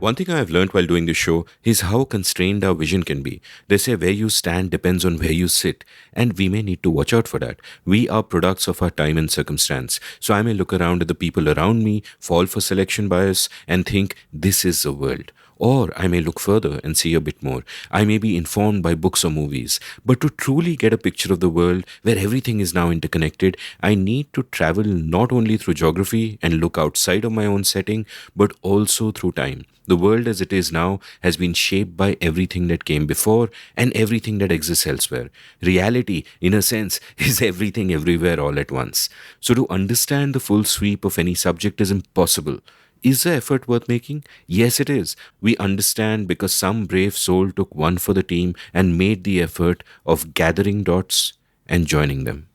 One thing I've learned while doing this show is how constrained our vision can be. They say where you stand depends on where you sit, and we may need to watch out for that. We are products of our time and circumstance. So I may look around at the people around me, fall for selection bias, and think this is the world. Or I may look further and see a bit more. I may be informed by books or movies. But to truly get a picture of the world where everything is now interconnected, I need to travel not only through geography and look outside of my own setting, but also through time. The world as it is now has been shaped by everything that came before and everything that exists elsewhere. Reality, in a sense, is everything everywhere all at once. So to understand the full sweep of any subject is impossible. Is the effort worth making? Yes, it is. We understand because some brave soul took one for the team and made the effort of gathering dots and joining them.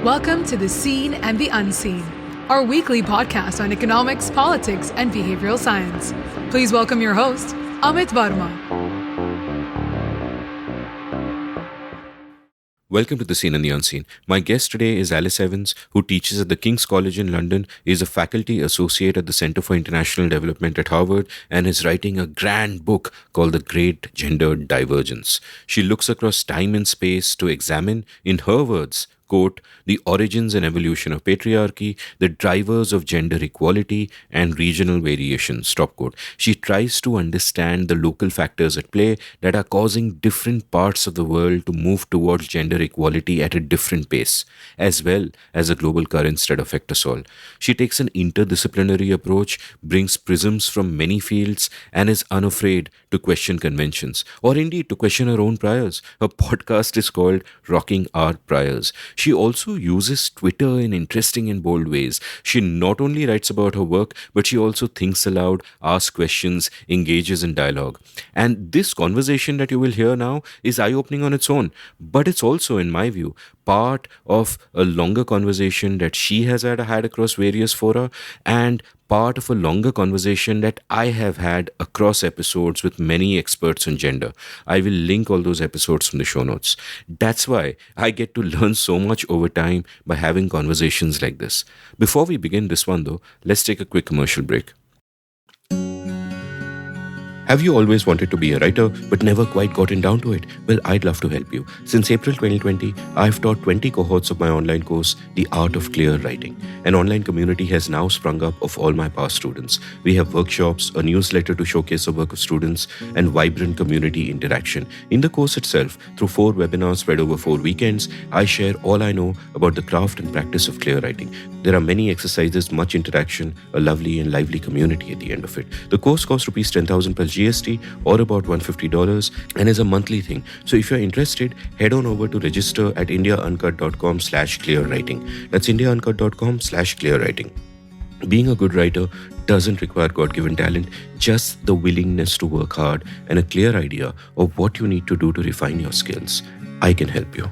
Welcome to The Seen and the Unseen, our weekly podcast on economics, politics, and behavioral science. Please welcome your host, Amit Varma. Welcome to The Seen and the Unseen. My guest today is Alice Evans, who teaches at the King's College in London, is a faculty associate at the Centre for International Development at Harvard, and is writing a grand book called The Great Gender Divergence. She looks across time and space to examine, in her words, quote, the origins and evolution of patriarchy, the drivers of gender equality, and regional variation, stop quote. She tries to understand the local factors at play that are causing different parts of the world to move towards gender equality at a different pace, as well as the global currents that affect us all. She takes an interdisciplinary approach, brings prisms from many fields, and is unafraid to question conventions, or indeed to question her own priors. Her podcast is called Rocking Our Priors. She also uses Twitter in interesting and bold ways. She not only writes about her work, but she also thinks aloud, asks questions, engages in dialogue. And this conversation that you will hear now is eye-opening on its own. But it's also, in my view, part of a longer conversation that she has had across various fora, and part of a longer conversation that I have had across episodes with many experts on gender. I will link all those episodes from the show notes. That's why I get to learn so much over time by having conversations like this. Before we begin this one though, let's take a quick commercial break. Have you always wanted to be a writer but never quite gotten down to it? Well, I'd love to help you. Since April 2020, I've taught 20 cohorts of my online course, The Art of Clear Writing. An online community has now sprung up of all my past students. We have workshops, a newsletter to showcase the work of students, and vibrant community interaction. In the course itself, through 4 webinars spread over 4 weekends, I share all I know about the craft and practice of clear writing. There are many exercises, much interaction, a lovely and lively community at the end of it. The course costs rupees 10,000 plus GST, or about $150, and is a monthly thing. So if you're interested, head on over to register at indiauncut.com/clearwriting. That's indiauncut.com/clearwriting. Being a good writer doesn't require God-given talent, just the willingness to work hard and a clear idea of what you need to do to refine your skills. I can help you.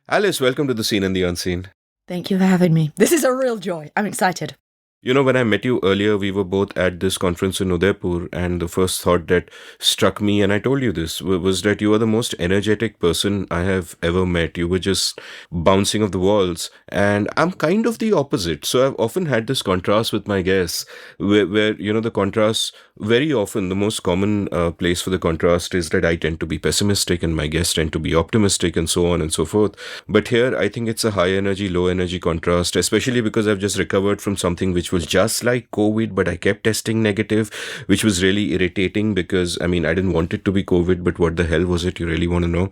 Alice, welcome to The Seen and the Unseen. Thank you for having me. This is a real joy. I'm excited. You know, when I met you earlier, we were both at this conference in Udaipur, and the first thought that struck me, and I told you this, was that you are the most energetic person I have ever met. You were just bouncing off the walls, and I'm kind of the opposite. So I've often had this contrast with my guests, where you know, the contrast, very often, the most common place for the contrast is that I tend to be pessimistic and my guests tend to be optimistic, and so on and so forth. But here, I think it's a high energy, low energy contrast, especially because I've just recovered from something which was just like COVID, but I kept testing negative, which was really irritating because, I mean, I didn't want it to be COVID, but what the hell was it? You really want to know?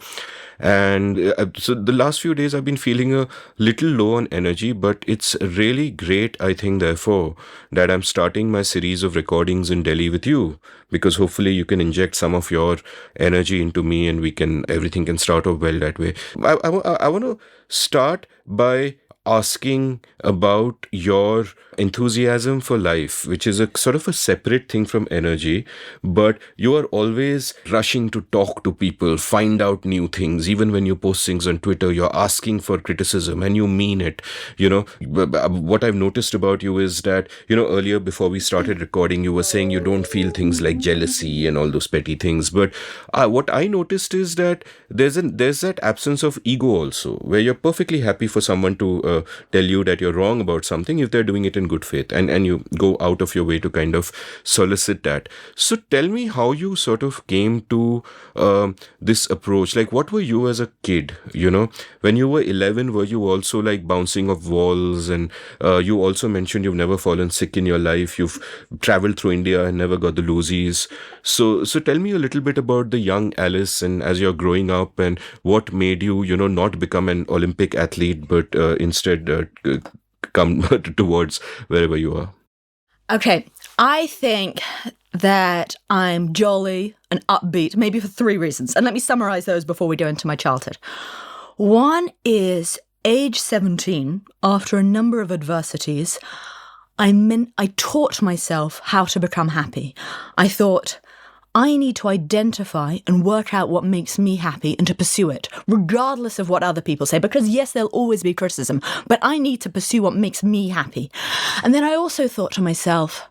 And so the last few days I've been feeling a little low on energy, but it's really great, I think, therefore, that I'm starting my series of recordings in Delhi with you, because hopefully you can inject some of your energy into me and everything can start off well that way. I want to start by asking about your enthusiasm for life, which is a sort of a separate thing from energy, but you are always rushing to talk to people, find out new things. Even when you post things on Twitter, you're asking for criticism and you mean it. You know, what I've noticed about you is that, you know, earlier before we started recording, you were saying you don't feel things like jealousy and all those petty things. But what I noticed is that there's that absence of ego also, where you're perfectly happy for someone to tell you that you're wrong about something if they're doing it in good faith, and you go out of your way to kind of solicit that. So tell me how you sort of came to this approach. Like, what were you as a kid? When you were 11, were you also like bouncing off walls? And you also mentioned you've never fallen sick in your life. You've traveled through India and never got the loosies. So tell me a little bit about the young Alice and as you're growing up, and what made you, not become an Olympic athlete, but instead come towards wherever you are. Okay, I think that I'm jolly and upbeat, maybe for 3 reasons. And let me summarize those before we go into my childhood. One is age 17, after a number of adversities, I taught myself how to become happy. I thought, I need to identify and work out what makes me happy and to pursue it, regardless of what other people say. Because yes, there'll always be criticism, but I need to pursue what makes me happy. And then I also thought to myself,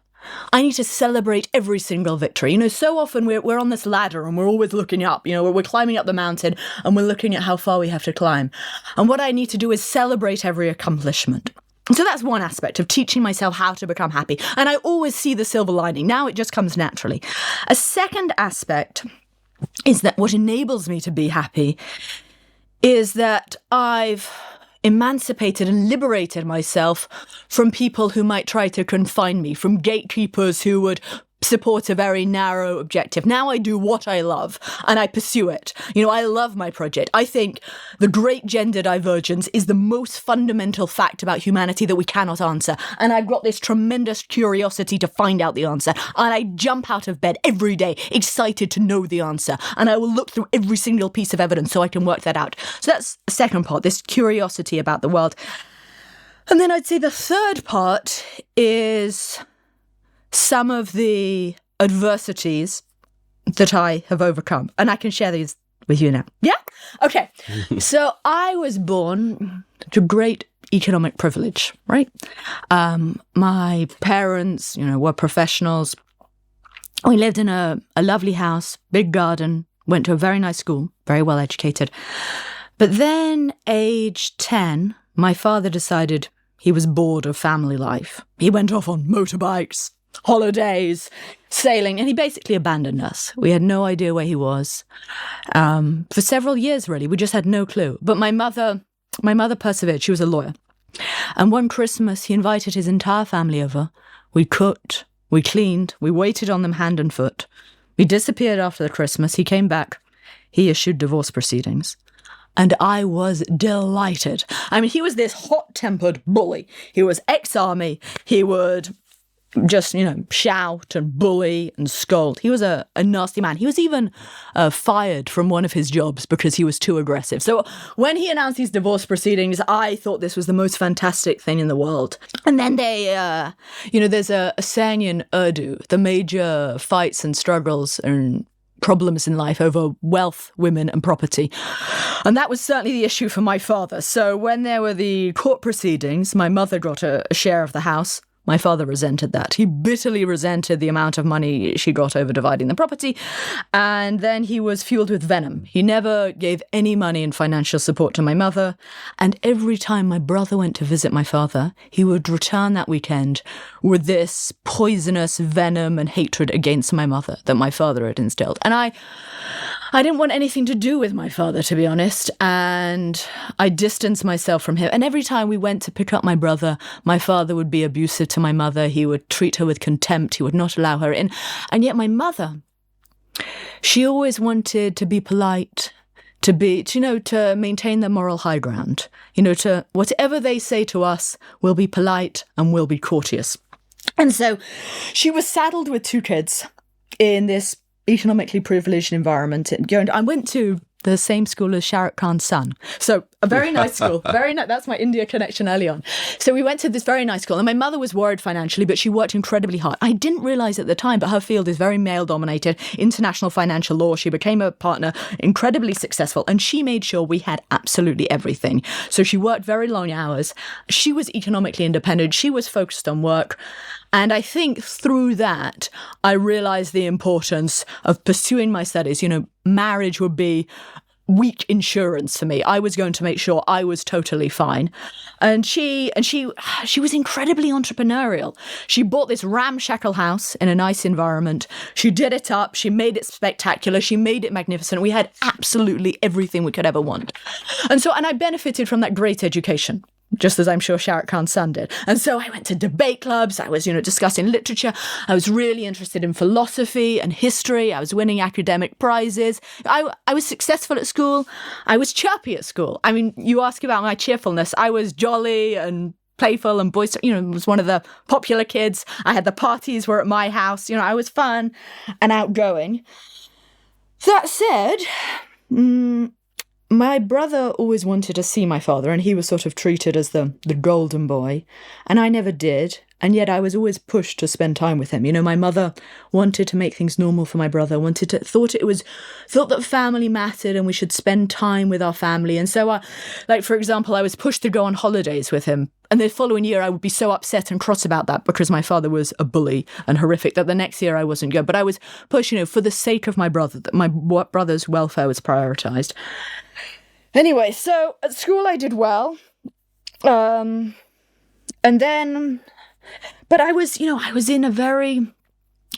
I need to celebrate every single victory. So often we're on this ladder and we're always looking up. We're climbing up the mountain and we're looking at how far we have to climb. And what I need to do is celebrate every accomplishment. So that's one aspect of teaching myself how to become happy. And I always see the silver lining. Now it just comes naturally. A second aspect is that what enables me to be happy is that I've emancipated and liberated myself from people who might try to confine me, from gatekeepers who would support a very narrow objective. Now I do what I love and I pursue it. I love my project. I think the great gender divergence is the most fundamental fact about humanity that we cannot answer. And I've got this tremendous curiosity to find out the answer. And I jump out of bed every day excited to know the answer. And I will look through every single piece of evidence so I can work that out. So that's the second part, this curiosity about the world. And then I'd say the third part is some of the adversities that I have overcome. And I can share these with you now. Yeah? Okay. So I was born to great economic privilege, right? My parents, were professionals. We lived in a lovely house, big garden, went to a very nice school, very well educated. But then, age 10, my father decided he was bored of family life. He went off on motorbikes, holidays, sailing, and he basically abandoned us. We had no idea where he was. For several years, really, we just had no clue. But my mother persevered. She was a lawyer. And one Christmas, he invited his entire family over. We cooked, we cleaned, we waited on them hand and foot. We disappeared after the Christmas. He came back. He issued divorce proceedings. And I was delighted. I mean, he was this hot-tempered bully. He was ex-army. He would just, shout and bully and scold. He was a nasty man. He was even fired from one of his jobs because he was too aggressive. So when he announced these divorce proceedings, I thought this was the most fantastic thing in the world. And then they, there's a saying in Urdu, the major fights and struggles and problems in life over wealth, women and property. And that was certainly the issue for my father. So when there were the court proceedings, my mother got a share of the house. My father resented that. He bitterly resented the amount of money she got over dividing the property. And then he was fueled with venom. He never gave any money and financial support to my mother. And every time my brother went to visit my father, he would return that weekend with this poisonous venom and hatred against my mother that my father had instilled. And I didn't want anything to do with my father, to be honest, and I distanced myself from him. And every time we went to pick up my brother, my father would be abusive to my mother. He would treat her with contempt. He would not allow her in. And yet my mother, she always wanted to be polite, to maintain the moral high ground. To whatever they say to us, we'll be polite and we'll be courteous. And so she was saddled with 2 kids in this economically privileged environment. I went to the same school as Shah Rukh Khan's son. So a very nice school. That's my India connection early on. So we went to this very nice school. And my mother was worried financially, but she worked incredibly hard. I didn't realize at the time, but her field is very male-dominated, international financial law. She became a partner, incredibly successful. And she made sure we had absolutely everything. So she worked very long hours. She was economically independent. She was focused on work. And I think through that, I realized the importance of pursuing my studies. Marriage would be weak insurance for me. I was going to make sure I was totally fine. And she was incredibly entrepreneurial. She bought this ramshackle house in a nice environment. She did it up. She made it spectacular. She made it magnificent. We had absolutely everything we could ever want. And I benefited from that great education, just as I'm sure Shah Rukh Khan's son did. And so I went to debate clubs. I was, discussing literature. I was really interested in philosophy and history. I was winning academic prizes. I was successful at school. I was chirpy at school. I mean, you ask about my cheerfulness. I was jolly and playful and boisterous. Was one of the popular kids. I had the parties were at my house. I was fun and outgoing. That said, my brother always wanted to see my father, and he was sort of treated as the golden boy, and I never did, and yet I was always pushed to spend time with him. My mother wanted to make things normal for my brother, thought that family mattered and we should spend time with our family. And so, for example, I was pushed to go on holidays with him, and the following year I would be so upset and cross about that because my father was a bully and horrific that the next year I wasn't good. But I was pushed, for the sake of my brother, that my brother's welfare was prioritised. Anyway, so at school I did well. And then, but I was in a very,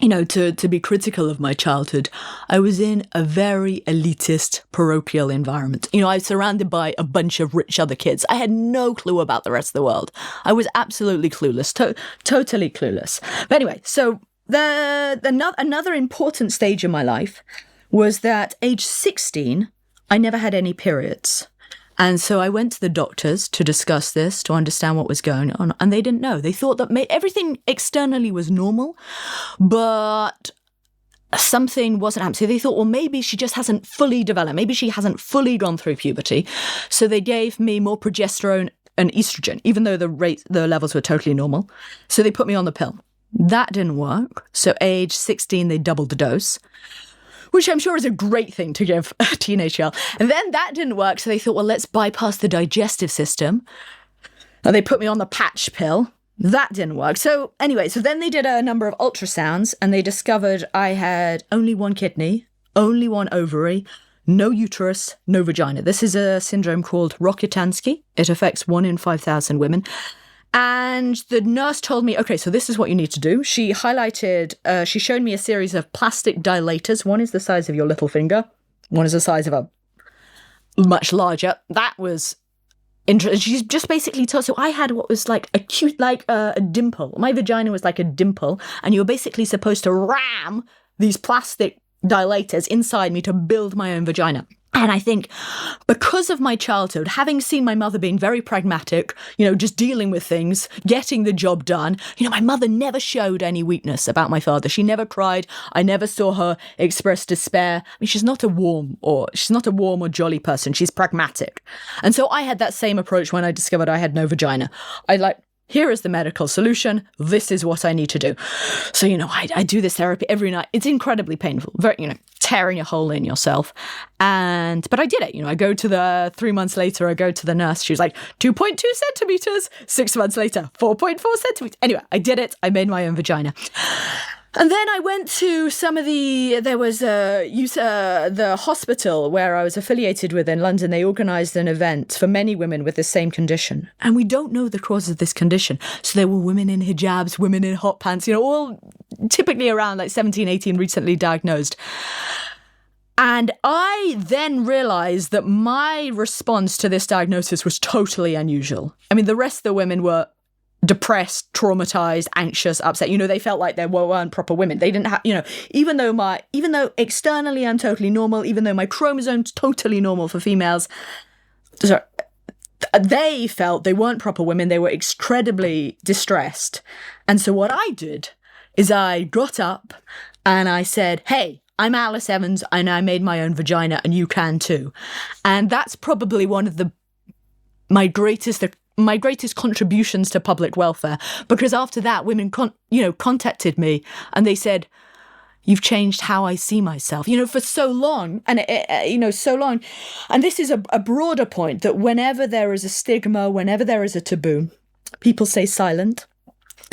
to be critical of my childhood, I was in a very elitist parochial environment. I was surrounded by a bunch of rich other kids. I had no clue about the rest of the world. I was absolutely clueless, totally clueless. But anyway, so another important stage in my life was that age 16, I never had any periods. And so I went to the doctors to discuss this, to understand what was going on. And they didn't know. They thought that everything externally was normal, but something wasn't happening. So they thought, well, maybe she just hasn't fully developed. Maybe she hasn't fully gone through puberty. So they gave me more progesterone and estrogen, even though the levels were totally normal. So they put me on the pill. That didn't work. So age 16, they doubled the dose, which I'm sure is a great thing to give a teenage girl. And then that didn't work, so they thought, well, let's bypass the digestive system. And they put me on the patch pill. That didn't work. So anyway, then they did a number of ultrasounds, and they discovered I had only one kidney, only one ovary, no uterus, no vagina. This is a syndrome called Rokitansky. It affects 1 in 5,000 women. And the nurse told me, okay, so this is what you need to do. She showed me a series of plastic dilators. One is the size of your little finger. One is the size of a much larger. That was interesting. She just basically told, so I had what was like a cute, like a dimple. My vagina was like a dimple. And you were basically supposed to ram these plastic dilators inside me to build my own vagina. And I think because of my childhood, having seen my mother being very pragmatic, just dealing with things, getting the job done, my mother never showed any weakness about my father. She never cried. I never saw her express despair. I mean, she's not a warm or jolly person. She's pragmatic. And so I had that same approach when I discovered I had no vagina. Here is the medical solution. This is what I need to do. So, I do this therapy every night. It's incredibly painful, very, tearing a hole in yourself. But I did it. I go to 3 months later, I go to the nurse. She was like, 2.2 centimeters. 6 months later, 4.4 centimeters. Anyway, I did it. I made my own vagina. And then I went to the hospital where I was affiliated with in London. They organised an event for many women with the same condition. And we don't know the cause of this condition. So there were women in hijabs, women in hot pants, all typically around like 17, 18, recently diagnosed. And I then realised that my response to this diagnosis was totally unusual. I mean, the rest of the women were depressed, traumatized, anxious, upset. They felt like they weren't proper women. They didn't have, even though externally I'm totally normal, even though my chromosome's totally normal for females, they felt they weren't proper women. They were incredibly distressed. And so what I did is I got up and I said, hey, I'm Alice Evans and I made my own vagina and you can too. And that's probably one of my greatest contributions to public welfare, because after that, women, contacted me and they said, you've changed how I see myself, for so long. And, so long. And this is a broader point that whenever there is a stigma, whenever there is a taboo, people stay silent.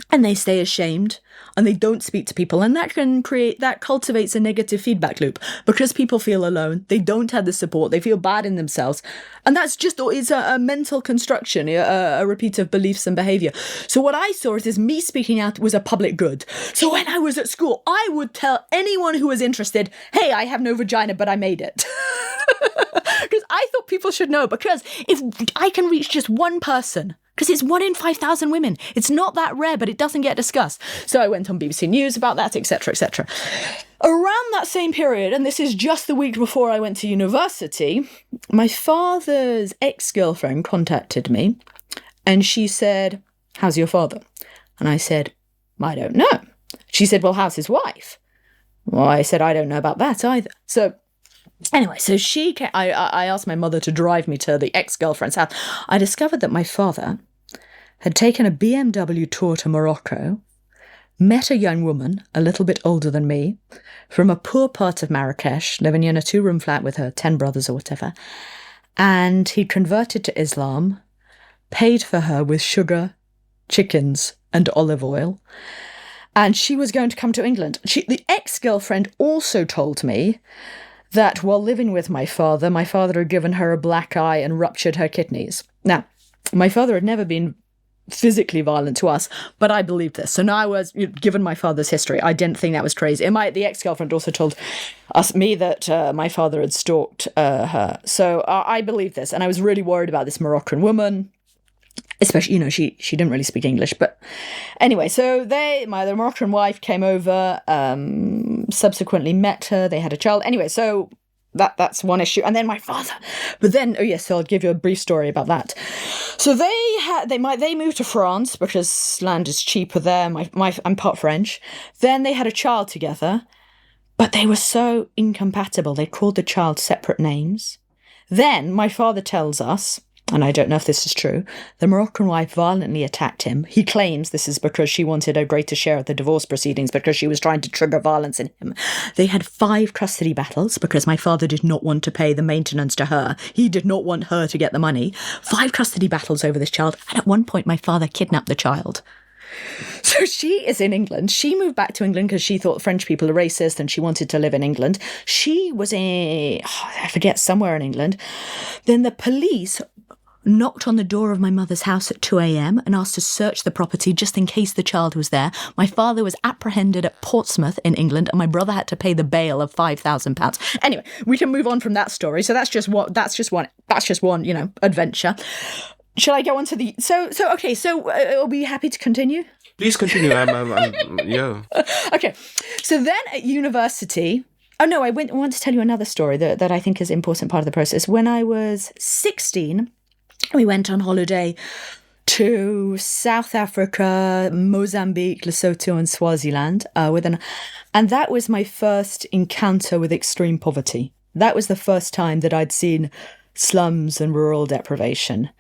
and they stay ashamed and they don't speak to people, and that cultivates a negative feedback loop because people feel alone, they don't have the support, they feel bad in themselves, and that's just it's a mental construction, a repeat of beliefs and behavior. So what I saw is me speaking out was a public good. So when I was at school, I would tell anyone who was interested, hey, I have no vagina but I made it. Because I thought people should know, because if I can reach just one person, because it's 1 in 5,000 women. It's not that rare, but it doesn't get discussed. So I went on BBC News about that, etc., etc. Around that same period, and this is just the week before I went to university, my father's ex-girlfriend contacted me, and she said, how's your father? And I said, I don't know. She said, well, how's his wife? Well, I said, I don't know about that either. So anyway, so I asked my mother to drive me to the ex-girlfriend's house. I discovered that my father had taken a BMW tour to Morocco, met a young woman, a little bit older than me, from a poor part of Marrakesh, living in a 2-room flat with her 10 brothers or whatever, and he converted to Islam, paid for her with sugar, chickens, and olive oil, and she was going to come to England. The ex-girlfriend also told me that while living with my father had given her a black eye and ruptured her kidneys. Now, my father had never been physically violent to us, but I believed this. So now I was, given my father's history, I didn't think that was crazy. And the ex-girlfriend also told me that my father had stalked her. So I believed this, and I was really worried about this Moroccan woman. Especially, she didn't really speak English. But anyway, so the Moroccan wife came over, subsequently met her, they had a child. Anyway, so that's one issue. And then my father. But then, so I'll give you a brief story about that. So they moved to France because land is cheaper there. I'm part French. Then they had a child together, but they were so incompatible. They called the child separate names. Then my father tells us, and I don't know if this is true, the Moroccan wife violently attacked him. He claims this is because she wanted a greater share of the divorce proceedings because she was trying to trigger violence in him. They had 5 custody battles because my father did not want to pay the maintenance to her. He did not want her to get the money. 5 custody battles over this child. And at one point, my father kidnapped the child. So she is in England. She moved back to England because she thought French people are racist and she wanted to live in England. She was I forget, somewhere in England. Then the police knocked on the door of my mother's house at 2 a.m. and asked to search the property just in case the child was there. My father was apprehended at Portsmouth in England, and my brother had to pay the bail of £5,000. Anyway, we can move on from that story. So that's just one, adventure. Shall I go on to the... So are we happy to continue? Please continue. I'm yeah. Okay. So then at university... Oh, no, I want to tell you another story that I think is an important part of the process. When I was 16... we went on holiday to South Africa, Mozambique, Lesotho, and Swaziland and that was my first encounter with extreme poverty. That was the first time that I'd seen slums and rural deprivation.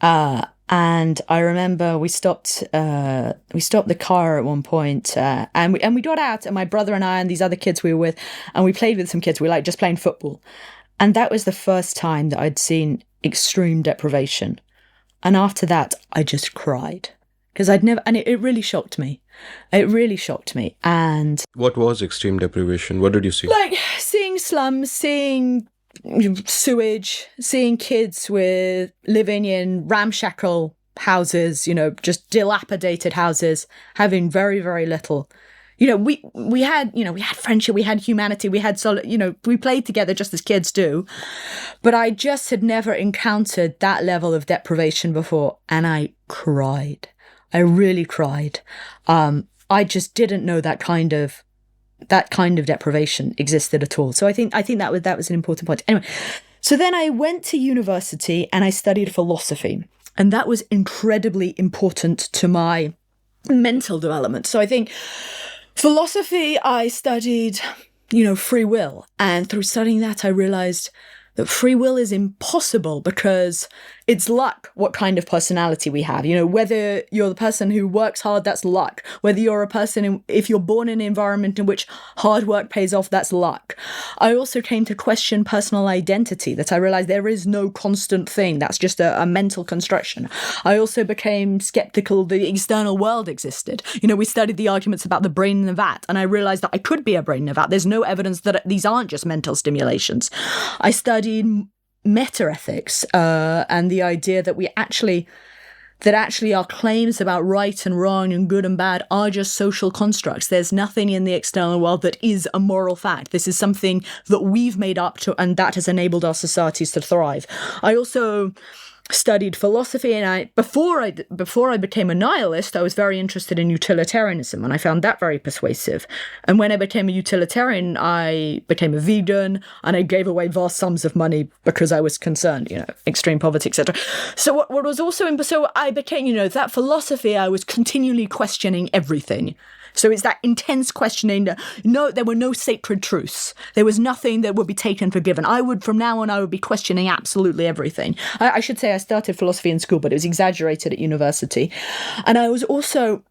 And I remember we stopped the car at one point, and we got out, and my brother and I and these other kids we were with, and we played with some kids. We were just playing football, and that was the first time that I'd seen extreme deprivation. And after that, I just cried because I'd never, and it really shocked me. It really shocked me. And what was extreme deprivation? What did you see? Like seeing slums, seeing sewage, seeing kids living in ramshackle houses, just dilapidated houses, having very, very little. We had friendship, we had humanity, we had we played together just as kids do. But I just had never encountered that level of deprivation before. And I cried. I really cried. I just didn't know that kind of deprivation existed at all. So I think that was an important point. Anyway, so then I went to university and I studied philosophy. And that was incredibly important to my mental development. So I think philosophy, I studied, free will. And through studying that, I realized that free will is impossible because it's luck what kind of personality we have. Whether you're the person who works hard, that's luck. Whether you're a person, if you're born in an environment in which hard work pays off, that's luck. I also came to question personal identity, that I realized there is no constant thing. That's just a mental construction. I also became skeptical the external world existed. We studied the arguments about the brain in the vat, and I realized that I could be a brain in a vat. There's no evidence that these aren't just mental stimulations. I studied metaethics and the idea that actually our claims about right and wrong and good and bad are just social constructs. There's nothing in the external world that is a moral fact. This is something that we've made up to, and that has enabled our societies to thrive. I also studied philosophy, and before I became a nihilist, I was very interested in utilitarianism, and I found that very persuasive. And when I became a utilitarian, I became a vegan, and I gave away vast sums of money because I was concerned, extreme poverty, etc. So what was also so I became, that philosophy, I was continually questioning everything. So it's that intense questioning that, no, there were no sacred truths. There was nothing that would be taken for given. From now on, I would be questioning absolutely everything. I should say I started philosophy in school, but it was exaggerated at university. And I was also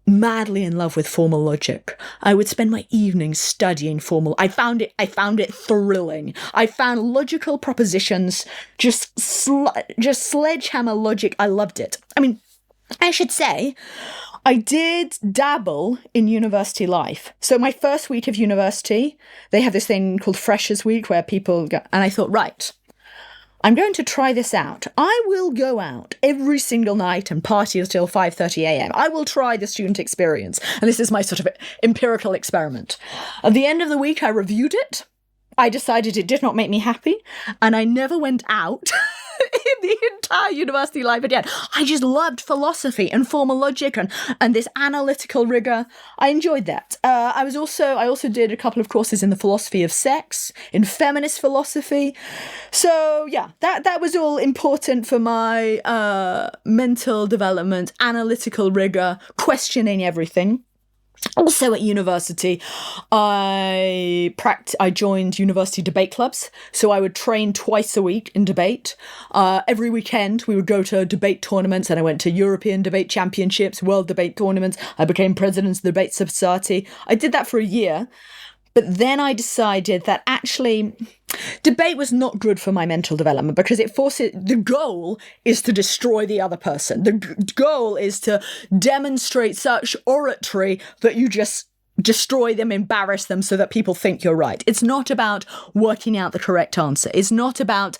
madly in love with formal logic. I would spend my evenings studying formal. I found it thrilling. I found logical propositions, just sledgehammer logic. I loved it. I mean, I should say, I did dabble in university life. So my first week of university, they have this thing called Freshers Week where people go, and I thought, right, I'm going to try this out. I will go out every single night and party until 5:30 a.m. I will try the student experience. And this is my sort of empirical experiment. At the end of the week, I reviewed it. I decided it did not make me happy, and I never went out in the entire university life again. I just loved philosophy and formal logic and this analytical rigor. I enjoyed that. I also did a couple of courses in the philosophy of sex, in feminist philosophy. So yeah, that was all important for my mental development, analytical rigor, questioning everything. Also at university, I joined university debate clubs. So I would train twice a week in debate. Every weekend we would go to debate tournaments, and I went to European debate championships, world debate tournaments. I became president of the debate society. I did that for a year. But then I decided that actually debate was not good for my mental development because the goal is to destroy the other person. The goal is to demonstrate such oratory that you just destroy them, embarrass them so that people think you're right. It's not about working out the correct answer. It's not about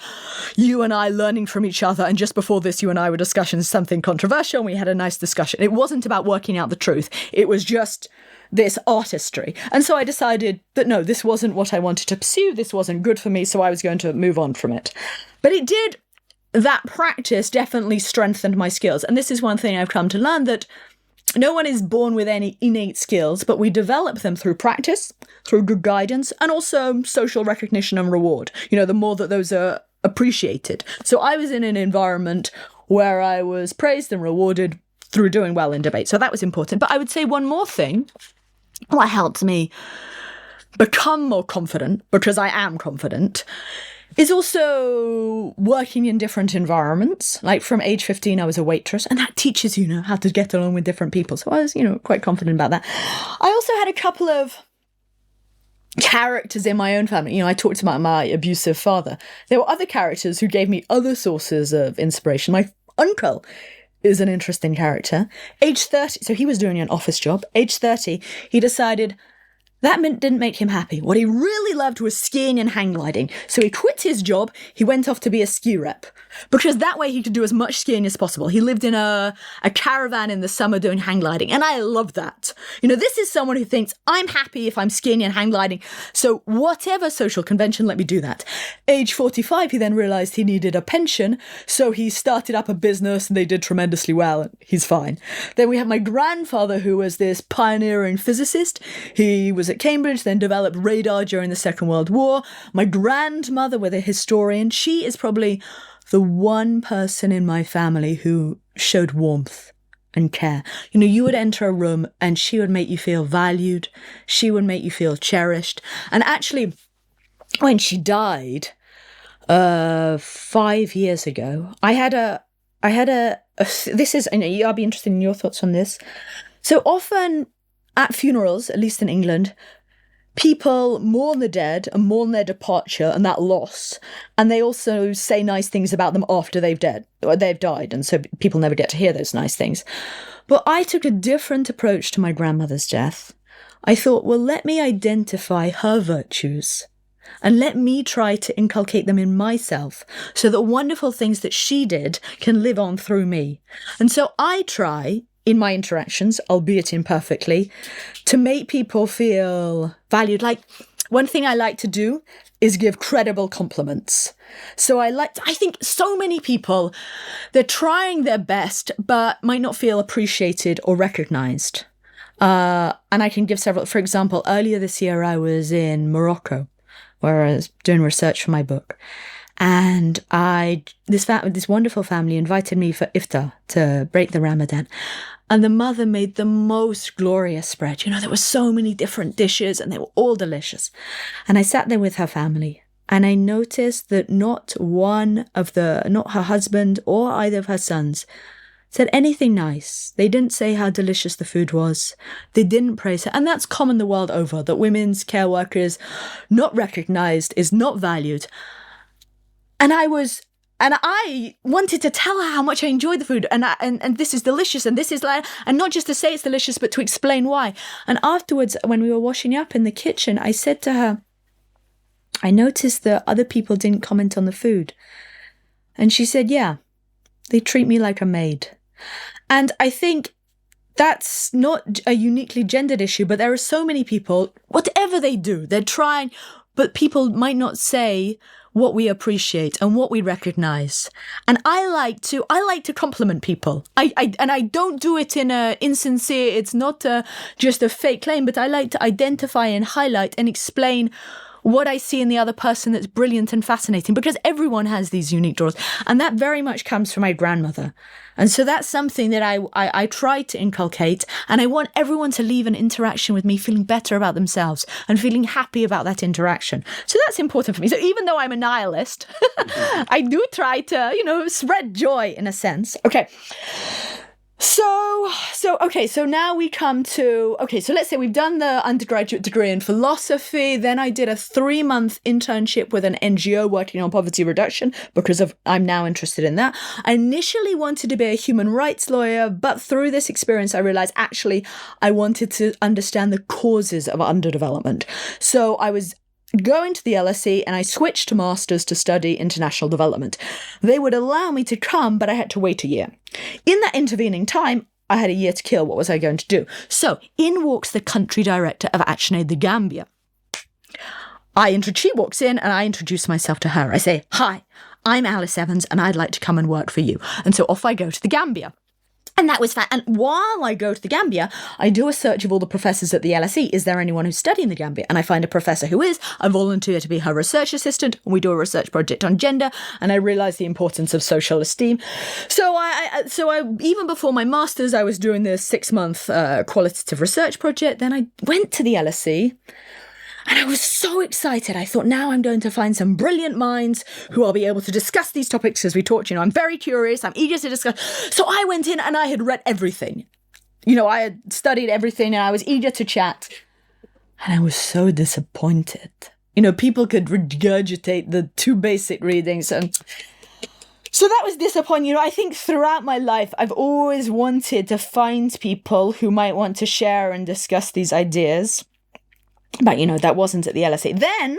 you and I learning from each other. And just before this, you and I were discussing something controversial and we had a nice discussion. It wasn't about working out the truth. It was just this artistry. And so I decided that no, this wasn't what I wanted to pursue. This wasn't good for me. So I was going to move on from it. But that practice definitely strengthened my skills. And this is one thing I've come to learn, that no one is born with any innate skills, but we develop them through practice, through good guidance, and also social recognition and reward. The more that those are appreciated. So I was in an environment where I was praised and rewarded through doing well in debate. So that was important. But I would say one more thing that helped me become more confident, because I am confident, is also working in different environments. Like from age 15, I was a waitress, and that teaches you how to get along with different people. So I was, quite confident about that. I also had a couple of characters in my own family. I talked about my abusive father. There were other characters who gave me other sources of inspiration. My uncle is an interesting character. Age 30, so he was doing an office job. Age 30, he decided that didn't make him happy. What he really loved was skiing and hang gliding. So he quit his job. He went off to be a ski rep, because that way he could do as much skiing as possible. He lived in a caravan in the summer doing hang gliding. And I love that. This is someone who thinks, I'm happy if I'm skiing and hang gliding. So whatever social convention, let me do that. Age 45, he then realized he needed a pension. So he started up a business and they did tremendously well. And he's fine. Then we have my grandfather, who was this pioneering physicist. He was at Cambridge, then developed radar during the Second World War. My grandmother was a historian. She is probably the one person in my family who showed warmth and care. You would enter a room and she would make you feel valued. She would make you feel cherished. And actually, when she died, 5 years ago. This is, I'll be interested in your thoughts on this. So often at funerals, at least in England, people mourn the dead and mourn their departure and that loss. And they also say nice things about them after they've died. And so people never get to hear those nice things. But I took a different approach to my grandmother's death. I thought, well, let me identify her virtues and let me try to inculcate them in myself so that wonderful things that she did can live on through me. And so I try, in my interactions, albeit imperfectly, to make people feel valued. Like, one thing I like to do is give credible compliments. So I think so many people, they're trying their best, but might not feel appreciated or recognized. And I can give several. For example, earlier this year, I was in Morocco, where I was doing research for my book. And this wonderful family invited me for iftar, to break the Ramadan. And the mother made the most glorious spread. There were so many different dishes and they were all delicious. And I sat there with her family and I noticed that not her husband or either of her sons said anything nice. They didn't say how delicious the food was. They didn't praise her. And that's common the world over, that women's care work is not recognized, is not valued. And I wanted to tell her how much I enjoyed the food and this is delicious and this is like, and not just to say it's delicious, but to explain why. And afterwards, when we were washing up in the kitchen, I said to her, I noticed that other people didn't comment on the food. And she said, yeah, they treat me like a maid. And I think that's not a uniquely gendered issue, but there are so many people, whatever they do, they're trying, but people might not say what we appreciate and what we recognize. And I like to compliment people. I don't do it in a insincere, it's not just a fake claim, but I like to identify and highlight and explain what I see in the other person that's brilliant and fascinating, because everyone has these unique draws. And that very much comes from my grandmother. And so that's something that I try to inculcate. And I want everyone to leave an interaction with me feeling better about themselves and feeling happy about that interaction. So that's important for me. So even though I'm a nihilist, I do try to, spread joy in a sense. Okay. So now we come to, so let's say we've done the undergraduate degree in philosophy. Then I did a 3-month internship with an NGO working on poverty reduction because I'm now interested in that. I initially wanted to be a human rights lawyer, but through this experience, I realized actually I wanted to understand the causes of underdevelopment. So I was going to the LSE and I switched to masters to study international development. They would allow me to come, but I had to wait a year. In that intervening time, I had a year to kill. What was I going to do? So in walks the country director of ActionAid the Gambia. She walks in and I introduce myself to her. I say, hi, I'm Alice Evans and I'd like to come and work for you. And so off I go to the Gambia. And that was fun. And while I go to the Gambia, I do a search of all the professors at the LSE. Is there anyone who's studying the Gambia? And I find a professor who is. I volunteer to be her research assistant. And we do a research project on gender. And I realize the importance of social esteem. So I even before my master's, I was doing this 6-month qualitative research project. Then I went to the LSE. And I was so excited. I thought, now I'm going to find some brilliant minds who I'll be able to discuss these topics as we talk. I'm very curious. I'm eager to discuss. So I went in and I had read everything. I had studied everything and I was eager to chat. And I was so disappointed. People could regurgitate the 2 basic readings. And so that was disappointing. I think throughout my life, I've always wanted to find people who might want to share and discuss these ideas. But, that wasn't at the LSE. Then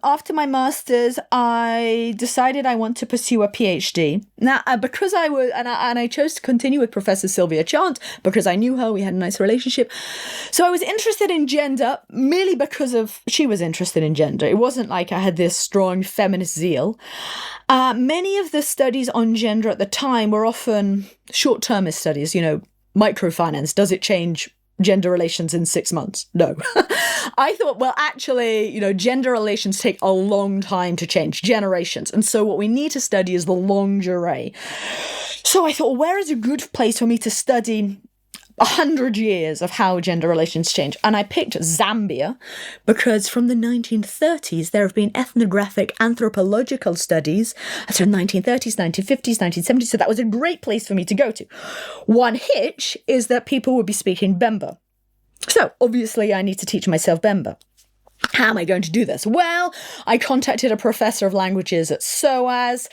after my master's, I decided I want to pursue a PhD. Now, because I chose to continue with Professor Sylvia Chant because I knew her, we had a nice relationship. So I was interested in gender merely because she was interested in gender. It wasn't like I had this strong feminist zeal. Many of the studies on gender at the time were often short-termist studies, microfinance. Does it change gender relations in 6 months? No. I thought, well, actually, gender relations take a long time to change, generations. And so what we need to study is the longue durée. So I thought, where is a good place for me to study 100 years of how gender relations change. And I picked Zambia because from the 1930s, there have been ethnographic anthropological studies. So 1930s, 1950s, 1970s. So that was a great place for me to go to. One hitch is that people would be speaking Bemba. So obviously I need to teach myself Bemba. How am I going to do this? Well, I contacted a professor of languages at SOAS,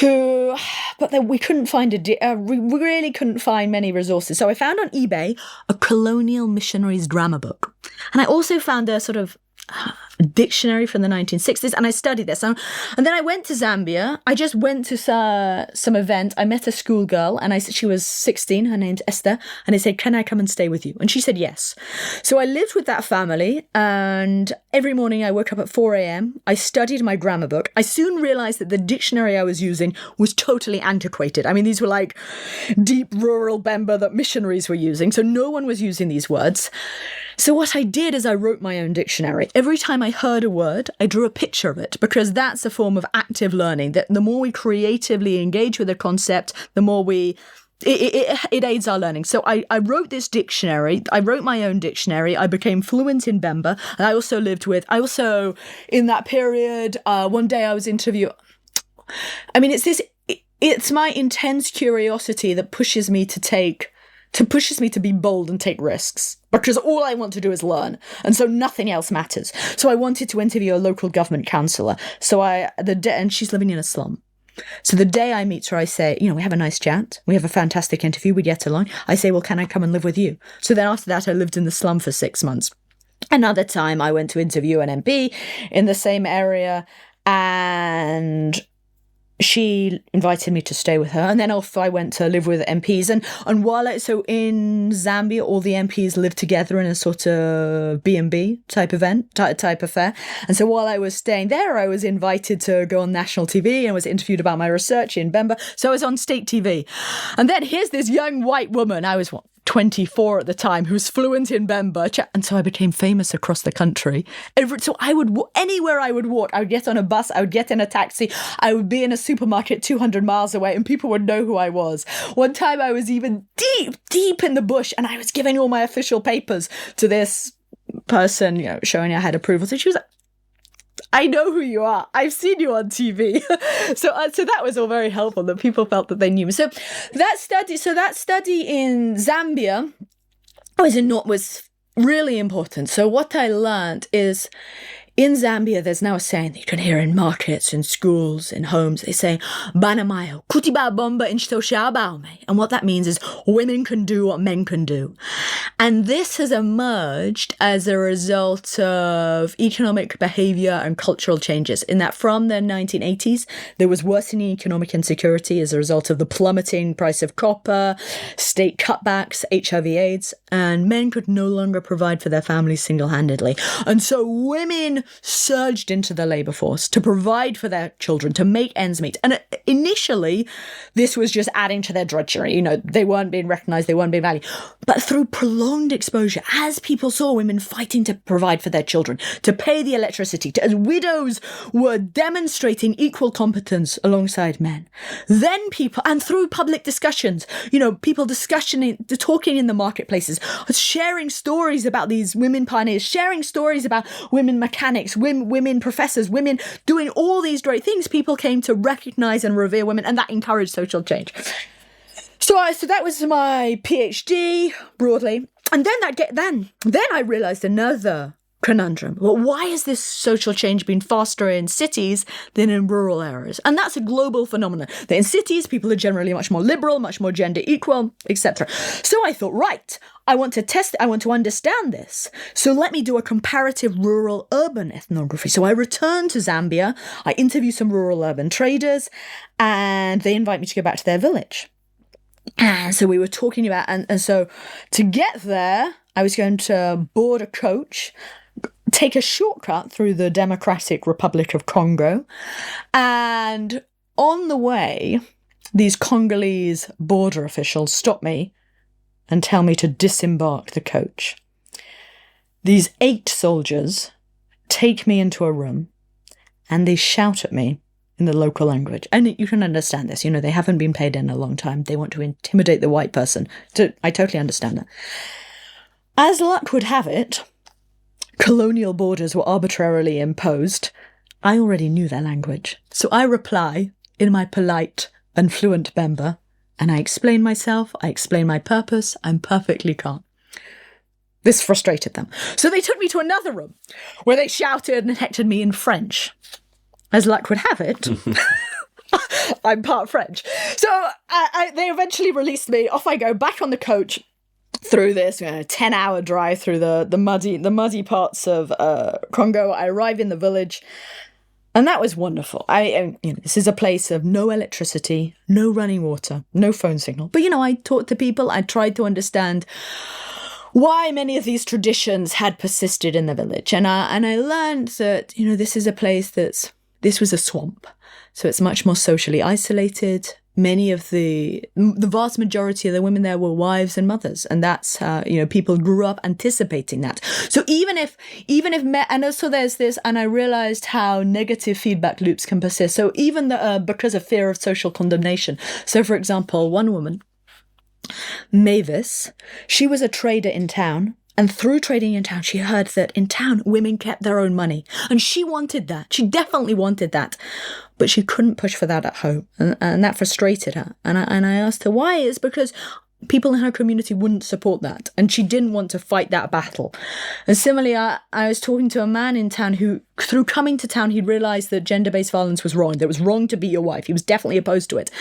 but then we couldn't find we really couldn't find many resources. So I found on eBay a colonial missionaries drama book. And I also found a sort of dictionary from the 1960s, and I studied this. And then I went to Zambia. I just went to some event. I met a schoolgirl, and she was 16. Her name's Esther. And I said, "Can I come and stay with you?" And she said yes. So I lived with that family, and every morning I woke up at 4 a.m. I studied my grammar book. I soon realized that the dictionary I was using was totally antiquated. I mean, these were like deep rural Bemba that missionaries were using. So no one was using these words. So what I did is I wrote my own dictionary. Every time I heard a word, I drew a picture of it, because that's a form of active learning. That the more we creatively engage with a concept, the more it aids our learning. So I wrote this dictionary. I wrote my own dictionary. I became fluent in Bemba. And I also in that period, one day I was interviewed. I mean, it's my intense curiosity that pushes me to be bold and take risks, because all I want to do is learn. And so nothing else matters. So I wanted to interview a local government councillor. And she's living in a slum. So the day I meet her, I say, we have a nice chat. We have a fantastic interview. We get along. I say, well, can I come and live with you? So then after that, I lived in the slum for 6 months. Another time I went to interview an MP in the same area, and she invited me to stay with her, and then off I went to live with MPs. And so in Zambia, all the MPs lived together in a sort of B&B type affair. And so while I was staying there, I was invited to go on national TV and was interviewed about my research in Bemba. So I was on state TV. And then here's this young white woman. I was 24 at the time, who's fluent in Bemba. And so I became famous across the country. So I would, anywhere I would walk, I would get on a bus, I would get in a taxi, I would be in a supermarket 200 miles away, and people would know who I was. One time I was even deep in the bush, and I was giving all my official papers to this person, showing I had approval. So she was like, "I know who you are. I've seen you on TV." So that was all very helpful, that people felt that they knew me. So that study in Zambia was really important. So what I learned is, in Zambia, there's now a saying that you can hear in markets, in schools, in homes. They say, "Banamayo, kutiba bomba inchtoshabaume." And what that means is women can do what men can do. And this has emerged as a result of economic behavior and cultural changes, in that from the 1980s, there was worsening economic insecurity as a result of the plummeting price of copper, state cutbacks, HIV/AIDS, and men could no longer provide for their families single-handedly. And so women surged into the labour force to provide for their children, to make ends meet. And initially, this was just adding to their drudgery. They weren't being recognised, they weren't being valued. But through prolonged exposure, as people saw women fighting to provide for their children, to pay the electricity, as widows were demonstrating equal competence alongside men, then people, and through public discussions, people talking in the marketplaces, sharing stories about these women pioneers, sharing stories about women mechanics, women professors, women doing all these great things, people came to recognise and revere women, and that encouraged social change. So that was my PhD broadly, and then I realised another conundrum. Well, why has this social change been faster in cities than in rural areas? And that's a global phenomenon. That in cities, people are generally much more liberal, much more gender equal, etc. So I thought, right, I want to understand this. So let me do a comparative rural-urban ethnography. So I returned to Zambia, I interview some rural-urban traders, and they invite me to go back to their village. And so we were talking about, and so to get there, I was going to board a coach, take a shortcut through the Democratic Republic of Congo. And on the way, these Congolese border officials stop me and tell me to disembark the coach. These 8 soldiers take me into a room, and they shout at me in the local language. And you can understand this. They haven't been paid in a long time. They want to intimidate the white person. I totally understand that. As luck would have it, colonial borders were arbitrarily imposed. I already knew their language. So I reply in my polite and fluent Bemba, and I explain myself, I explain my purpose, I'm perfectly calm. This frustrated them. So they took me to another room where they shouted and hectored me in French. As luck would have it, I'm part French. So they eventually released me. Off I go, back on the coach through this 10-hour drive through the muddy parts of Congo. I arrive in the village, and that was wonderful. This is a place of no electricity, no running water, no phone signal. But I talked to people. I tried to understand why many of these traditions had persisted in the village, and I learned that this is a place this was a swamp, so it's much more socially isolated. Many of the vast majority of the women there were wives and mothers, and that's people grew up anticipating that. So even if and also there's this, and I realized how negative feedback loops can persist. So even because of fear of social condemnation. So for example, one woman, Mavis, she was a trader in town. And through trading in town, she heard that in town, women kept their own money. And she wanted that. She definitely wanted that. But she couldn't push for that at home. And that frustrated her. And I asked her why. It's because people in her community wouldn't support that. And she didn't want to fight that battle. And similarly, I was talking to a man in town who, through coming to town, he'd realised that gender-based violence was wrong. That it was wrong to beat your wife. He was definitely opposed to it.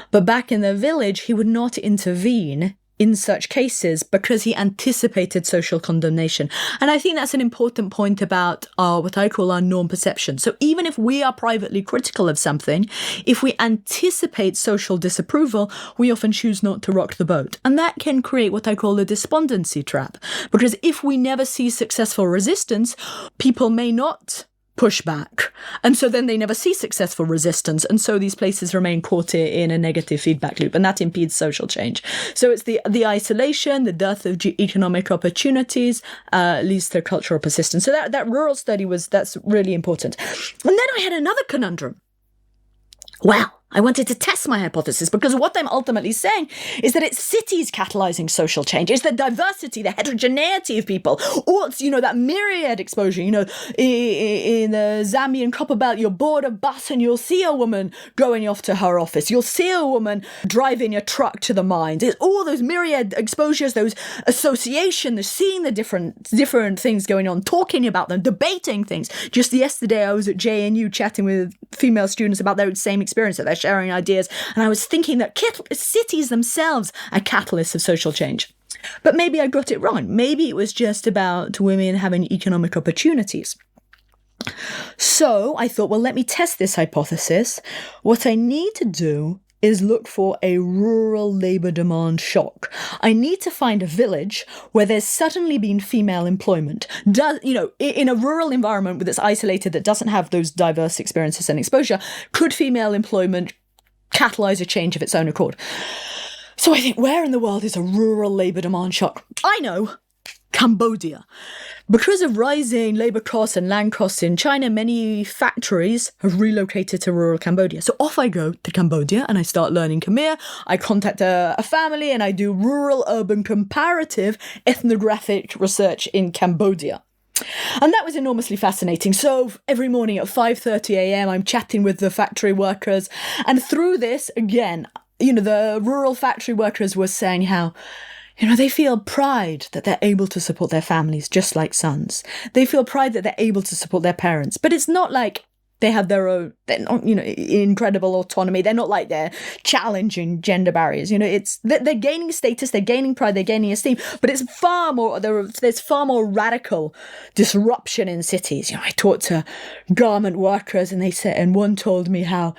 But back in the village, he would not intervene in such cases because he anticipated social condemnation. And I think that's an important point about what I call our norm perception. So even if we are privately critical of something, if we anticipate social disapproval, we often choose not to rock the boat. And that can create what I call a despondency trap. Because if we never see successful resistance, people may not push back. And so then they never see successful resistance. And so these places remain caught in a negative feedback loop, and that impedes social change. So it's the isolation, the dearth of economic opportunities leads to cultural persistence. So that rural study that's really important. And then I had another conundrum. Well, I wanted to test my hypothesis because what I'm ultimately saying is that it's cities catalyzing social change. It's the diversity, the heterogeneity of people, or it's, that myriad exposure. In the Zambian copper belt, you'll board a bus and you'll see a woman going off to her office. You'll see a woman driving a truck to the mines. It's all those myriad exposures, those associations, seeing the different things going on, talking about them, debating things. Just yesterday, I was at JNU chatting with female students about their same experience, that they're sharing ideas, and I was thinking that cities themselves are catalysts of social change. But maybe I got it wrong. Maybe it was just about women having economic opportunities. So I thought, well, let me test this hypothesis. What I need to do is look for a rural labour demand shock. I need to find a village where there's suddenly been female employment. In a rural environment that's isolated, that doesn't have those diverse experiences and exposure, could female employment catalyse a change of its own accord? So I think, where in the world is a rural labour demand shock? I know. Cambodia. Because of rising labour costs and land costs in China, many factories have relocated to rural Cambodia. So off I go to Cambodia and I start learning Khmer. I contact a family and I do rural-urban comparative ethnographic research in Cambodia. And that was enormously fascinating. So every morning at 5:30 a.m, I'm chatting with the factory workers. And through this, again, the rural factory workers were saying how they feel pride that they're able to support their families just like sons. They feel pride that they're able to support their parents. But it's not like they have their own, they're not, incredible autonomy. They're not like they're challenging gender barriers. They're gaining status, they're gaining pride, they're gaining esteem. But it's there's far more radical disruption in cities. I talked to garment workers and one told me how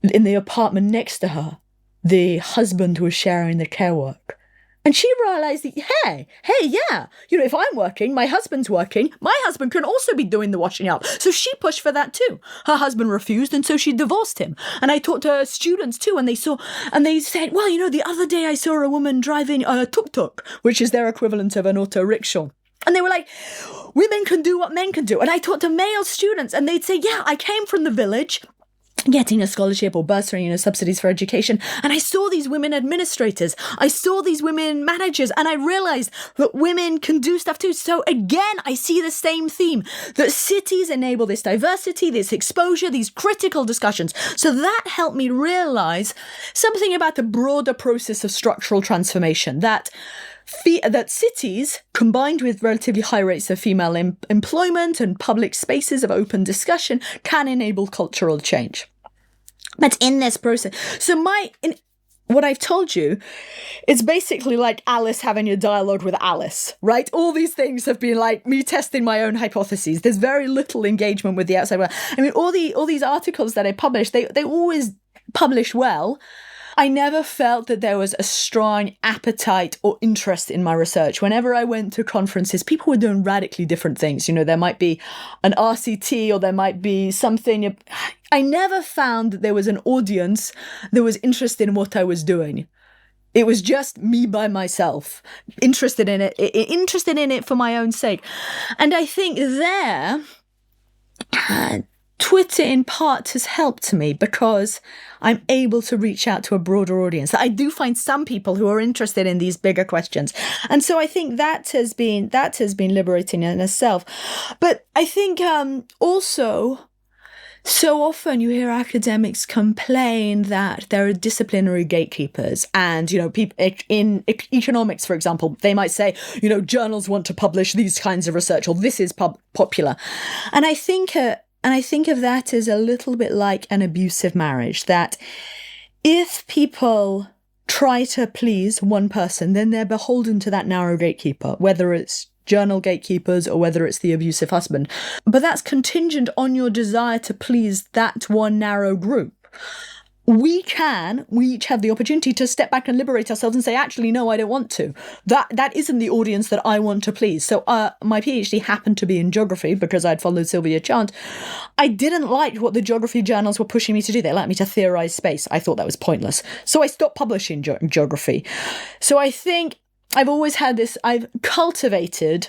in the apartment next to her, the husband was sharing the care work. And she realised that, hey, yeah, if I'm working, my husband's working, my husband can also be doing the washing up. So she pushed for that too. Her husband refused, and so she divorced him. And I talked to her students too, and they said, well, the other day I saw a woman driving a tuk-tuk, which is their equivalent of an auto rickshaw. And they were like, women can do what men can do. And I talked to male students, and they'd say, yeah, I came from the village. getting a scholarship or bursary, subsidies for education. And I saw these women administrators. I saw these women managers, and I realized that women can do stuff too. So again, I see the same theme, that cities enable this diversity, this exposure, these critical discussions. So that helped me realize something about the broader process of structural transformation, that cities, combined with relatively high rates of female employment and public spaces of open discussion, can enable cultural change. But in this process, what I've told you, it's basically like Alice having a dialogue with Alice, right? All these things have been like me testing my own hypotheses. There's very little engagement with the outside world. I mean, all these articles that I publish, they always publish well. I never felt that there was a strong appetite or interest in my research. Whenever I went to conferences, people were doing radically different things. There might be an RCT or there might be something. I never found that there was an audience that was interested in what I was doing. It was just me by myself, interested in it for my own sake. And I think there, Twitter in part has helped me because I'm able to reach out to a broader audience. I do find some people who are interested in these bigger questions. And so I think that has been liberating in itself. But I think also, so often you hear academics complain that there are disciplinary gatekeepers, and people in economics, for example, they might say, journals want to publish these kinds of research, or this is popular, and I think of that as a little bit like an abusive marriage. That if people try to please one person, then they're beholden to that narrow gatekeeper, whether it's journal gatekeepers or whether it's the abusive husband. But that's contingent on your desire to please that one narrow group. We each have the opportunity to step back and liberate ourselves and say, actually, no, I don't want to. That isn't the audience that I want to please. So my PhD happened to be in geography because I'd followed Sylvia Chant. I didn't like what the geography journals were pushing me to do. They liked me to theorize space. I thought that was pointless. So I stopped publishing geography. So I think I've always had this, I've cultivated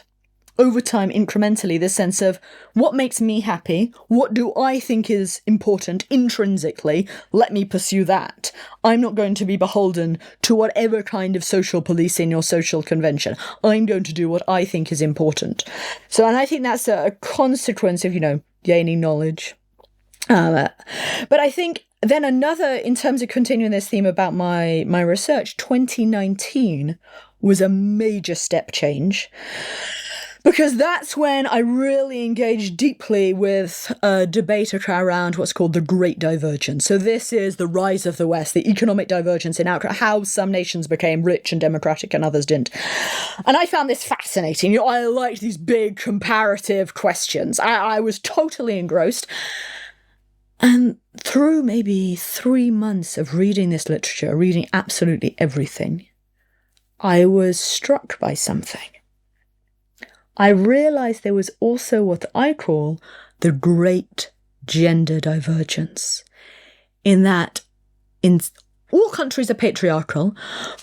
over time incrementally this sense of what makes me happy, what do I think is important intrinsically, let me pursue that. I'm not going to be beholden to whatever kind of social policing or social convention. I'm going to do what I think is important. So, and I think that's a consequence of, gaining knowledge. But I think then another, in terms of continuing this theme about my research, 2019 was a major step change, because that's when I really engaged deeply with a debate around what's called the Great Divergence. So this is the rise of the West, the economic divergence in how some nations became rich and democratic and others didn't. And I found this fascinating. I liked these big comparative questions. I was totally engrossed. And through maybe 3 months of reading this literature, reading absolutely everything, I was struck by something. I realized there was also what I call the great gender divergence, in that in all countries are patriarchal,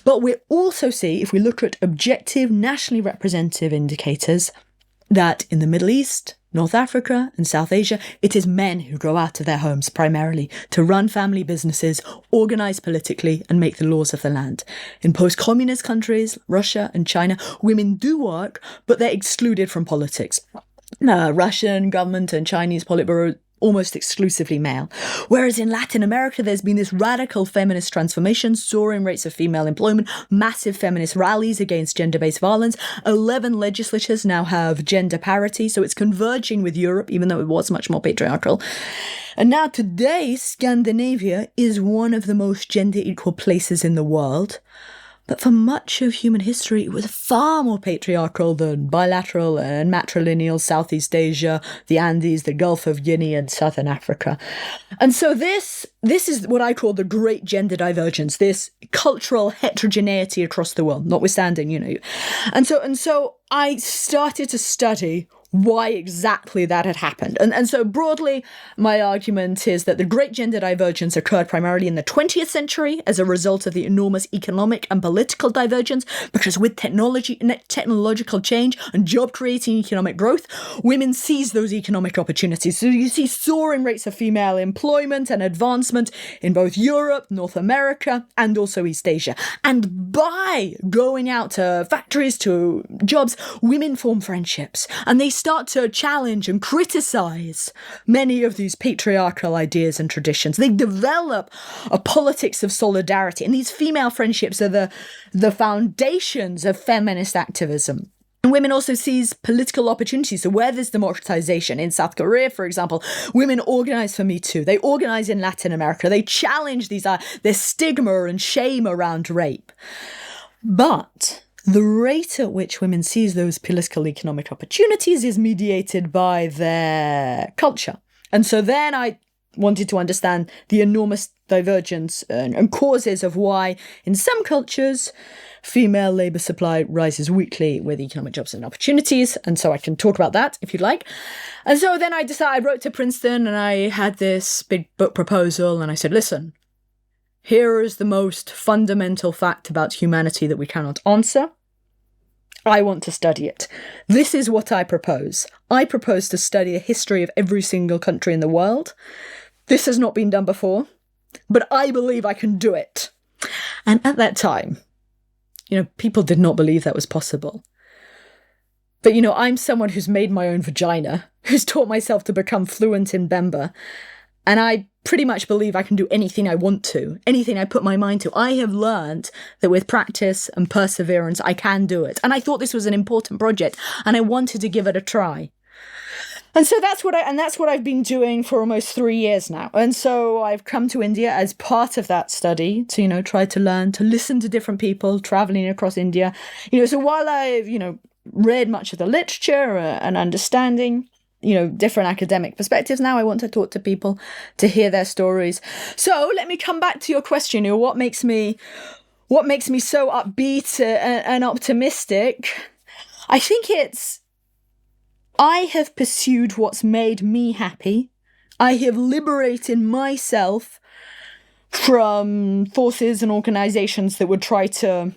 but we also see, if we look at objective, nationally representative indicators, that in the Middle East, North Africa and South Asia, it is men who go out of their homes primarily to run family businesses, organize politically, and make the laws of the land. In post-communist countries, Russia and China, women do work, but they're excluded from politics. Russian government and Chinese Politburo almost exclusively male. Whereas in Latin America, there's been this radical feminist transformation, soaring rates of female employment, massive feminist rallies against gender-based violence. 11 legislatures now have gender parity, so it's converging with Europe, even though it was much more patriarchal. And now today, Scandinavia is one of the most gender equal places in the world. But for much of human history, it was far more patriarchal than bilateral and matrilineal Southeast Asia, the Andes, the Gulf of Guinea, and Southern Africa. And so this is what I call the great gender divergence, this cultural heterogeneity across the world, notwithstanding, And so I started to study why exactly that had happened. And so broadly, my argument is that the great gender divergence occurred primarily in the 20th century as a result of the enormous economic and political divergence, because with technological change and job-creating economic growth, women seize those economic opportunities. So you see soaring rates of female employment and advancement in both Europe, North America, and also East Asia. And by going out to factories, to jobs, women form friendships, and they start to challenge and criticize many of these patriarchal ideas and traditions. They develop a politics of solidarity, and these female friendships are the foundations of feminist activism. And women also seize political opportunities. So where there's democratization, in South Korea, for example, women organize for Me Too. They organize in Latin America. They challenge this stigma and shame around rape. But the rate at which women seize those political economic opportunities is mediated by their culture. And so then I wanted to understand the enormous divergence and causes of why, in some cultures, female labour supply rises weakly with economic jobs and opportunities. And so I can talk about that if you'd like. And so then I wrote to Princeton and I had this big book proposal and I said, listen, here is the most fundamental fact about humanity that we cannot answer. I want to study it. This is what I propose. I propose to study the history of every single country in the world. This has not been done before, but I believe I can do it. And at that time, people did not believe that was possible. But, I'm someone who's made my own vagina, who's taught myself to become fluent in Bemba, and I pretty much believe I can do anything I want to, anything I put my mind to. I have learned that with practice and perseverance, I can do it. And I thought this was an important project, and I wanted to give it a try. And so that's what I've been doing for almost 3 years now. And so I've come to India as part of that study to, try to learn, to listen to different people traveling across India. So while I've, read much of the literature and understanding, different academic perspectives, now I want to talk to people to hear their stories. So let me come back to your question. What makes me so upbeat and optimistic? I think I have pursued what's made me happy. I have liberated myself from forces and organizations that would try to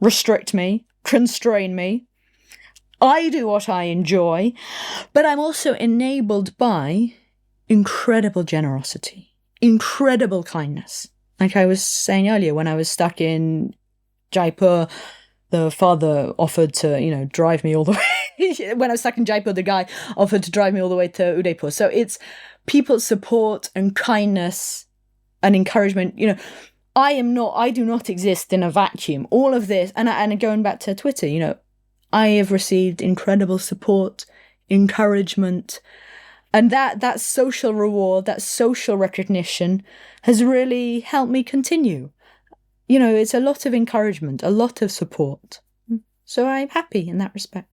restrict me, constrain me. I do what I enjoy, but I'm also enabled by incredible generosity, incredible kindness. Like I was saying earlier, when I was stuck in Jaipur, the father offered to, drive me all the way. When I was stuck in Jaipur, the guy offered to drive me all the way to Udaipur. So it's people's support and kindness and encouragement. I do not exist in a vacuum. All of this, and going back to Twitter, I have received incredible support, encouragement, and that social reward, that social recognition has really helped me continue. It's a lot of encouragement, a lot of support. So I'm happy in that respect.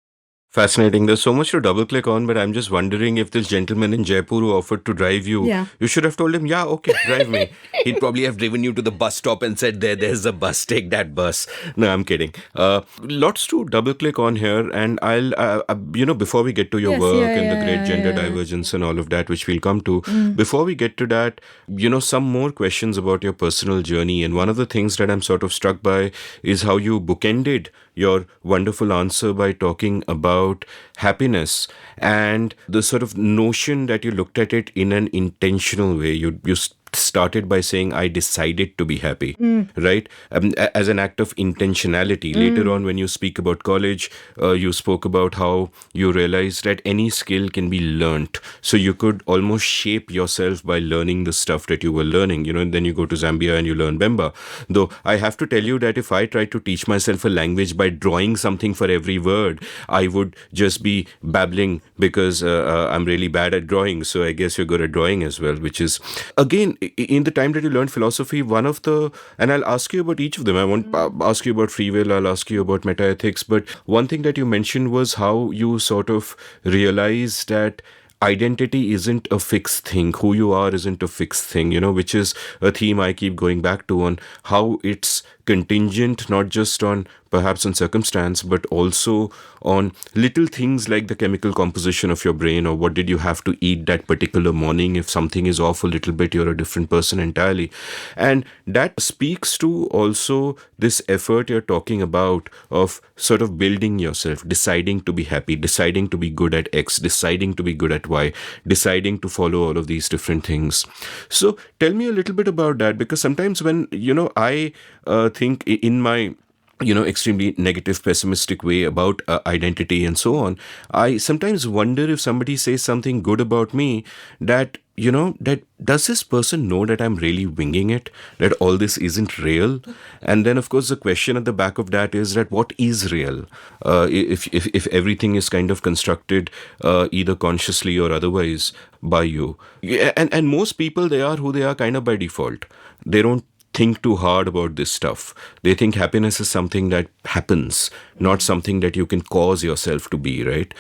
Fascinating. There's so much to double click on, but I'm just wondering if this gentleman in Jaipur who offered to drive you, you should have told him, yeah, okay, drive me. He'd probably have driven you to the bus stop and said, there's a bus, take that bus. No, I'm kidding. Lots to double click on here. And I'll, before we get to your work and the great gender divergence and all of that, which we'll come to, before we get to that, some more questions about your personal journey. And one of the things that I'm sort of struck by is how you bookended your wonderful answer by talking about happiness and the sort of notion that you looked at it in an intentional way. You started by saying, I decided to be happy, right? As an act of intentionality. Later on, when you speak about college, you spoke about how you realized that any skill can be learnt. So you could almost shape yourself by learning the stuff that you were learning, and then you go to Zambia and you learn Bemba. Though I have to tell you that if I tried to teach myself a language by drawing something for every word, I would just be babbling because I'm really bad at drawing. So I guess you're good at drawing as well, which is, again, in the time that you learned philosophy, and I'll ask you about each of them. I won't ask you about free will, I'll ask you about metaethics, but one thing that you mentioned was how you sort of realized that identity isn't a fixed thing. Who you are isn't a fixed thing, which is a theme I keep going back to on how it's contingent not just on perhaps on circumstance, but also on little things like the chemical composition of your brain, or what did you have to eat that particular morning. If something is off a little bit, you're a different person entirely. And that speaks to also this effort you're talking about of sort of building yourself, deciding to be happy, deciding to be good at X, deciding to be good at Y, deciding to follow all of these different things. So tell me a little bit about that, because sometimes when, I think in my extremely negative, pessimistic way about identity and so on, I sometimes wonder if somebody says something good about me, that, that does this person know that I'm really winging it, that all this isn't real? And then, of course, the question at the back of that is that what is real? If everything is kind of constructed either consciously or otherwise by you. Yeah, and most people, they are who they are kind of by default. They don't think too hard about this stuff. They think happiness is something that happens, not something that you can cause yourself to be, right?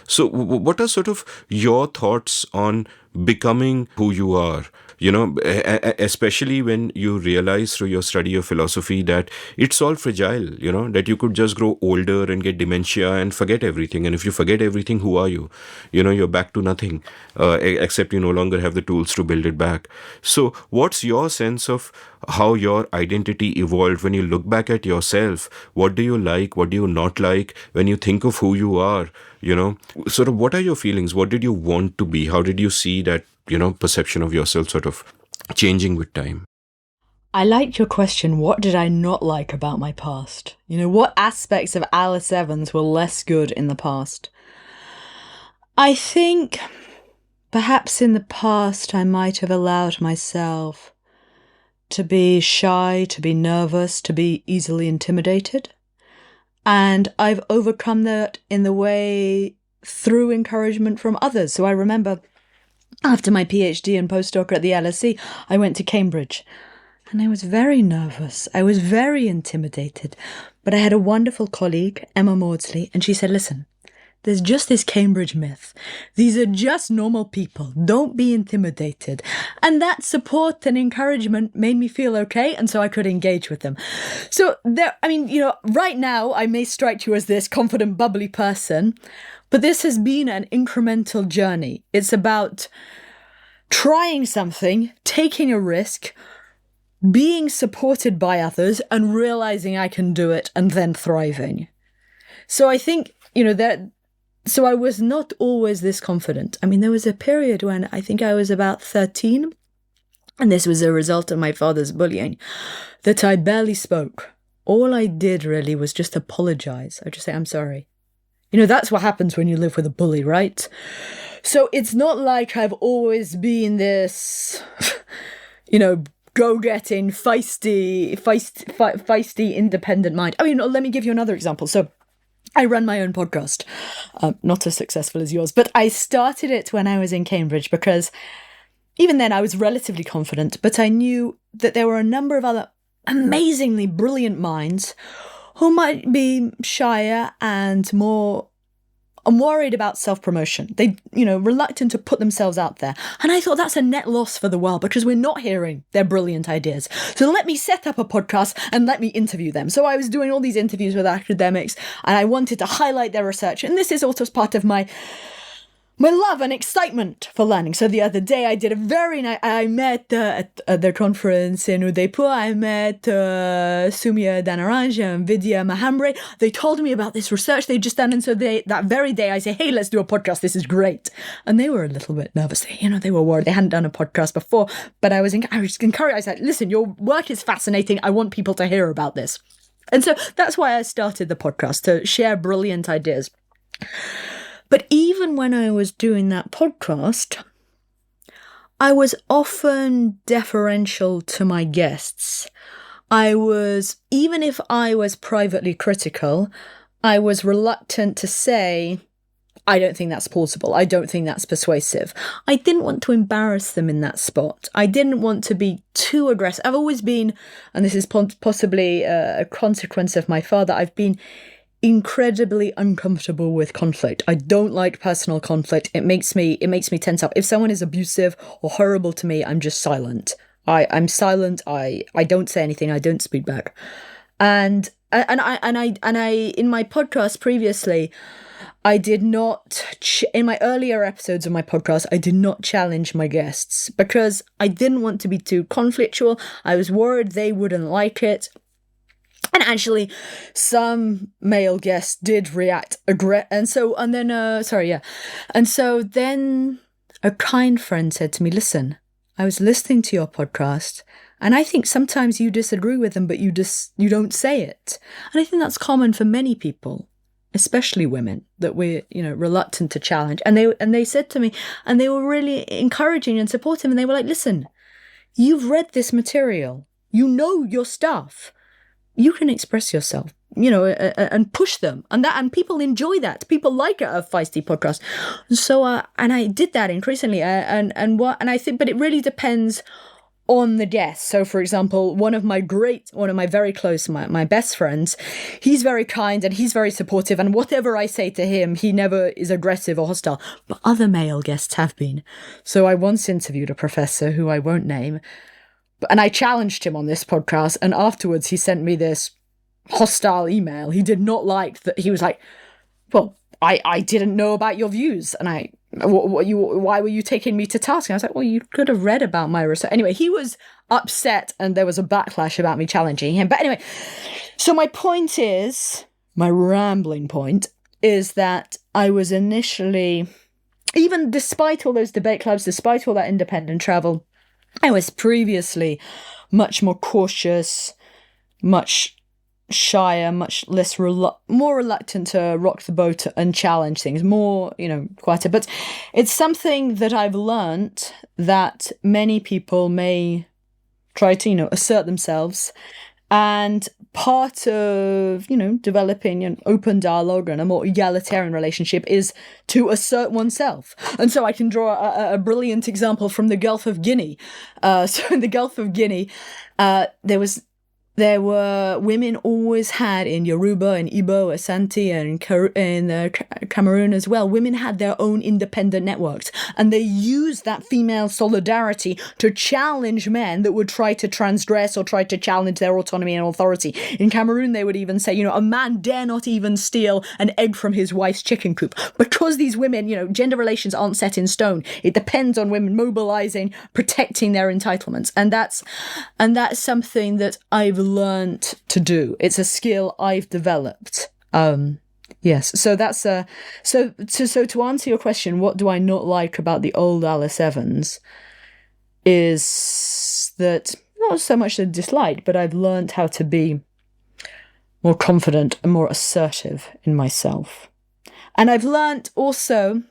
So what are sort of your thoughts on becoming who you are? Especially when you realize through your study of philosophy that it's all fragile, that you could just grow older and get dementia and forget everything. And if you forget everything, who are you? You're back to nothing, except you no longer have the tools to build it back. So what's your sense of how your identity evolved when you look back at yourself? What do you like? What do you not like? When you think of who you are, sort of what are your feelings? What did you want to be? How did you see that, perception of yourself sort of changing with time? I liked your question. What did I not like about my past? What aspects of Alice Evans were less good in the past? I think perhaps in the past I might have allowed myself to be shy, to be nervous, to be easily intimidated. And I've overcome that in the way through encouragement from others. So I remember after my PhD and postdoc at the LSE, I went to Cambridge and I was very nervous. I was very intimidated. But I had a wonderful colleague, Emma Maudsley, and she said, listen, there's just this Cambridge myth. These are just normal people. Don't be intimidated. And that support and encouragement made me feel okay. And so I could engage with them. So right now I may strike you as this confident, bubbly person, but this has been an incremental journey. It's about trying something, taking a risk, being supported by others and realizing I can do it and then thriving. So I think, so I was not always this confident. There was a period when I think I was about 13, and this was a result of my father's bullying, that I barely spoke. All I did really was just apologize. I just say, I'm sorry. That's what happens when you live with a bully, right? So it's not like I've always been this, go-getting, feisty, independent mind. Let me give you another example. So I run my own podcast, not as successful as yours, but I started it when I was in Cambridge because even then I was relatively confident, but I knew that there were a number of other amazingly brilliant minds who might be shyer and more worried about self-promotion. They, reluctant to put themselves out there. And I thought that's a net loss for the world because we're not hearing their brilliant ideas. So let me set up a podcast and let me interview them. So I was doing all these interviews with academics and I wanted to highlight their research. And this is also part of my love and excitement for learning. So the other day I did I met at their conference in Udaipur, I met Sumya Dhanaranja and Vidya Mahambre. They told me about this research they'd just done. And so that very day I say, hey, let's do a podcast. This is great. And they were a little bit nervous. They were worried. They hadn't done a podcast before, but I was encouraged. I said, listen, your work is fascinating. I want people to hear about this. And so that's why I started the podcast, to share brilliant ideas. But even when I was doing that podcast, I was often deferential to my guests. Even if I was privately critical, I was reluctant to say, I don't think that's plausible. I don't think that's persuasive. I didn't want to embarrass them in that spot. I didn't want to be too aggressive. I've always been, and this is possibly a consequence of my father, I've been incredibly uncomfortable with conflict. I don't like personal conflict. It makes me tense up. If someone is abusive or horrible to me, I'm just silent. I'm silent. I don't say anything. I don't speak back. And I in my podcast previously, I did not in my earlier episodes of my podcast, I did not challenge my guests because I didn't want to be too conflictual. I was worried they wouldn't like it. And actually, some male guests did react and so then a kind friend said to me, "Listen, I was listening to your podcast, and I think sometimes you disagree with them, but you don't say it." And I think that's common for many people, especially women, that we're reluctant to challenge. And they said to me, and they were really encouraging and supportive, and they were like, "Listen, you've read this material, you know your stuff. You can express yourself, and push them, and people enjoy that. People like a feisty podcast." So, and I did that increasingly, and I think, but it really depends on the guest. So, for example, one of my very close, my best friends, he's very kind and he's very supportive, and whatever I say to him, he never is aggressive or hostile. But other male guests have been. So, I once interviewed a professor who I won't name. And I challenged him on this podcast, and afterwards he sent me this hostile email. He did not like that. He was like, "Well, I didn't know about your views, and why were you taking me to task?" And I was like, "Well, you could have read about my research." Anyway, he was upset, and there was a backlash about me challenging him. But anyway, so my rambling point is that I was initially, even despite all those debate clubs, despite all that independent travel, I was previously much more cautious, much shyer, much less more reluctant to rock the boat and challenge things, more, quieter. But it's something that I've learned that many people may try to, assert themselves. And part of, developing an open dialogue and a more egalitarian relationship is to assert oneself. And so I can draw a brilliant example from the Gulf of Guinea. So in the Gulf of Guinea, there were women always had in Yoruba and Igbo, Asante, and in Cameroon as well. Women had their own independent networks, and they used that female solidarity to challenge men that would try to transgress or try to challenge their autonomy and authority. In Cameroon, they would even say, a man dare not even steal an egg from his wife's chicken coop, because these women, gender relations aren't set in stone. It depends on women mobilizing, protecting their entitlements, and that's something that I've learned to do. It's a skill I've developed. Yes. So that's so to answer your question, what do I not like about the old Alice Evans is that not so much a dislike, but I've learned how to be more confident and more assertive in myself. And I've learned also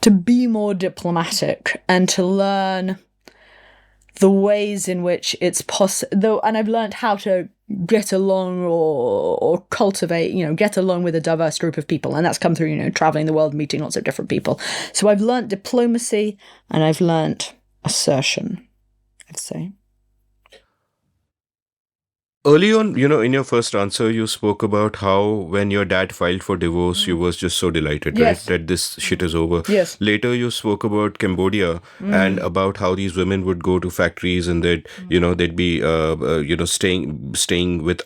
to be more diplomatic and to learn the ways in which it's possible, and I've learned how to get along or cultivate, get along with a diverse group of people. And that's come through, traveling the world, meeting lots of different people. So I've learned diplomacy and I've learned assertion, I'd say. Early on, in your first answer, you spoke about how when your dad filed for divorce, you was just so delighted, Yes. right? That this shit is over. Yes. Later, you spoke about Cambodia and about how these women would go to factories and they'd be, staying with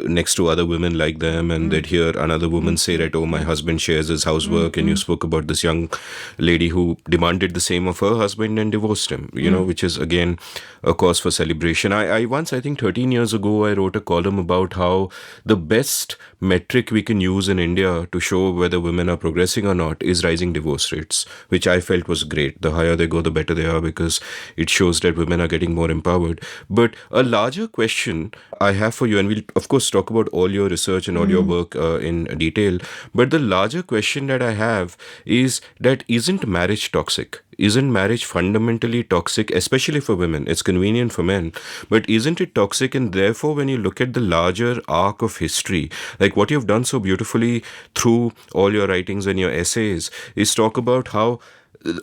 next to other women like them, and they'd hear another woman say that, "Oh, my husband shares his housework," and you spoke about this young lady who demanded the same of her husband and divorced him. Which is again a cause for celebration. I once, I think 13 years ago, I wrote a column about how the best metric we can use in India to show whether women are progressing or not is rising divorce rates, which I felt was great. The higher they go, the better they are, because it shows that women are getting more empowered. But a larger question I have for you, and we'll of course talk about all your research and all your work in detail, but the larger question that I have is that isn't marriage toxic? Isn't marriage fundamentally toxic, especially for women? It's convenient for men, but isn't it toxic? And therefore, when you look at the larger arc of history, like what you've done so beautifully through all your writings and your essays, is talk about how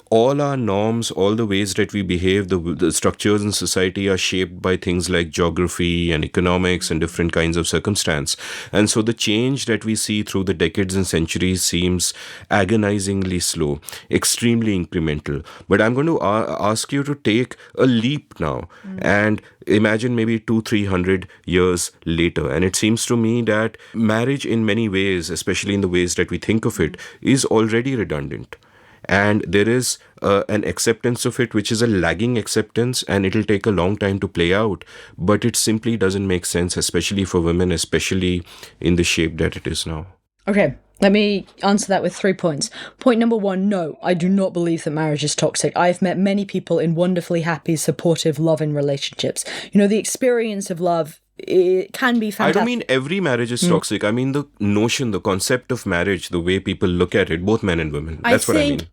all our norms, all the ways that we behave, the structures in society are shaped by things like geography and economics and different kinds of circumstance. And so the change that we see through the decades and centuries seems agonizingly slow, extremely incremental. But I'm going to ask you to take a leap now and imagine maybe 200-300 years later. And it seems to me that marriage in many ways, especially in the ways that we think of it, is already redundant. And there is an acceptance of it, which is a lagging acceptance, and it'll take a long time to play out. But it simply doesn't make sense, especially for women, especially in the shape that it is now. Okay, let me answer that with 3 points. Point number 1, no, I do not believe that marriage is toxic. I've met many people in wonderfully happy, supportive, loving relationships. The experience of love, it can be fantastic. I don't mean every marriage is toxic. I mean the notion, the concept of marriage, the way people look at it, both men and women. That's what I mean.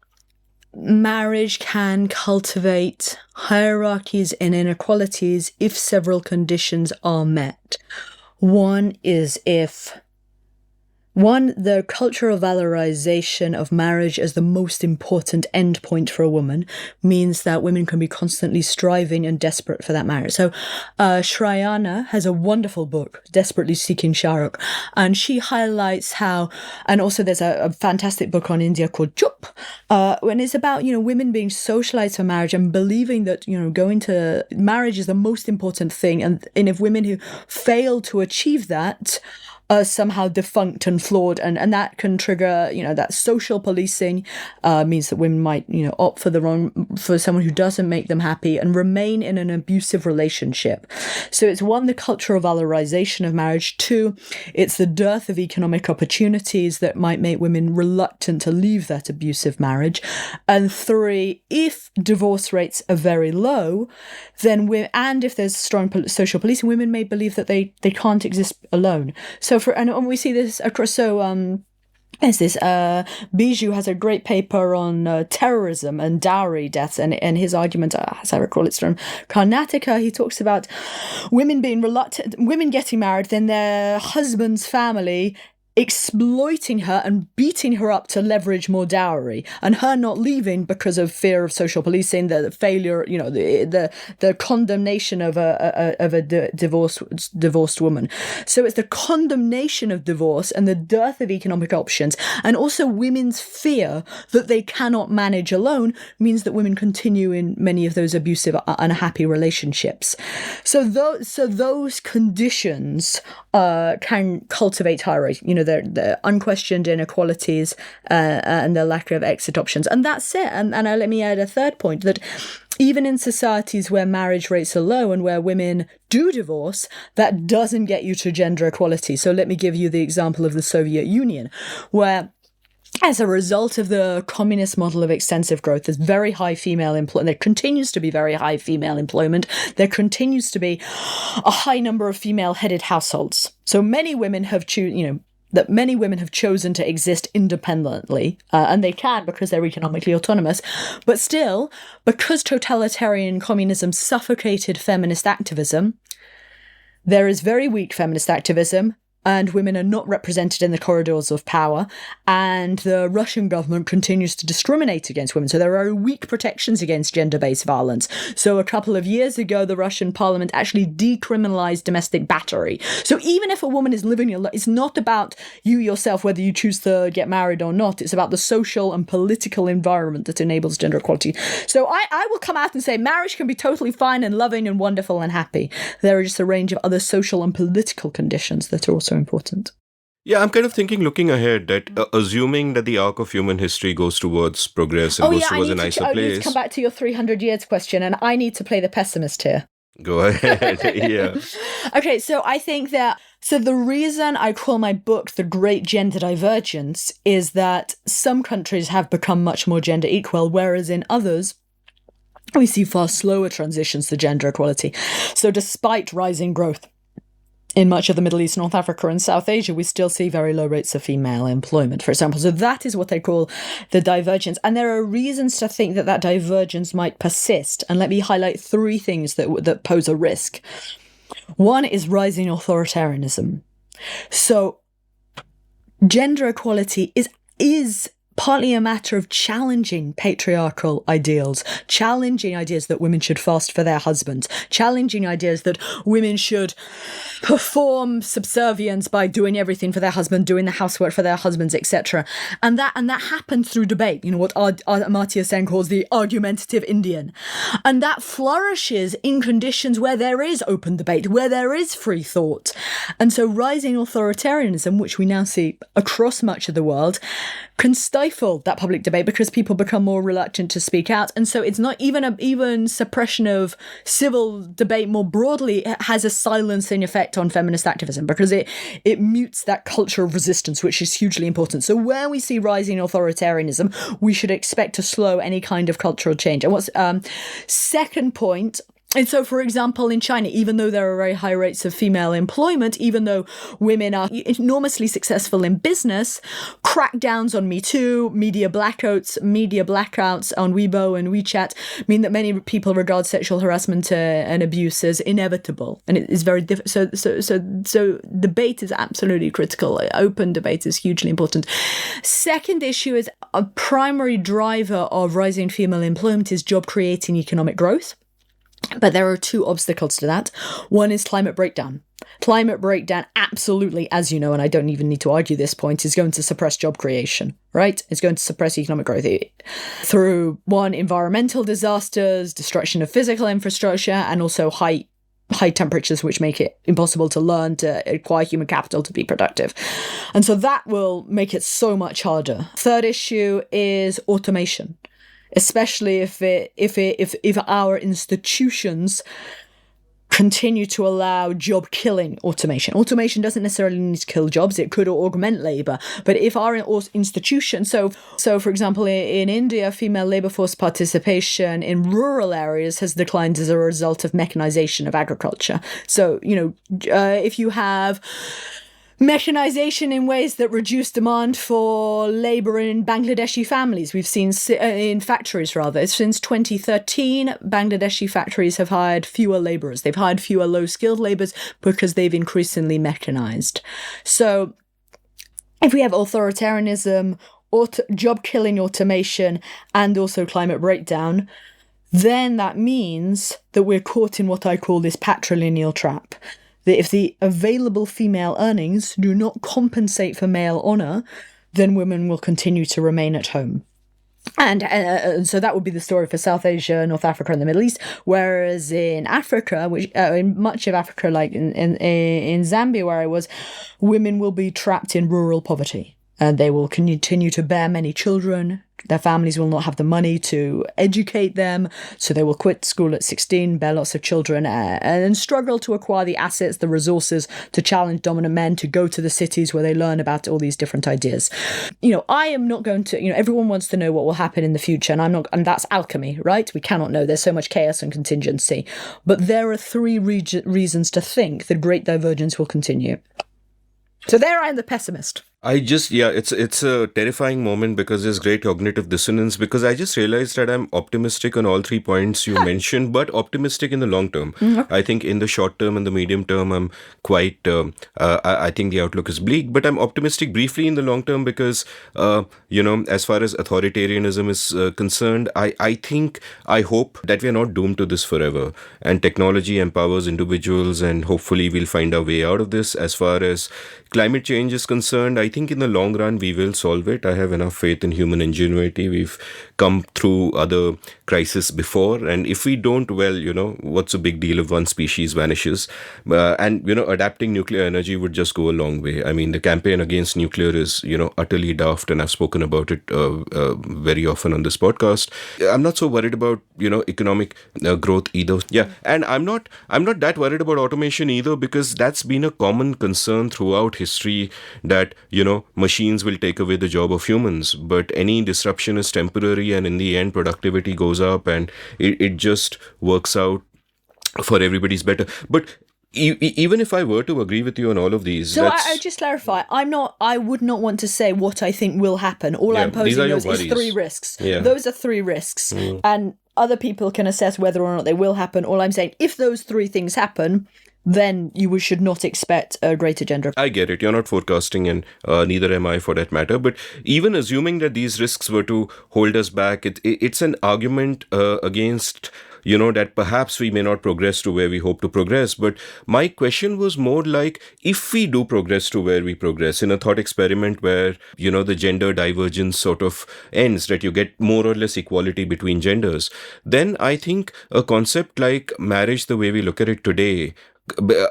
Marriage can cultivate hierarchies and inequalities if several conditions are met. One is the cultural valorization of marriage as the most important endpoint for a woman means that women can be constantly striving and desperate for that marriage. So Shrayana has a wonderful book, Desperately Seeking Shahrukh, and she highlights how, and also there's a fantastic book on India called Chup, and it's about, women being socialized for marriage and believing that, going to marriage is the most important thing. And if women who fail to achieve that are somehow defunct and flawed, and that can trigger, that social policing means that women might, opt for someone who doesn't make them happy and remain in an abusive relationship. So it's 1, the cultural valorization of marriage. 2, it's the dearth of economic opportunities that might make women reluctant to leave that abusive marriage. And 3, if divorce rates are very low, then and if there's strong social policing, women may believe that they can't exist alone. So and we see this across. So there's this Bijou has a great paper on terrorism and dowry deaths, and his argument, as I recall, it's from Karnataka. He talks about women being reluctant, women getting married, then their husband's family exploiting her and beating her up to leverage more dowry, and her not leaving because of fear of social policing, the failure, the condemnation of a divorced woman. So it's the condemnation of divorce and the dearth of economic options, and also women's fear that they cannot manage alone means that women continue in many of those abusive, unhappy relationships. So those conditions can cultivate hierarchy. The unquestioned inequalities and the lack of exit options. And that's it. And let me add a third point, that even in societies where marriage rates are low and where women do divorce, that doesn't get you to gender equality. So let me give you the example of the Soviet Union, where as a result of the communist model of extensive growth, there's very high female employment. There continues to be very high female employment. There continues to be a high number of female-headed households. So many women have chosen to exist independently, and they can because they're economically autonomous. But still, because totalitarian communism suffocated feminist activism, there is very weak feminist activism, and women are not represented in the corridors of power, and the Russian government continues to discriminate against women. So there are weak protections against gender-based violence. So a couple of years ago, the Russian parliament actually decriminalized domestic battery. So even if a woman is living your life, it's not about you yourself, whether you choose to get married or not. It's about the social and political environment that enables gender equality. So I will come out and say marriage can be totally fine and loving and wonderful and happy. There are just a range of other social and political conditions that are also important. Yeah, I'm kind of thinking, looking ahead, that assuming that the arc of human history goes towards progress and goes towards a nicer place. I need to come back to your 300 years question, and I need to play the pessimist here. Go ahead. Yeah. Okay, so I think the reason I call my book The Great Gender Divergence is that some countries have become much more gender equal, whereas in others, we see far slower transitions to gender equality. So despite rising growth in much of the Middle East, North Africa and South Asia, we still see very low rates of female employment, for example. So that is what they call the divergence. And there are reasons to think that divergence might persist. And let me highlight 3 things that pose a risk. One is rising authoritarianism. So gender equality is partly a matter of challenging patriarchal ideals, challenging ideas that women should fast for their husbands, challenging ideas that women should perform subservience by doing everything for their husband, doing the housework for their husbands, etc. And that happens through debate, what Amartya Sen calls the argumentative Indian. And that flourishes in conditions where there is open debate, where there is free thought. And so rising authoritarianism, which we now see across much of the world, can stifle that public debate because people become more reluctant to speak out. And so it's not even suppression of civil debate more broadly has a silencing effect on feminist activism because it mutes that culture of resistance, which is hugely important. So where we see rising authoritarianism, we should expect to slow any kind of cultural change. And what's second point. And so, for example, in China, even though there are very high rates of female employment, even though women are enormously successful in business, crackdowns on Me Too, media blackouts on Weibo and WeChat mean that many people regard sexual harassment and abuse as inevitable. And it is very difficult. So debate is absolutely critical. Open debate is hugely important. Second issue is a primary driver of rising female employment is job creating economic growth. But there are two obstacles to that. One is climate breakdown. Climate breakdown, absolutely, as you know, and I don't even need to argue this point, is going to suppress job creation, right? It's going to suppress economic growth through, one, environmental disasters, destruction of physical infrastructure, and also high temperatures, which make it impossible to learn, to acquire human capital, to be productive. And so that will make it so much harder. Third issue is automation. Especially if our institutions continue to allow job-killing automation. Automation doesn't necessarily need to kill jobs. It could augment labour. But if our institutions, so for example, in India, female labour force participation in rural areas has declined as a result of mechanization of agriculture. So, if you have mechanization in ways that reduce demand for labour in Bangladeshi families. We've seen in factories, rather. Since 2013, Bangladeshi factories have hired fewer labourers. They've hired fewer low-skilled labourers because they've increasingly mechanized. So if we have authoritarianism, job-killing automation, and also climate breakdown, then that means that we're caught in what I call this patrilineal trap. That if the available female earnings do not compensate for male honour, then women will continue to remain at home. And so that would be the story for South Asia, North Africa, and the Middle East. Whereas in Africa, in much of Africa, like in Zambia where I was, women will be trapped in rural poverty. And they will continue to bear many children. Their families will not have the money to educate them, so they will quit school at 16, bear lots of children, and struggle to acquire the assets, the resources to challenge dominant men, to go to the cities where they learn about all these different ideas. I am not going to, everyone wants to know what will happen in the future, and that's alchemy, right? We cannot know. There's so much chaos and contingency. But there are three reasons to think that great divergence will continue. So there I am, the pessimist. It's a terrifying moment because there's great cognitive dissonance, because I just realized that I'm optimistic on all 3 points you mentioned, but optimistic in the long term. Mm-hmm. I think in the short term and the medium term, I'm quite, I think the outlook is bleak, but I'm optimistic briefly in the long term because, as far as authoritarianism is concerned, I hope that we are not doomed to this forever, and technology empowers individuals, and hopefully we'll find our way out of this. As far as climate change is concerned, I think in the long run we will solve it. I have enough faith in human ingenuity. We've come through other crises before, and if we don't, what's a big deal if one species vanishes? Adapting nuclear energy would just go a long way. I mean, the campaign against nuclear is, utterly daft, and I've spoken about it very often on this podcast. I'm not so worried about, economic growth either. Yeah, and I'm not that worried about automation either, because that's been a common concern throughout history, that machines will take away the job of humans, but any disruption is temporary, and in the end productivity goes up, and it just works out for everybody's better. But even if I were to agree with you on all of these, so I just clarify, I would not want to say what I think will happen. All I'm posing those is 3 risks. Yeah. Those are 3 risks, and other people can assess whether or not they will happen. All I'm saying, if those 3 things happen, then you should not expect a greater gender. I get it. You're not forecasting, and neither am I for that matter. But even assuming that these risks were to hold us back, it's an argument against, that perhaps we may not progress to where we hope to progress. But my question was more like, if we do progress to where we progress in a thought experiment where, the gender divergence sort of ends, that you get more or less equality between genders, then I think a concept like marriage, the way we look at it today,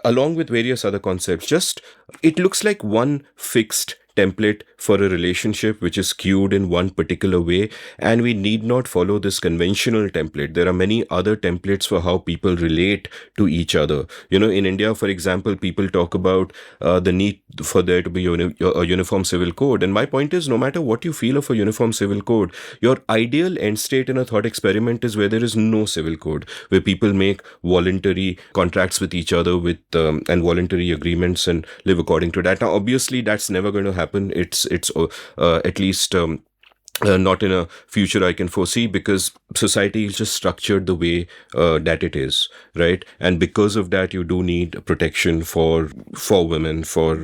along with various other concepts, just it looks like one fixed template for a relationship which is skewed in one particular way, and we need not follow this conventional template. There are many other templates for how people relate to each other. In India, for example, people talk about the need for there to be a uniform civil code, and my point is, no matter what you feel of a uniform civil code, your ideal end state in a thought experiment is where there is no civil code, where people make voluntary contracts with each other with and voluntary agreements and live according to that. Now, obviously, that's never going to happen. It's at least not in a future I can foresee, because society is just structured the way that it is, right? And because of that, you do need protection for women, for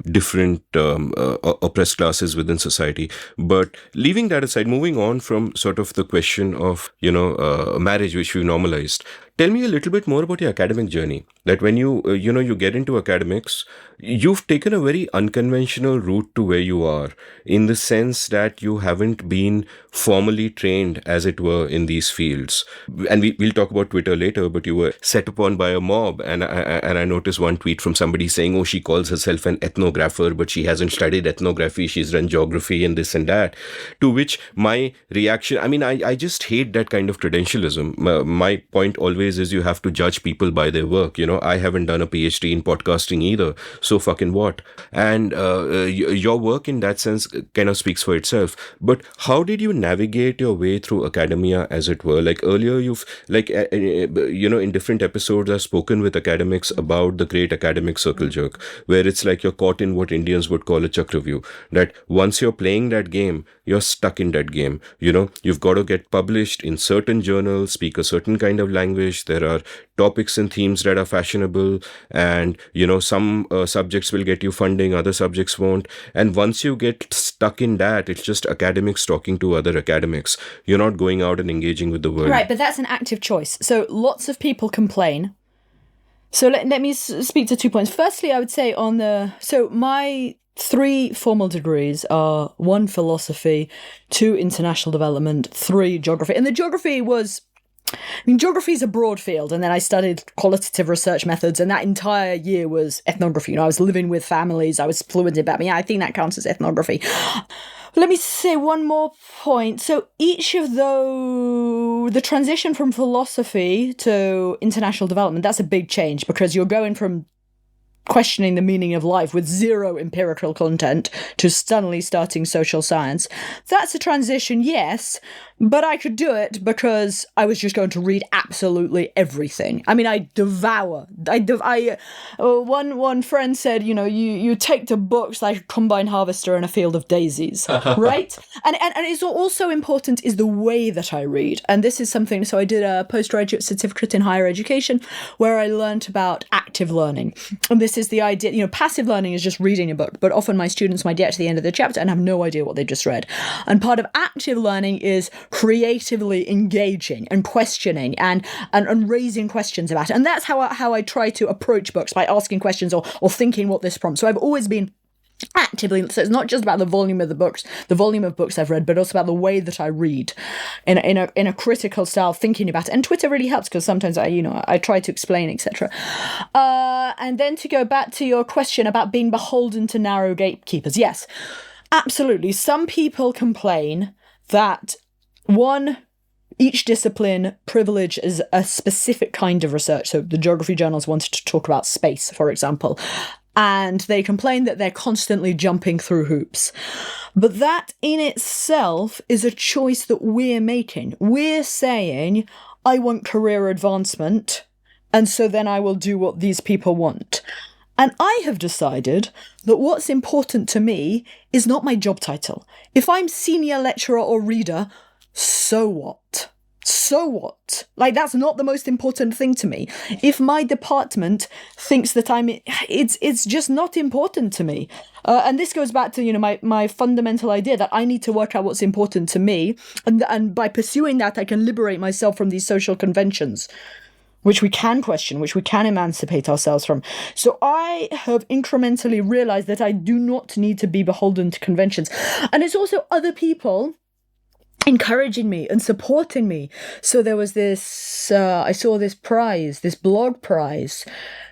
different oppressed classes within society. But leaving that aside, moving on from sort of the question of marriage, which we normalized. Tell me a little bit more about your academic journey. That when you get into academics, you've taken a very unconventional route to where you are, in the sense that you haven't been formally trained, as it were, in these fields. And we'll talk about Twitter later, but you were set upon by a mob. And I noticed one tweet from somebody saying, oh, she calls herself an ethnographer, but she hasn't studied ethnography. She's done geography and this and that. To which my reaction, I just hate that kind of credentialism. My point always is you have to judge people by their work. I haven't done a PhD in podcasting either, so fucking what? And your work in that sense kind of speaks for itself. But how did you navigate your way through academia, as it were? Like earlier, you've in different episodes, I've spoken with academics about the great academic circle jerk, where it's like you're caught in what Indians would call a chakravyuh. That once you're playing that game, you're stuck in that game. You've got to get published in certain journals, speak a certain kind of language. There are topics and themes that are fashionable, and some subjects will get you funding, other subjects won't. And once you get stuck in that, it's just academics talking to other academics. You're not going out and engaging with the world. Right, but that's an active choice. So lots of people complain. So let me speak to 2 points. Firstly, I would say my 3 formal degrees are 1 philosophy, 2 international development, 3 geography. And the geography was, geography is a broad field, and then I studied qualitative research methods, and that entire year was ethnography. I was living with families, I was fluent in that. I think that counts as ethnography. Let me say one more point. So each of the transition from philosophy to international development, that's a big change, because you're going from questioning the meaning of life with 0 empirical content to suddenly starting social science. That's a transition, yes, but I could do it because I was just going to read absolutely everything. I devour. One friend said, you take to books like a combine harvester in a field of daisies, right? And it's also important is the way that I read. And this is something, so I did a postgraduate certificate in higher education where I learnt about active learning. And this is the idea, passive learning is just reading a book, but often my students might get to the end of the chapter and have no idea what they just read. And part of active learning is creatively engaging and questioning and raising questions about it. And that's how I try to approach books, by asking questions or thinking what this prompts. So I've always been actively, so it's not just about the volume of books I've read, but also about the way that I read in a critical style, thinking about it. And Twitter really helps, because sometimes I try to explain, etc. And then to go back to your question about being beholden to narrow gatekeepers, yes, absolutely. Some people complain that each discipline privileges a specific kind of research. So the geography journals wanted to talk about space, for example, and they complain that they're constantly jumping through hoops. But that in itself is a choice that we're making. We're saying, I want career advancement, and so then I will do what these people want. And I have decided that what's important to me is not my job title. If I'm senior lecturer or reader, so what? So what? Like, that's not the most important thing to me. If my department thinks that it's just not important to me. And this goes back to, my fundamental idea that I need to work out what's important to me. And by pursuing that, I can liberate myself from these social conventions, which we can question, which we can emancipate ourselves from. So I have incrementally realized that I do not need to be beholden to conventions. And it's also other people encouraging me and supporting me. So there was this, I saw this prize, this blog prize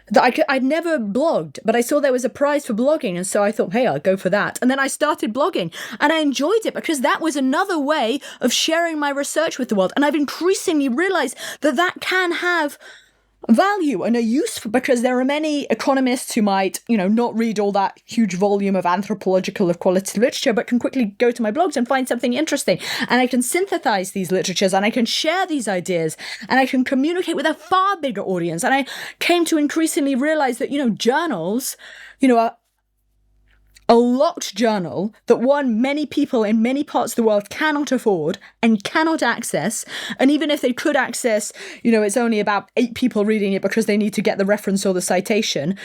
that I'd never blogged, but I saw there was a prize for blogging. And so I thought, hey, I'll go for that. And then I started blogging and I enjoyed it because that was another way of sharing my research with the world. And I've increasingly realized that that can have value and a use because there are many economists who might, not read all that huge volume of anthropological quality literature, but can quickly go to my blogs and find something interesting. And I can synthesize these literatures and I can share these ideas and I can communicate with a far bigger audience. And I came to increasingly realize that, journals, a locked journal that many people in many parts of the world cannot afford and cannot access. And even if they could access, it's only about 8 people reading it because they need to get the reference or the citation.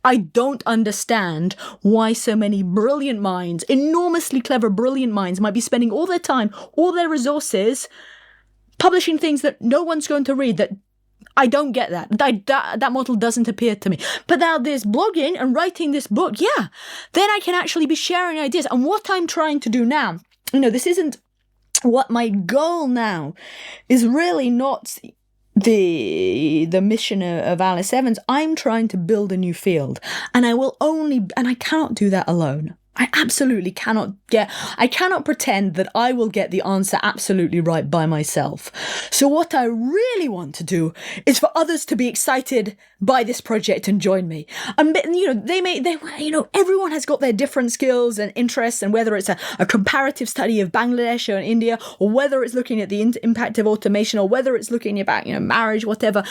I don't understand why so many brilliant minds, enormously clever, brilliant minds might be spending all their time, all their resources publishing things that no one's going to read. That I don't get that. That model doesn't appear to me. But now there's blogging and writing this book. Yeah, then I can actually be sharing ideas. And what I'm trying to do now, this isn't what my goal now is really not the mission of Alice Evans. I'm trying to build a new field and I cannot do that alone. I absolutely cannot pretend that I will get the answer absolutely right by myself. So what I really want to do is for others to be excited by this project and join me. And, everyone has got their different skills and interests, and whether it's a comparative study of Bangladesh or India, or whether it's looking at the impact of automation, or whether it's looking about, marriage, whatever.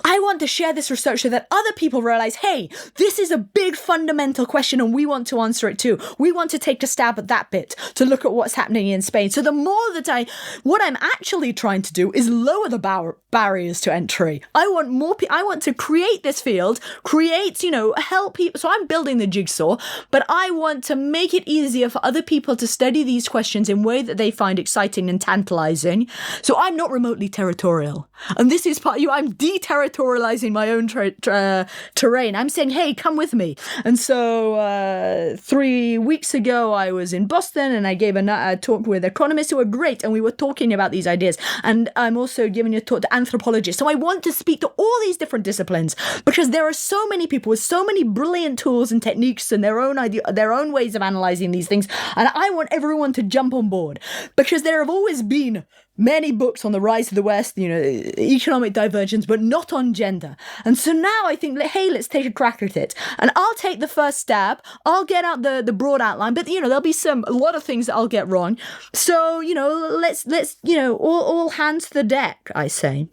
I want to share this research so that other people realize, hey, this is a big fundamental question and we want to answer it too. We want to take a stab at that bit to look at what's happening in Spain. So the more that what I'm actually trying to do is lower the barriers to entry. I want more I want to create this field, help people. So I'm building the jigsaw, but I want to make it easier for other people to study these questions in a way that they find exciting and tantalizing. So I'm not remotely territorial. And this is I'm deterritorializing my own terrain. I'm saying, hey, come with me. And so 3 weeks ago, I was in Boston and I gave a talk with economists who were great. And we were talking about these ideas. And I'm also giving a talk to anthropologists. So I want to speak to all these different disciplines because there are so many people with so many brilliant tools and techniques and their own ways of analyzing these things. And I want everyone to jump on board because there have always been many books on the rise of the West, economic divergence, but not on gender. And so now I think, hey, let's take a crack at it. And I'll take the first stab. I'll get out the broad outline, but there'll be a lot of things that I'll get wrong. So, let's all hands to the deck, I say.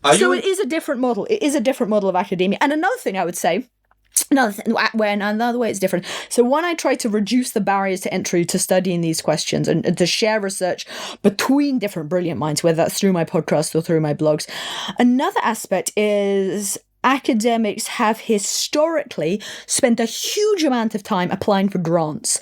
It is a different model. It is a different model of academia. And another thing I would say, another way it's different. So one, I try to reduce the barriers to entry to studying these questions and to share research between different brilliant minds, whether that's through my podcast or through my blogs. Another aspect is academics have historically spent a huge amount of time applying for grants.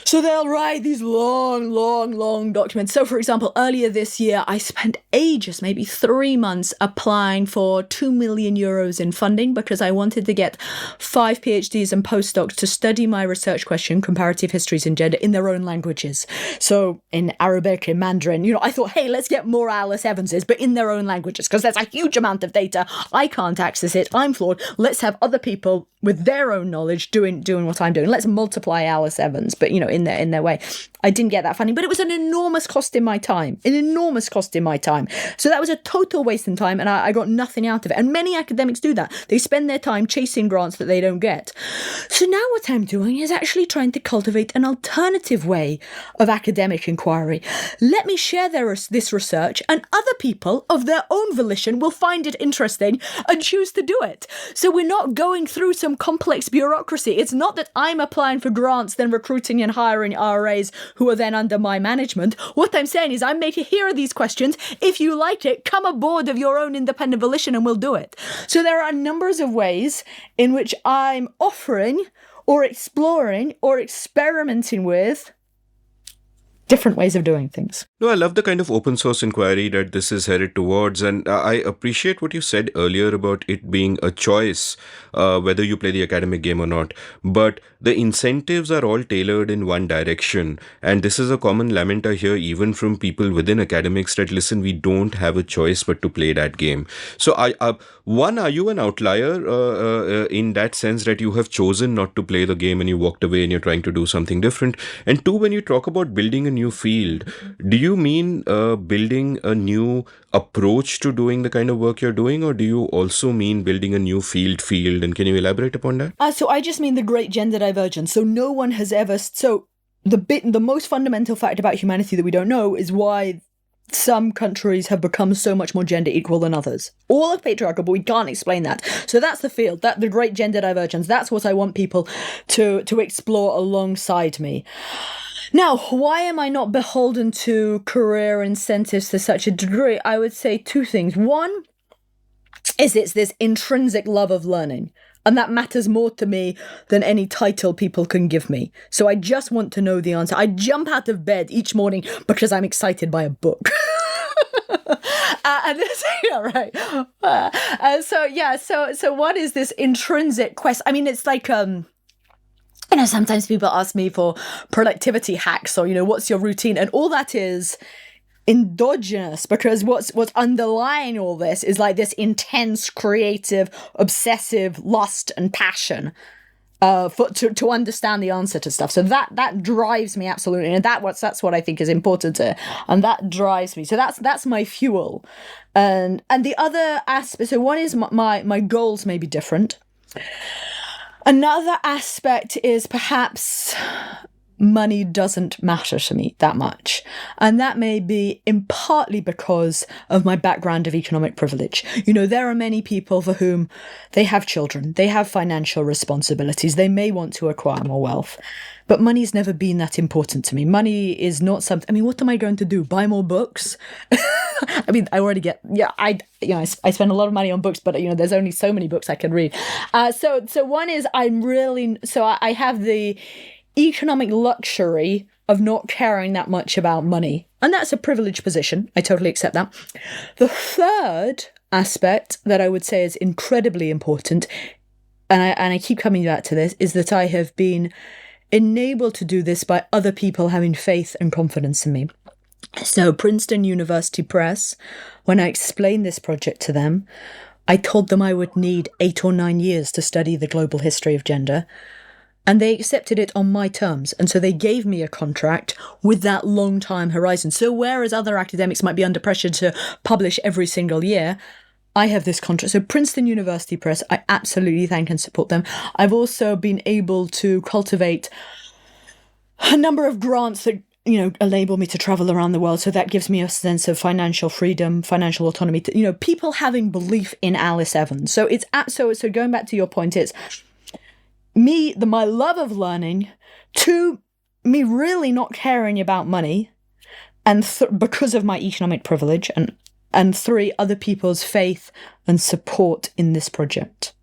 So they'll write these long documents. So, for example, earlier this year, I spent ages, maybe 3 months, applying for 2 million euros in funding because I wanted to get 5 PhDs and postdocs to study my research question, comparative histories and gender, in their own languages. So in Arabic, in Mandarin, I thought, hey, let's get more Alice Evanses, but in their own languages, because there's a huge amount of data. I can't access it. I'm flawed. Let's have other people with their own knowledge doing what I'm doing. Let's multiply Alice Evans, but in their way. I didn't get that funding, but it was an enormous cost in my time. So that was a total waste of time, and I got nothing out of it. And many academics do that. They spend their time chasing grants that they don't get. So now what I'm doing is actually trying to cultivate an alternative way of academic inquiry. Let me share this research, and other people of their own volition will find it interesting and choose to do it. So we're not going through so some complex bureaucracy. It's not that I'm applying for grants, then recruiting and hiring RAs who are then under my management. What I'm saying is I'm making, here are these questions. If you like it, come aboard of your own independent volition and we'll do it. So there are numbers of ways in which I'm offering or exploring or experimenting with different ways of doing things. No, I love the kind of open source inquiry that this is headed towards. And I appreciate what you said earlier about it being a choice, whether you play the academic game or not. But the incentives are all tailored in one direction. And this is a common lament I hear even from people within academics that, listen, we don't have a choice but to play that game. So, one, are you an outlier in that sense that you have chosen not to play the game and you walked away and you're trying to do something different? And two, when you talk about building a new field, do you mean building a new approach to doing the kind of work you're doing, or do you also mean building a new field? And can you elaborate upon that? So I just mean the great gender divergence. So no one has ever. So the most fundamental fact about humanity that we don't know is why some countries have become so much more gender equal than others. All of patriarchal, but we can't explain that. So that's the field, that the great gender divergence. That's what I want people to explore alongside me. Now, why am I not beholden to career incentives to such a degree? I would say two things. One is it's this intrinsic love of learning. And that matters more to me than any title people can give me. So I just want to know the answer. I jump out of bed each morning because I'm excited by a book. And this, yeah, right. So what is this intrinsic quest? I mean, it's like, sometimes people ask me for productivity hacks or, what's your routine? And all that is endogenous, because what's underlying all this is like this intense, creative, obsessive lust and passion to understand the answer to stuff. So that drives me absolutely, and that's what I think is important and that drives me. So that's my fuel, and the other aspect. So one is my goals may be different. Another aspect is perhaps money doesn't matter to me that much. And that may be in partly because of my background of economic privilege. There are many people for whom they have children, they have financial responsibilities, they may want to acquire more wealth. But money's never been that important to me. Money is not something, what am I going to do? Buy more books? I already get, I spend a lot of money on books, but, there's only so many books I can read. So one is I have the economic luxury of not caring that much about money. And that's a privileged position. I totally accept that. The third aspect that I would say is incredibly important, and I keep coming back to this, is that I have been enabled to do this by other people having faith and confidence in me. So Princeton University Press, when I explained this project to them, I told them I would need 8 or 9 years to study the global history of gender. And they accepted it on my terms. And so they gave me a contract with that long time horizon. So whereas other academics might be under pressure to publish every single year, I have this contract. So Princeton University Press, I absolutely thank and support them. I've also been able to cultivate a number of grants that, enable me to travel around the world. So that gives me a sense of financial freedom, financial autonomy, people having belief in Alice Evans. So it's so going back to your point, it's my love of learning, to me really not caring about money, and because of my economic privilege, and 3, other people's faith and support in this project.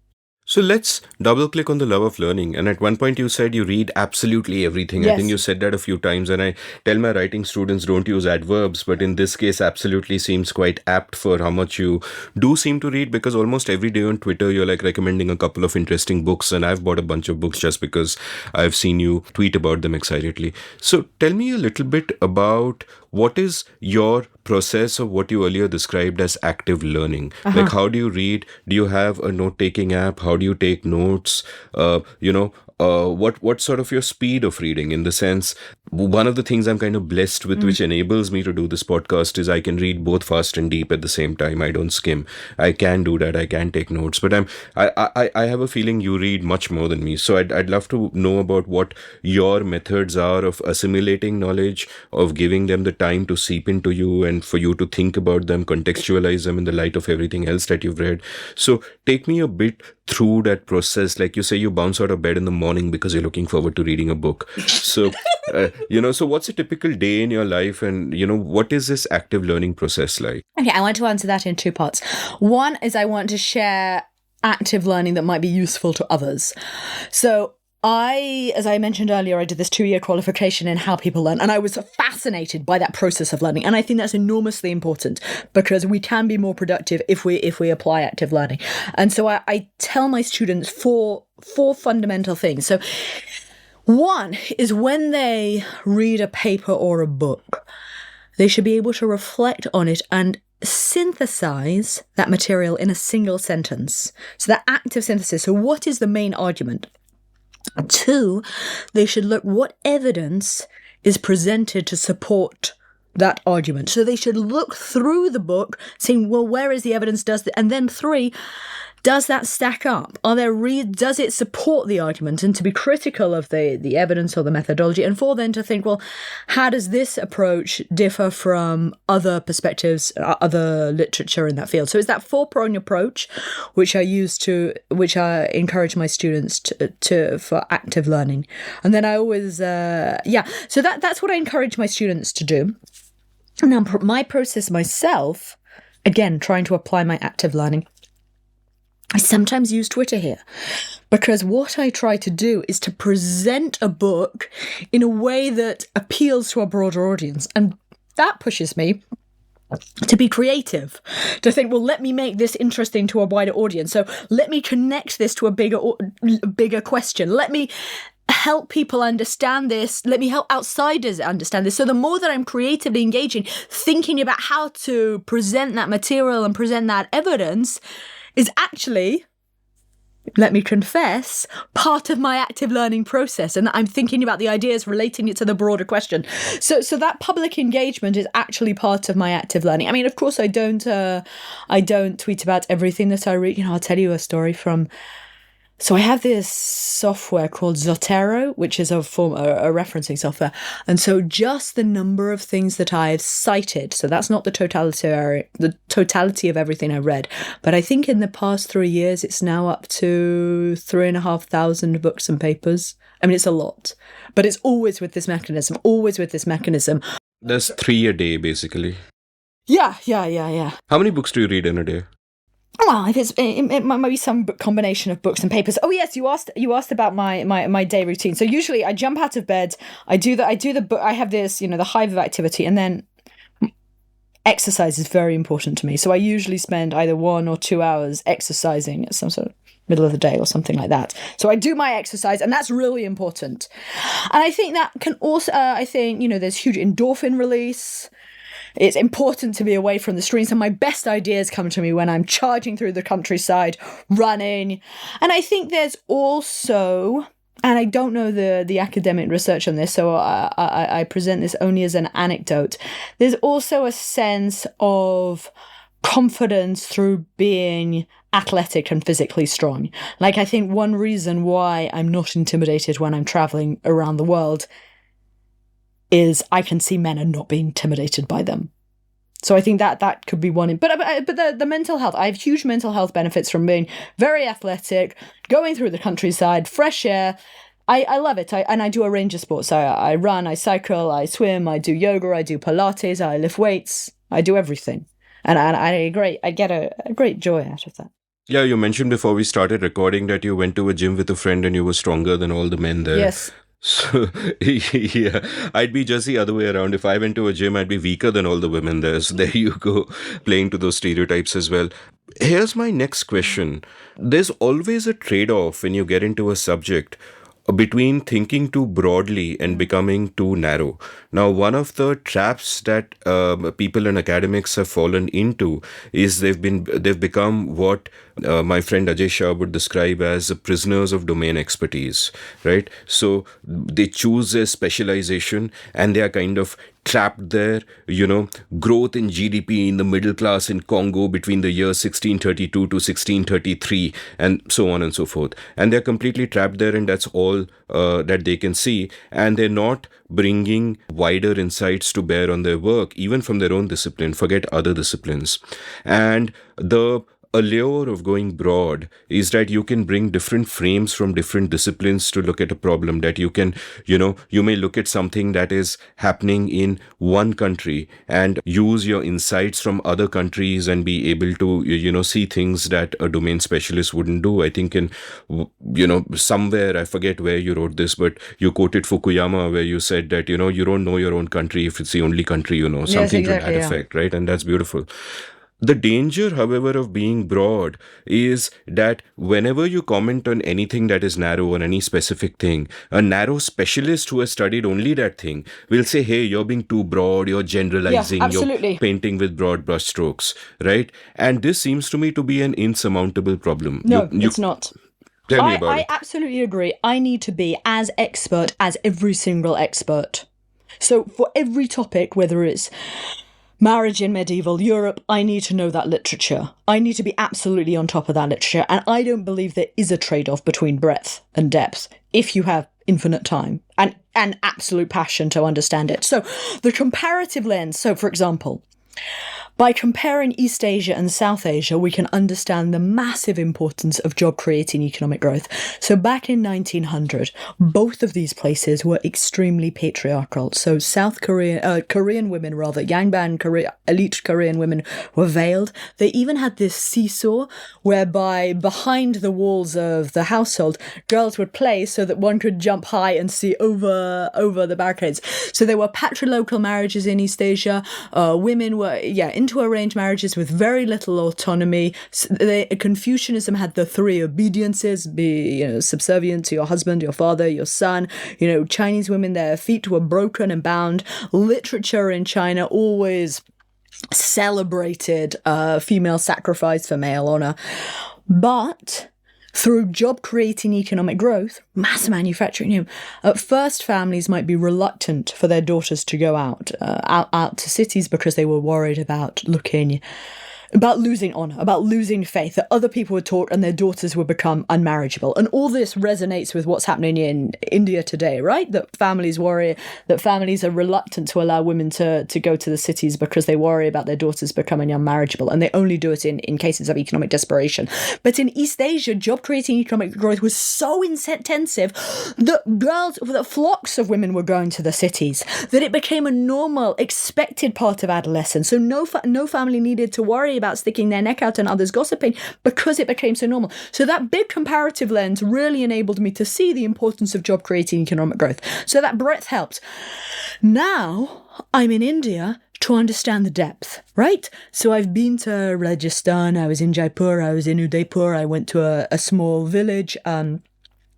So let's double click on the love of learning. And at one point you said you read absolutely everything. Yes. I think you said that a few times, and I tell my writing students don't use adverbs, but in this case absolutely seems quite apt for how much you do seem to read, because almost every day on Twitter you're like recommending a couple of interesting books, and I've bought a bunch of books just because I've seen you tweet about them excitedly. So tell me a little bit about what is your process of what you earlier described as active learning. Like, how do you read? Do you have a note-taking app? How do you take notes? What sort of your speed of reading, in the sense, one of the things I'm kind of blessed with, which enables me to do this podcast, is I can read both fast and deep at the same time. I don't skim. I can do that. I can take notes. But I have a feeling you read much more than me. So I'd love to know about what your methods are of assimilating knowledge, of giving them the time to seep into you, and for you to think about them, contextualize them in the light of everything else that you've read. So take me a bit through that process. Like you say, you bounce out of bed in the morning because you're looking forward to reading a book. So, so what's a typical day in your life, and, what is this active learning process like? Okay, I want to answer that in two parts. One is I want to share active learning that might be useful to others. So as I mentioned earlier, I did this 2-year qualification in how people learn, and I was fascinated by that process of learning. And I think that's enormously important because we can be more productive if we apply active learning. And so I tell my students four fundamental things. So one is when they read a paper or a book, they should be able to reflect on it and synthesize that material in a single sentence. So that active synthesis. So what is the main argument? 2, they should look what evidence is presented to support that argument. So they should look through the book, saying, well, where is the evidence? And then 3, does that stack up? Does it support the argument? And to be critical of the evidence or the methodology. And 4, then to think, well, how does this approach differ from other perspectives, other literature in that field? So it's that 4-pronged approach which I encourage my students to for active learning. And then I always, so that's what I encourage my students to do. Now, my process myself, again, trying to apply my active learning, I sometimes use Twitter here because what I try to do is to present a book in a way that appeals to a broader audience. And that pushes me to be creative, to think, well, let me make this interesting to a wider audience. So let me connect this to a bigger question. Let me help people understand this. Let me help outsiders understand this. So the more that I'm creatively engaging, thinking about how to present that material and present that evidence is actually, let me confess, part of my active learning process. And I'm thinking about the ideas, relating it to the broader question. So that public engagement is actually part of my active learning. I mean, of course, I don't tweet about everything that I read. I'll tell you a story from. So I have this software called Zotero, which is a referencing software. And so just the number of things that I've cited, so that's not the totality of everything I read, but I think in the past 3 years, it's now up to 3,500 books and papers. I mean, it's a lot, but it's always with this mechanism. That's 3 a day, basically. Yeah. How many books do you read in a day? Well, if it might be some combination of books and papers. Oh yes, you asked about my day routine. So usually I jump out of bed, I do the book. I have this, the hive of activity, and then exercise is very important to me. So I usually spend either 1 or 2 hours exercising at some sort of middle of the day or something like that. So I do my exercise, and that's really important. And I think that can also, there's huge endorphin release. It's important to be away from the screens, and my best ideas come to me when I'm charging through the countryside, running. And I think there's also, and I don't know the academic research on this, so I present this only as an anecdote, there's also a sense of confidence through being athletic and physically strong. Like, I think one reason why I'm not intimidated when I'm traveling around the world is I can see men and not being intimidated by them. So I think that could be one. But the mental health, I have huge mental health benefits from being very athletic, going through the countryside, fresh air. I love it. I do a range of sports. I run, I cycle, I swim, I do yoga, I do Pilates, I lift weights, I do everything. And I get a great joy out of that. Yeah, you mentioned before we started recording that you went to a gym with a friend and you were stronger than all the men there. Yes. So, yeah, I'd be just the other way around. If I went to a gym, I'd be weaker than all the women there. So there you go, playing to those stereotypes as well. Here's my next question. There's always a trade-off when you get into a subject between thinking too broadly and becoming too narrow. Now, one of the traps that people and academics have fallen into is they've become what my friend Ajay Shah would describe as prisoners of domain expertise, right? So they choose a specialization and they are kind of trapped there. Growth in GDP in the middle class in Congo between the year 1632 to 1633, and so on and so forth. And they're completely trapped there, and that's all that they can see. And they're not bringing wider insights to bear on their work, even from their own discipline, forget other disciplines. And the allure of going broad is that you can bring different frames from different disciplines to look at a problem. That you may look at something that is happening in one country and use your insights from other countries and be able to see things that a domain specialist wouldn't do. I think in somewhere, I forget where you wrote this, but you quoted Fukuyama, where you said that you don't know your own country if it's the only country you know, something Yes, exactly, to that yeah. effect, right? And that's beautiful. The danger, however, of being broad is that whenever you comment on anything that is narrow or any specific thing, a narrow specialist who has studied only that thing will say, hey, you're being too broad, you're generalizing, you're absolutely. painting with broad brushstrokes, right? And this seems to me to be an insurmountable problem. No, it's not. Tell me about I it. absolutely agree. I need to be as expert as every single expert. So for every topic, whether it's marriage in medieval Europe, I need to know that literature. I need to be absolutely on top of that literature. And I don't believe there is a trade-off between breadth and depth if you have infinite time and absolute passion to understand it. So the comparative lens, so for example, by comparing East Asia and South Asia, we can understand the massive importance of job-creating economic growth. So back in 1900, both of these places were extremely patriarchal. So Korean women, Yangban elite Korean women were veiled. They even had this seesaw whereby behind the walls of the household, girls would play so that one could jump high and see over the barricades. So there were patrilocal marriages in East Asia. Women were, into arranged marriages with very little autonomy. Confucianism had the three obediences: be subservient to your husband, your father, your son. Chinese women, their feet were broken and bound. Literature in China always celebrated female sacrifice for male honor. But through job-creating economic growth, mass manufacturing, at first families might be reluctant for their daughters to go out to cities because they were worried about losing honor, about losing faith, that other people would talk and their daughters would become unmarriageable. And all this resonates with what's happening in India today, right? That families are reluctant to allow women to go to the cities because they worry about their daughters becoming unmarriageable, and they only do it in cases of economic desperation. But in East Asia, job-creating economic growth was so intensive that flocks of women were going to the cities, that it became a normal, expected part of adolescence. So no family needed to worry about sticking their neck out and others gossiping because it became so normal. So that big comparative lens really enabled me to see the importance of job creating economic growth. So that breadth helped. Now I'm in India to understand the depth, right? So I've been to Rajasthan, I was in Jaipur, I was in Udaipur, I went to a small village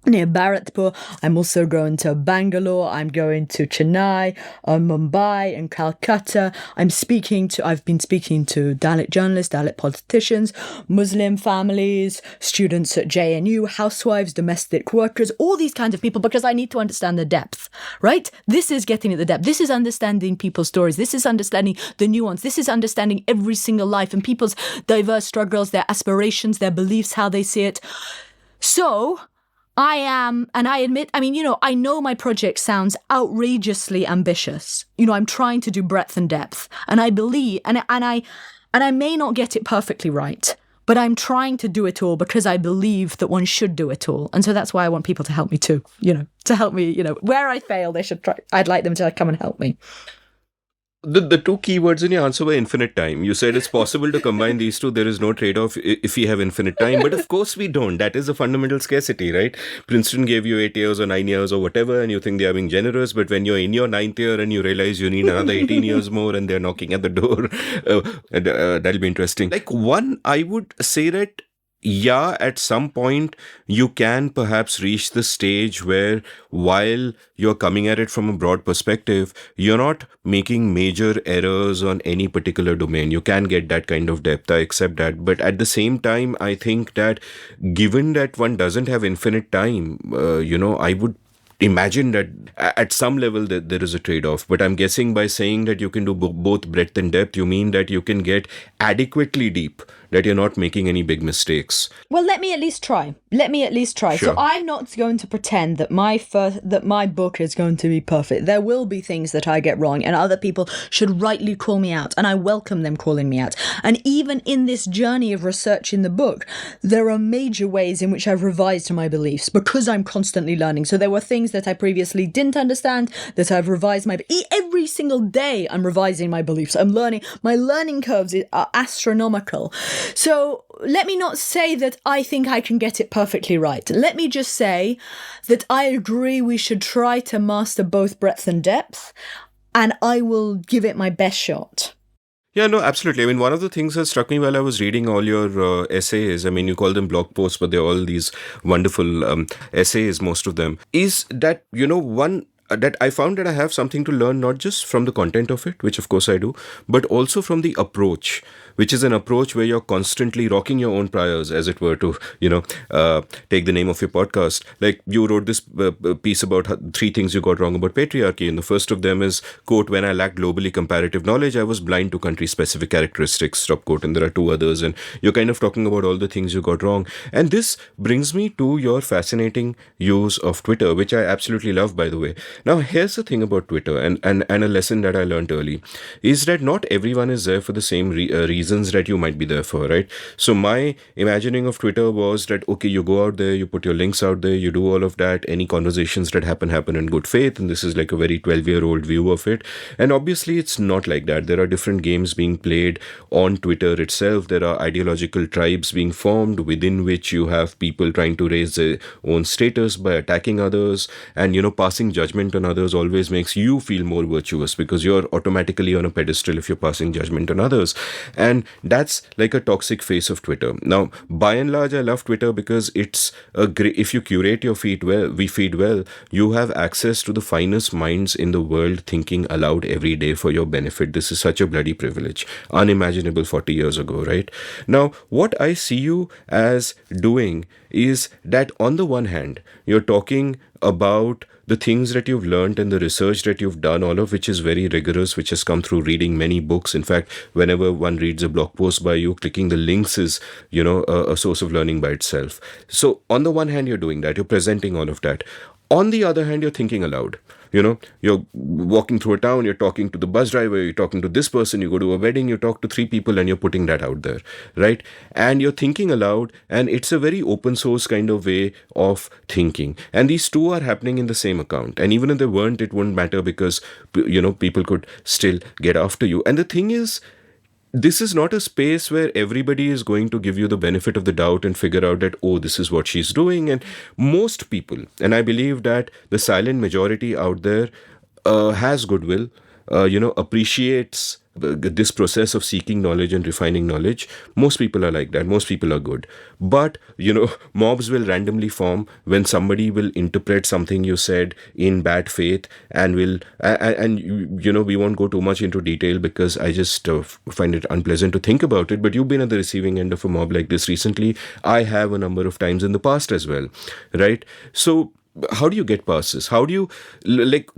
near Bharatpur. I'm also going to Bangalore. I'm going to Chennai, Mumbai, and Calcutta. I've been speaking to Dalit journalists, Dalit politicians, Muslim families, students at JNU, housewives, domestic workers, all these kinds of people, because I need to understand the depth, right? This is getting at the depth. This is understanding people's stories. This is understanding the nuance. This is understanding every single life and people's diverse struggles, their aspirations, their beliefs, how they see it. So I am, and I admit, I know my project sounds outrageously ambitious. I'm trying to do breadth and depth, and I believe, and I may not get it perfectly right, but I'm trying to do it all because I believe that one should do it all. And so that's why I want people to help me too, to help me, where I fail, they should try. I'd like them to come and help me. The two keywords in your answer were infinite time. You said it's possible to combine these two. There is no trade-off if we have infinite time. But of course we don't. That is a fundamental scarcity, right? Princeton gave you 8 years or 9 years or whatever, and you think they are being generous. But when you're in your 9th year and you realize you need another 18 years more and they're knocking at the door, that'll be interesting. I would say that Yeah, at some point you can perhaps reach the stage where, while you're coming at it from a broad perspective, you're not making major errors on any particular domain. You can get that kind of depth. I accept that. But at the same time, I think that given that one doesn't have infinite time, I would imagine that at some level that there is a trade-off. But I'm guessing by saying that you can do both breadth and depth, you mean that you can get adequately deep, that you're not making any big mistakes. Well, let me at least try. So Sure. I'm not going to pretend that my book is going to be perfect. There will be things that I get wrong, and other people should rightly call me out, and I welcome them calling me out. And even in this journey of research in the book, there are major ways in which I've revised my beliefs because I'm constantly learning. So there were things that I previously didn't understand that I've revised every single day. I'm revising my beliefs. I'm learning. My learning curves are astronomical. So let me not say that I think I can get it perfectly right. Let me just say that I agree we should try to master both breadth and depth, and I will give it my best shot. Yeah, no, absolutely. I mean, one of the things that struck me while I was reading all your essays, I mean, you call them blog posts, but they're all these wonderful essays, most of them, is that, one that I found that I have something to learn, not just from the content of it, which of course I do, but also from the approach, which is an approach where you're constantly rocking your own priors, as it were, to, take the name of your podcast. Like you wrote this piece about three things you got wrong about patriarchy. And the first of them is, quote, when I lacked globally comparative knowledge, I was blind to country specific characteristics, stop quote. And there are two others. And you're kind of talking about all the things you got wrong. And this brings me to your fascinating use of Twitter, which I absolutely love, by the way. Now, here's the thing about Twitter, and a lesson that I learned early, is that not everyone is there for the same reasons that you might be there for, right? So my imagining of Twitter was that, okay, you go out there, you put your links out there, you do all of that, any conversations that happen in good faith, and this is like a very 12-year-old view of it. And obviously, it's not like that. There are different games being played on Twitter itself. There are ideological tribes being formed within which you have people trying to raise their own status by attacking others, and, passing judgment on others always makes you feel more virtuous because you're automatically on a pedestal if you're passing judgment on others. And that's like a toxic face of Twitter. Now, by and large, I love Twitter because it's a great, if you curate your feed well, you have access to the finest minds in the world thinking aloud every day for your benefit. This is such a bloody privilege, unimaginable 40 years ago, right? Now, what I see you as doing is that on the one hand, you're talking about the things that you've learned and the research that you've done, all of which is very rigorous, which has come through reading many books. In fact, whenever one reads a blog post by you, clicking the links is, a source of learning by itself. So on the one hand, you're doing that. You're presenting all of that. On the other hand, you're thinking aloud. You're walking through a town, you're talking to the bus driver, you're talking to this person, you go to a wedding, you talk to three people, and you're putting that out there, right? And you're thinking aloud, and it's a very open source kind of way of thinking. And these two are happening in the same account. And even if they weren't, it wouldn't matter because, people could still get after you. And the thing is, this is not a space where everybody is going to give you the benefit of the doubt and figure out that, oh, this is what she's doing. And most people, and I believe that the silent majority out there has goodwill, appreciates this process of seeking knowledge and refining knowledge. Most people are like that. Most people are good. But, mobs will randomly form when somebody will interpret something you said in bad faith and we won't go too much into detail because I just find it unpleasant to think about it. But you've been at the receiving end of a mob like this recently. I have a number of times in the past as well, right? So how do you get past this? How do you,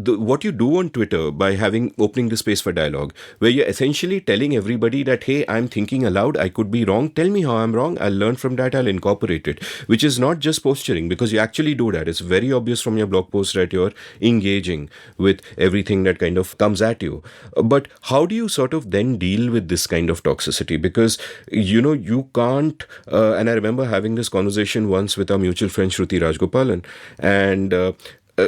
what you do on Twitter by opening the space for dialogue, where you're essentially telling everybody that, hey, I'm thinking aloud, I could be wrong, tell me how I'm wrong, I'll learn from that, I'll incorporate it, which is not just posturing, because you actually do that. It's very obvious from your blog post that you're engaging with everything that kind of comes at you. But how do you sort of then deal with this kind of toxicity? Because, you can't, and I remember having this conversation once with our mutual friend Shruti Rajgopalan, and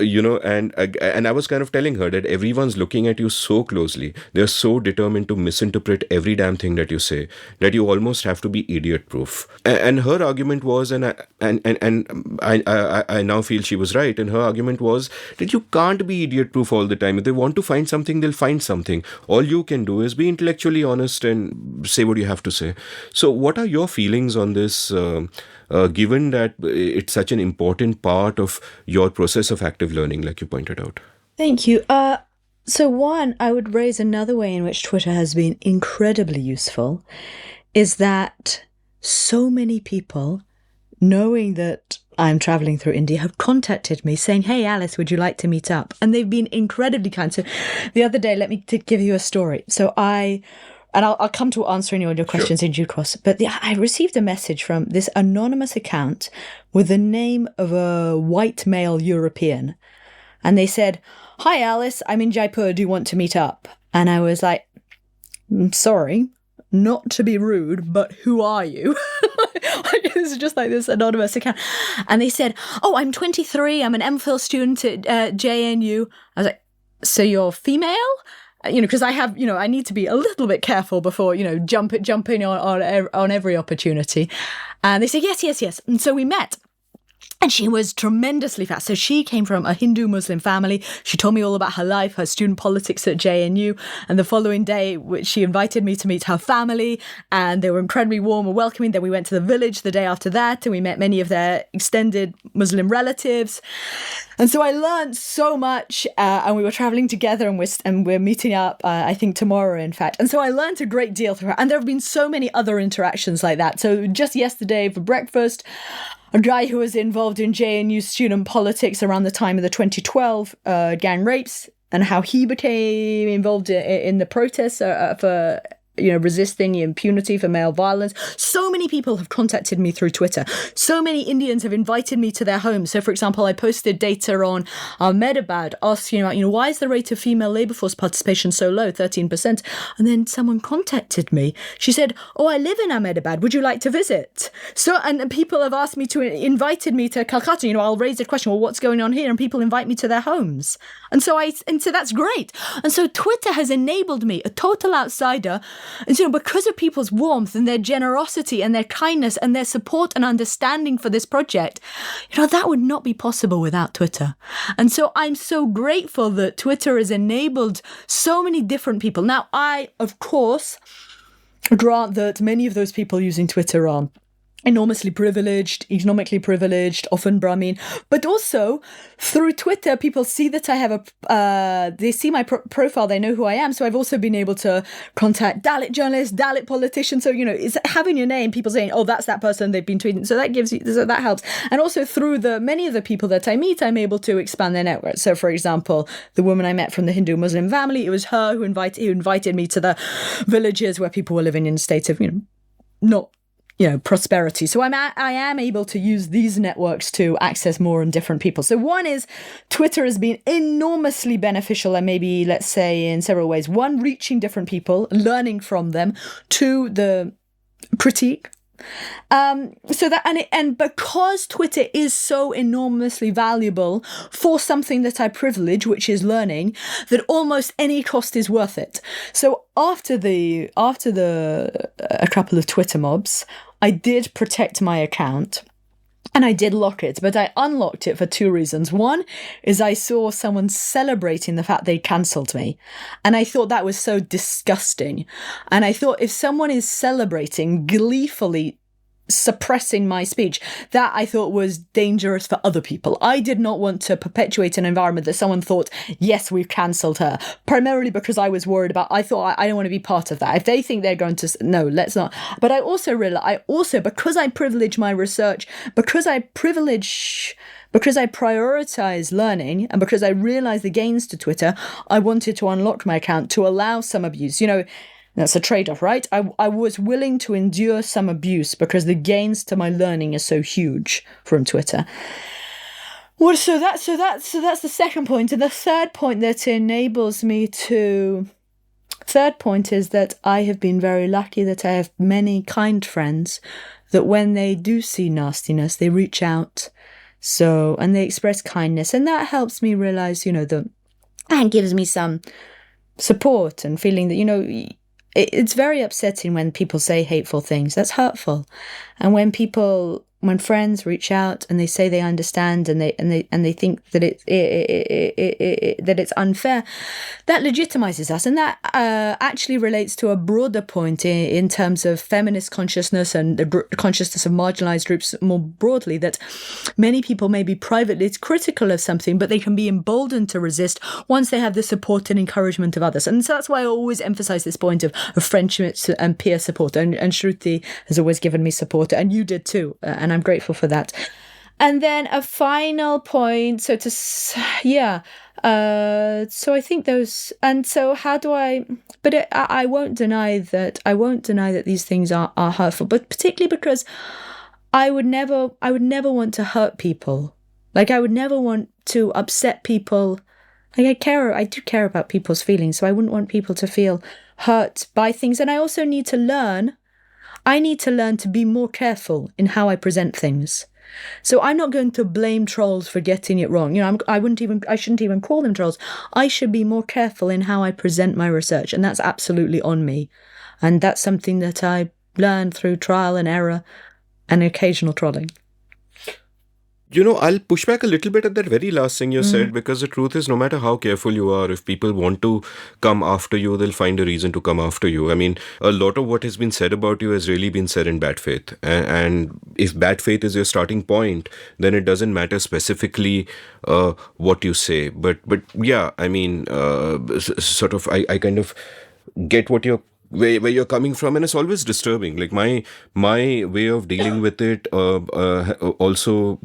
And I was kind of telling her that everyone's looking at you so closely. They're so determined to misinterpret every damn thing that you say that you almost have to be idiot proof. And her argument was, and I now feel she was right. And her argument was that you can't be idiot proof all the time. If they want to find something, they'll find something. All you can do is be intellectually honest and say what you have to say. So, what are your feelings on this? Given that it's such an important part of your process of active learning, like you pointed out. Thank you. So one, I would raise another way in which Twitter has been incredibly useful is that so many people, knowing that I'm traveling through India, have contacted me saying, hey, Alice, would you like to meet up? And they've been incredibly kind. So the other day, let me give you a story. So I'll come to answering all your questions in due course. But I received a message from this anonymous account with the name of a white male European. And they said, hi, Alice, I'm in Jaipur. Do you want to meet up? And I was like, sorry, not to be rude, but who are you? It's just like this anonymous account. And they said, oh, I'm 23. I'm an MPhil student at JNU. I was like, so you're female? Because I have, I need to be a little bit careful before, jumping on every opportunity. And they said, yes. And so we met. And she was tremendously fast. So she came from a Hindu-Muslim family. She told me all about her life, her student politics at JNU. And the following day, she invited me to meet her family. And they were incredibly warm and welcoming. Then we went to the village the day after that. And we met many of their extended Muslim relatives. And so I learned so much. And we were traveling together and we're meeting up, I think, tomorrow, in fact. And so I learned a great deal through her. And there have been so many other interactions like that. So just yesterday for breakfast, a guy who was involved in JNU student politics around the time of the 2012 gang rapes and how he became involved in the protests for resisting the impunity for male violence. So many people have contacted me through Twitter. So many Indians have invited me to their homes. So, for example, I posted data on Ahmedabad asking about, why is the rate of female labour force participation so low, 13%? And then someone contacted me. She said, oh, I live in Ahmedabad. Would you like to visit? So, and people have asked me invited me to Calcutta. I'll raise a question, well, what's going on here? And people invite me to their homes. And so that's great. And so Twitter has enabled me, a total outsider, and because of people's warmth and their generosity and their kindness and their support and understanding for this project, that would not be possible without Twitter. And so I'm so grateful that Twitter has enabled so many different people. Now, I, of course, grant that many of those people using Twitter are enormously privileged, economically privileged, often Brahmin, but also through Twitter, people see that I have they see my profile, they know who I am. So I've also been able to contact Dalit journalists, Dalit politicians. So, it's having your name, people saying, oh, that's that person they've been tweeting. So that helps. And also through many of the people that I meet, I'm able to expand their network. So for example, the woman I met from the Hindu Muslim family, it was her who invited me to the villages where people were living in a state of, not prosperity. So I am able to use these networks to access more and different people. So one is Twitter has been enormously beneficial and maybe, let's say, in several ways. One, reaching different people, learning from them. Two, the critique. And because Twitter is so enormously valuable for something that I privilege, which is learning, that almost any cost is worth it. So after a couple of Twitter mobs, I did protect my account. And I did lock it, but I unlocked it for two reasons. One is I saw someone celebrating the fact they cancelled me. And I thought that was so disgusting. And I thought if someone is celebrating, gleefully suppressing my speech, that I thought was dangerous for other people. I did not want to perpetuate an environment that someone thought, yes, we've cancelled her, primarily because I was worried about, I thought I don't want to be part of that. If they think they're going to, no, let's not. But I also realized, because I privilege my research, because I prioritize learning and because I realize the gains to Twitter, I wanted to unlock my account to allow some abuse. That's a trade-off, right? I was willing to endure some abuse because the gains to my learning are so huge from Twitter. Well, so that's the second point. And the third point that enables me to... Third point is that I have been very lucky that I have many kind friends that when they do see nastiness, they reach out, So, and they express kindness, and that helps me realize, that and gives me some support and feeling that, it's very upsetting when people say hateful things. That's hurtful. And when friends reach out and they say they understand and they think that that it's unfair, that legitimizes us, and that actually relates to a broader point in terms of feminist consciousness and the consciousness of marginalized groups more broadly. That many people may be privately critical of something, but they can be emboldened to resist once they have the support and encouragement of others. And so that's why I always emphasize this point of friendships and peer support. And Shruti has always given me support, and you did too. And I'm grateful for that. And then a final point. So I think those. And so how do I? But I won't deny that. I won't deny that these things are hurtful. But particularly because I would never want to hurt people. Like, I would never want to upset people. Like, I do care about people's feelings, so I wouldn't want people to feel hurt by things. And I also need to learn. I need to learn to be more careful in how I present things. So I'm not going to blame trolls for getting it wrong. I shouldn't even call them trolls. I should be more careful in how I present my research, and that's absolutely on me. And that's something that I learned through trial and error and occasional trolling. I'll push back a little bit at that very last thing you said, because the truth is, no matter how careful you are, if people want to come after you, they'll find a reason to come after you. I mean, a lot of what has been said about you has really been said in bad faith. And if bad faith is your starting point, then it doesn't matter specifically what you say. But yeah, I mean, sort of, I kind of get where you're coming from, and it's always disturbing. Like, my way of dealing with it also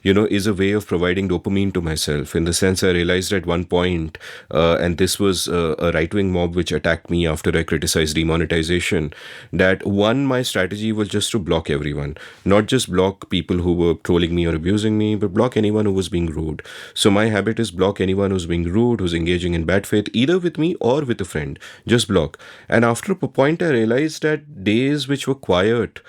is a way of providing dopamine to myself, in the sense I realized at one point, and this was a right-wing mob which attacked me after I criticized demonetization, that my strategy was just to block everyone, not just block people who were trolling me or abusing me, but block anyone who was being rude. So my habit is block anyone who's being rude, who's engaging in bad faith, either with me or with a friend. Just block. And after a point, I realized that days which were quiet,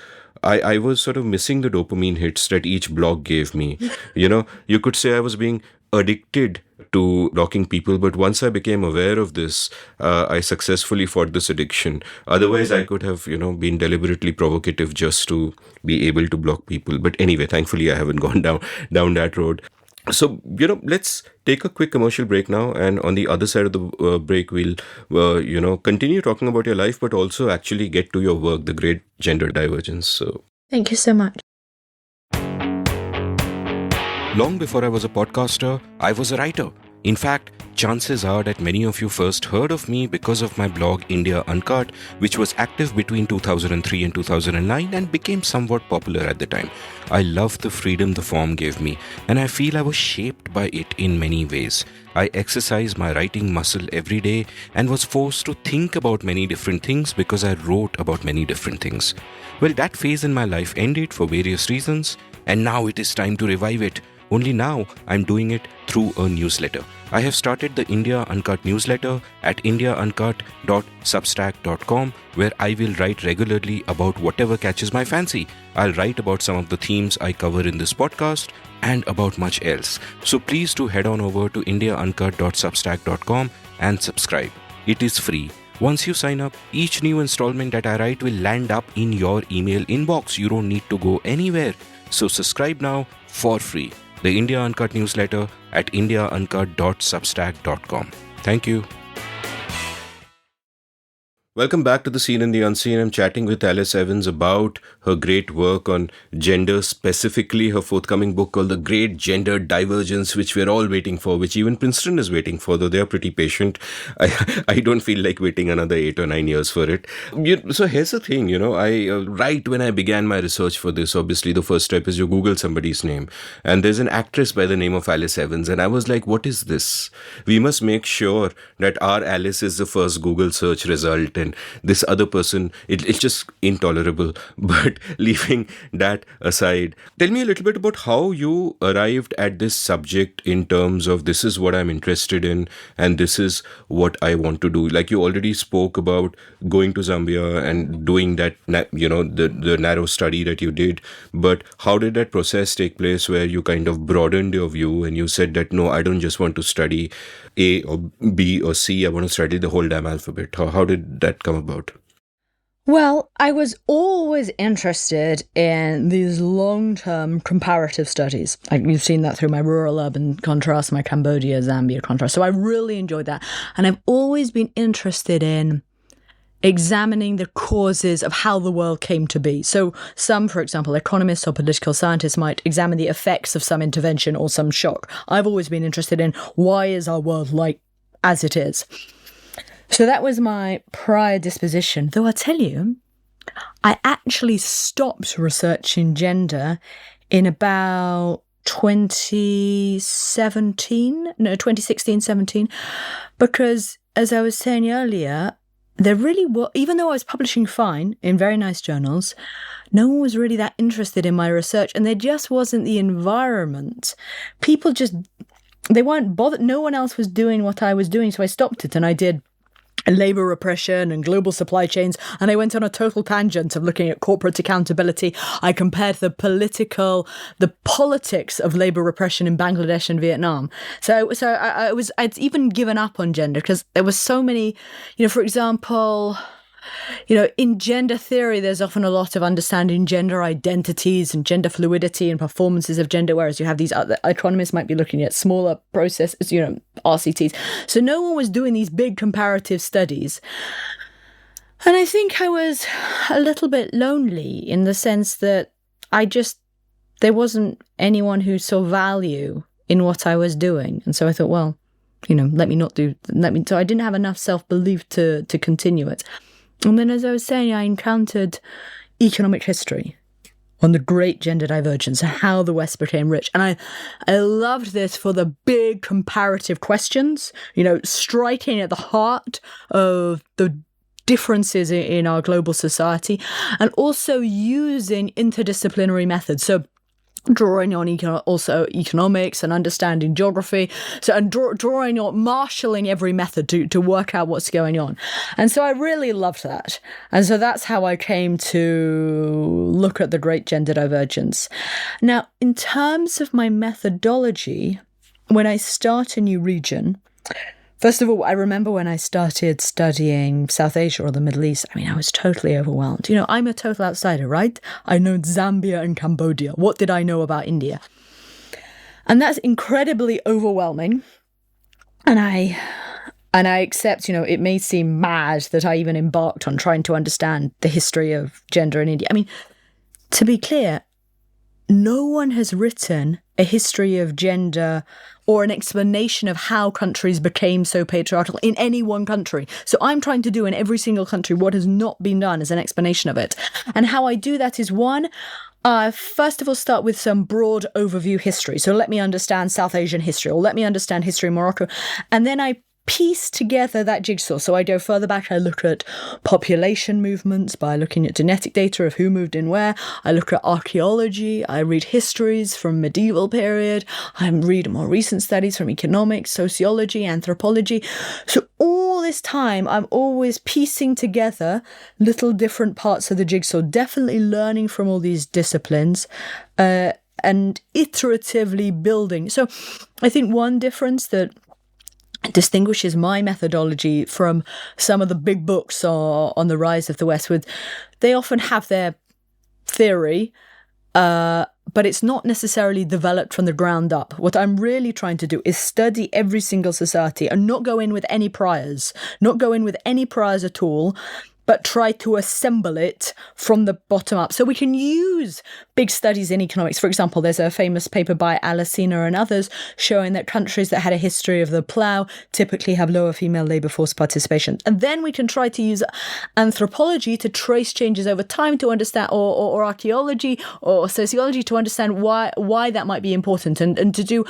I was sort of missing the dopamine hits that each block gave me. You could say I was being addicted to blocking people, but once I became aware of this, I successfully fought this addiction. Otherwise, I could have, been deliberately provocative just to be able to block people. But anyway, thankfully, I haven't gone down that road. So, let's take a quick commercial break now. And on the other side of the break, we'll, continue talking about your life, but also actually get to your work, The Great Gender Divergence. So, thank you so much. Long before I was a podcaster, I was a writer. In fact, chances are that many of you first heard of me because of my blog India Uncut, which was active between 2003 and 2009 and became somewhat popular at the time. I loved the freedom the form gave me, and I feel I was shaped by it in many ways. I exercised my writing muscle every day and was forced to think about many different things because I wrote about many different things. Well, that phase in my life ended for various reasons, and now it is time to revive it. Only now I'm doing it through a newsletter. I have started the India Uncut newsletter at indiauncut.substack.com, where I will write regularly about whatever catches my fancy. I'll write about some of the themes I cover in this podcast and about much else. So please do head on over to indiauncut.substack.com and subscribe. It is free. Once you sign up, each new installment that I write will land up in your email inbox. You don't need to go anywhere. So subscribe now for free. The India Uncut newsletter at indiauncut.substack.com. Thank you. Welcome back to The Seen and the Unseen. I'm chatting with Alice Evans about her great work on gender, specifically her forthcoming book called The Great Gender Divergence, which we're all waiting for, which even Princeton is waiting for, though they're pretty patient. I don't feel like waiting another 8 or 9 years for it. So here's the thing, right when I began my research for this, obviously the first step is you Google somebody's name. And there's an actress by the name of Alice Evans. And I was like, what is this? We must make sure that our Alice is the first Google search result. and this other person, it's just intolerable. But leaving that aside, tell me a little bit about how you arrived at this subject in terms of this is what I'm interested in and this is what I want to do. Like you already spoke about going to Zambia and doing that, the narrow study that you did. But how did that process take place where you kind of broadened your view and you said that, no, I don't just want to study A or B or C, I want to study the whole damn alphabet. How did that come about? Well, I was always interested in these long-term comparative studies. You've seen that through my rural-urban contrast, my Cambodia-Zambia contrast. So I really enjoyed that. And I've always been interested in examining the causes of how the world came to be. So some, for example, economists or political scientists might examine the effects of some intervention or some shock. I've always been interested in why is our world like as it is. So that was my prior disposition. Though I tell you, I actually stopped researching gender in about 2016, 17, because as I was saying earlier, there really were, even though I was publishing fine in very nice journals, no one was really that interested in my research, and there just wasn't the environment. People they weren't bothered. No one else was doing what I was doing, so I stopped it, and I did labor repression and global supply chains, and I went on a total tangent of looking at corporate accountability. I compared the politics of labor repression in Bangladesh and Vietnam. So I'd even given up on gender because there was so many, for example, in gender theory, there's often a lot of understanding gender identities and gender fluidity and performances of gender, whereas you have these other economists might be looking at smaller processes, RCTs. So no one was doing these big comparative studies. And I think I was a little bit lonely in the sense that there wasn't anyone who saw value in what I was doing. And so I thought, well, so I didn't have enough self-belief to continue it. And then, as I was saying, I encountered economic history on the great gender divergence and how the West became rich. And I loved this for the big comparative questions, striking at the heart of the differences in our global society, and also using interdisciplinary methods. So drawing on also economics and understanding geography, and drawing on marshalling every method to work out what's going on. And so I really loved that. And so that's how I came to look at the great gender divergence. Now, in terms of my methodology, when I start a new region, first of all, I remember when I started studying South Asia or the Middle East, I was totally overwhelmed. I'm a total outsider, right? I know Zambia and Cambodia. What did I know about India? And that's incredibly overwhelming. And I accept, it may seem mad that I even embarked on trying to understand the history of gender in India. To be clear, no one has written a history of gender or an explanation of how countries became so patriarchal in any one country. So I'm trying to do in every single country what has not been done as an explanation of it. And how I do that is, one, first of all, start with some broad overview history. So let me understand South Asian history, or let me understand history in Morocco. And then I piece together that jigsaw. So I go further back. I look at population movements by looking at genetic data of who moved in where. I look at archaeology. I read histories from medieval period. I read more recent studies from economics, sociology, anthropology. So all this time, I'm always piecing together little different parts of the jigsaw, definitely learning from all these disciplines, and iteratively building. So I think one difference that distinguishes my methodology from some of the big books on the rise of the West, they often have their theory, but it's not necessarily developed from the ground up. What I'm really trying to do is study every single society and not go in with any priors at all, but try to assemble it from the bottom up. So we can use big studies in economics. For example, there's a famous paper by Alesina and others showing that countries that had a history of the plough typically have lower female labour force participation. And then we can try to use anthropology to trace changes over time to understand, or archaeology or sociology to understand why that might be important. And to do,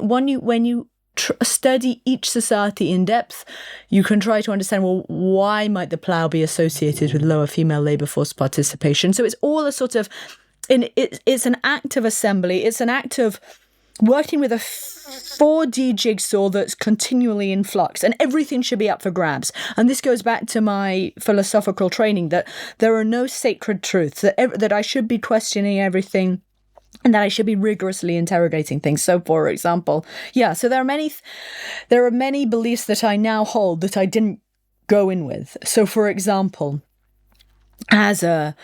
when you study each society in depth, you can try to understand, well, why might the plough be associated with lower female labour force participation? So it's all a sort of, it's an act of assembly. It's an act of working with a 4D jigsaw that's continually in flux, and everything should be up for grabs. And this goes back to my philosophical training, that there are no sacred truths, that I should be questioning everything, and that I should be rigorously interrogating things. So, for example, so there are many beliefs that I now hold that I didn't go in with. So, for example, as a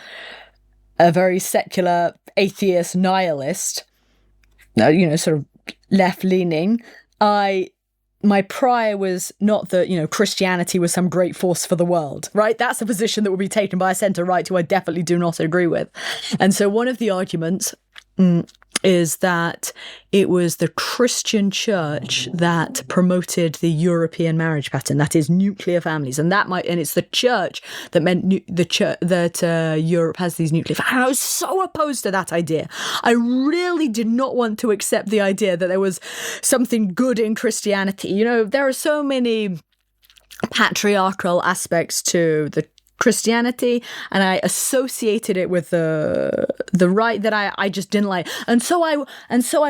very secular atheist nihilist, sort of left-leaning, my prior was not that, Christianity was some great force for the world, right? That's a position that would be taken by a centre-right who I definitely do not agree with. And so one of the arguments is that it was the Christian church that promoted the European marriage pattern, that is nuclear families, and it's the church that meant Europe has these nuclear families. And I was so opposed to that idea. I really did not want to accept the idea that there was something good in Christianity. There are so many patriarchal aspects to the Christianity, and I associated it with the right that I just didn't like. And so I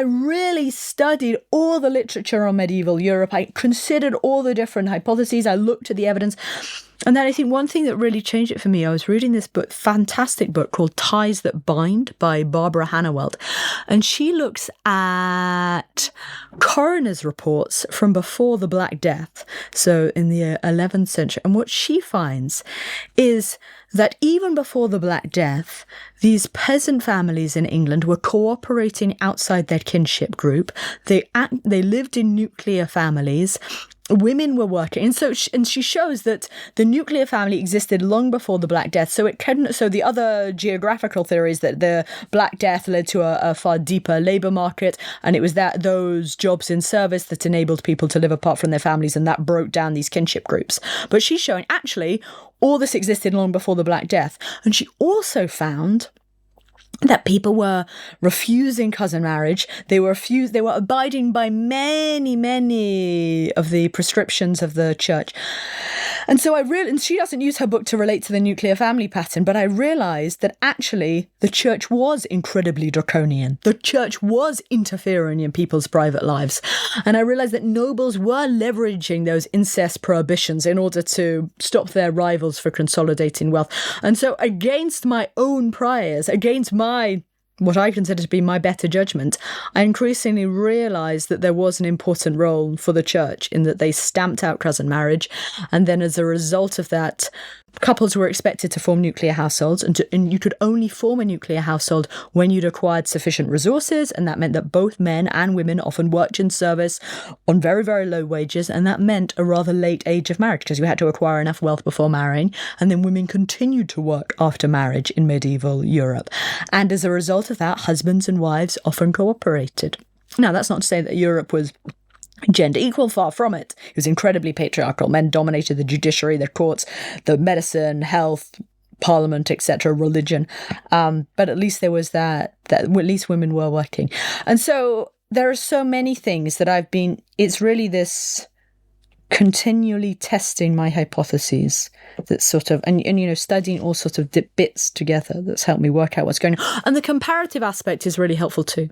really studied all the literature on medieval Europe. I considered all the different hypotheses. I looked at the evidence. And then I think one thing that really changed it for me, I was reading this fantastic book called Ties That Bind by Barbara Hannawelt. And she looks at coroner's reports from before the Black Death, so in the 11th century. And what she finds is that even before the Black Death, these peasant families in England were cooperating outside their kinship group. They lived in nuclear families. Women were working, and she shows that the nuclear family existed long before the Black Death. So the other geographical theory is that the Black Death led to a far deeper labour market, and it was those jobs in service that enabled people to live apart from their families, and that broke down these kinship groups. But she's showing actually all this existed long before the Black Death, and she also found that people were refusing cousin marriage. They were abiding by many of the prescriptions of the church. And so and she doesn't use her book to relate to the nuclear family pattern, but I realized that actually the church was incredibly draconian. The church was interfering in people's private lives. And I realized that nobles were leveraging those incest prohibitions in order to stop their rivals for consolidating wealth. And so against my own priors, against what I consider to be my better judgment, I increasingly realised that there was an important role for the church in that they stamped out cousin marriage, and then as a result of that, couples were expected to form nuclear households, and you could only form a nuclear household when you'd acquired sufficient resources, and that meant that both men and women often worked in service on very, very low wages, and that meant a rather late age of marriage because you had to acquire enough wealth before marrying, and then women continued to work after marriage in medieval Europe. And as a result of that, husbands and wives often cooperated. Now, that's not to say that Europe was gender equal, far from it. It was incredibly patriarchal. Men dominated the judiciary, the courts, the medicine, health, parliament, etc., religion. But at least there was that at least women were working. And so there are so many things that it's really this continually testing my hypotheses that sort of, and studying all sorts of bits together that's helped me work out what's going on. And the comparative aspect is really helpful too.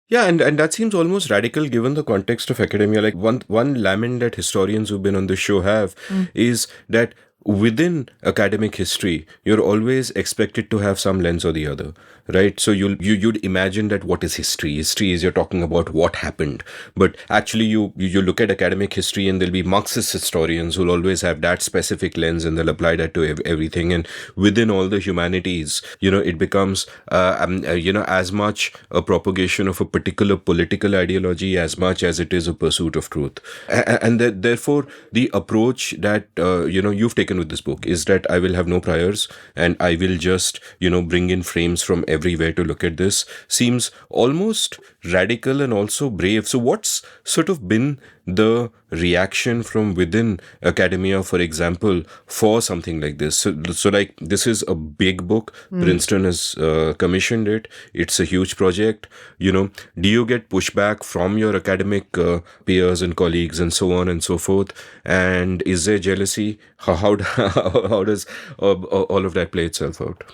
Yeah, and that seems almost radical given the context of academia. Like one lament that historians who've been on the show have is that within academic history, you're always expected to have some lens or the other, right? So you'd imagine that what is history? History is you're talking about what happened. But actually you look at academic history and there'll be Marxist historians who'll always have that specific lens and they'll apply that to everything. And within all the humanities, it becomes, as much a propagation of a particular political ideology as much as it is a pursuit of truth. And therefore, the approach that, you've taken with this book is that I will have no priors and I will just, bring in frames from everywhere to look at this seems almost radical and also brave. So what's sort of been the reaction from within academia, for example, for something like this? So like, this is a big book. Princeton has commissioned it. It's a huge project. Do you get pushback from your academic peers and colleagues and so on and so forth? And is there jealousy? How does all of that play itself out?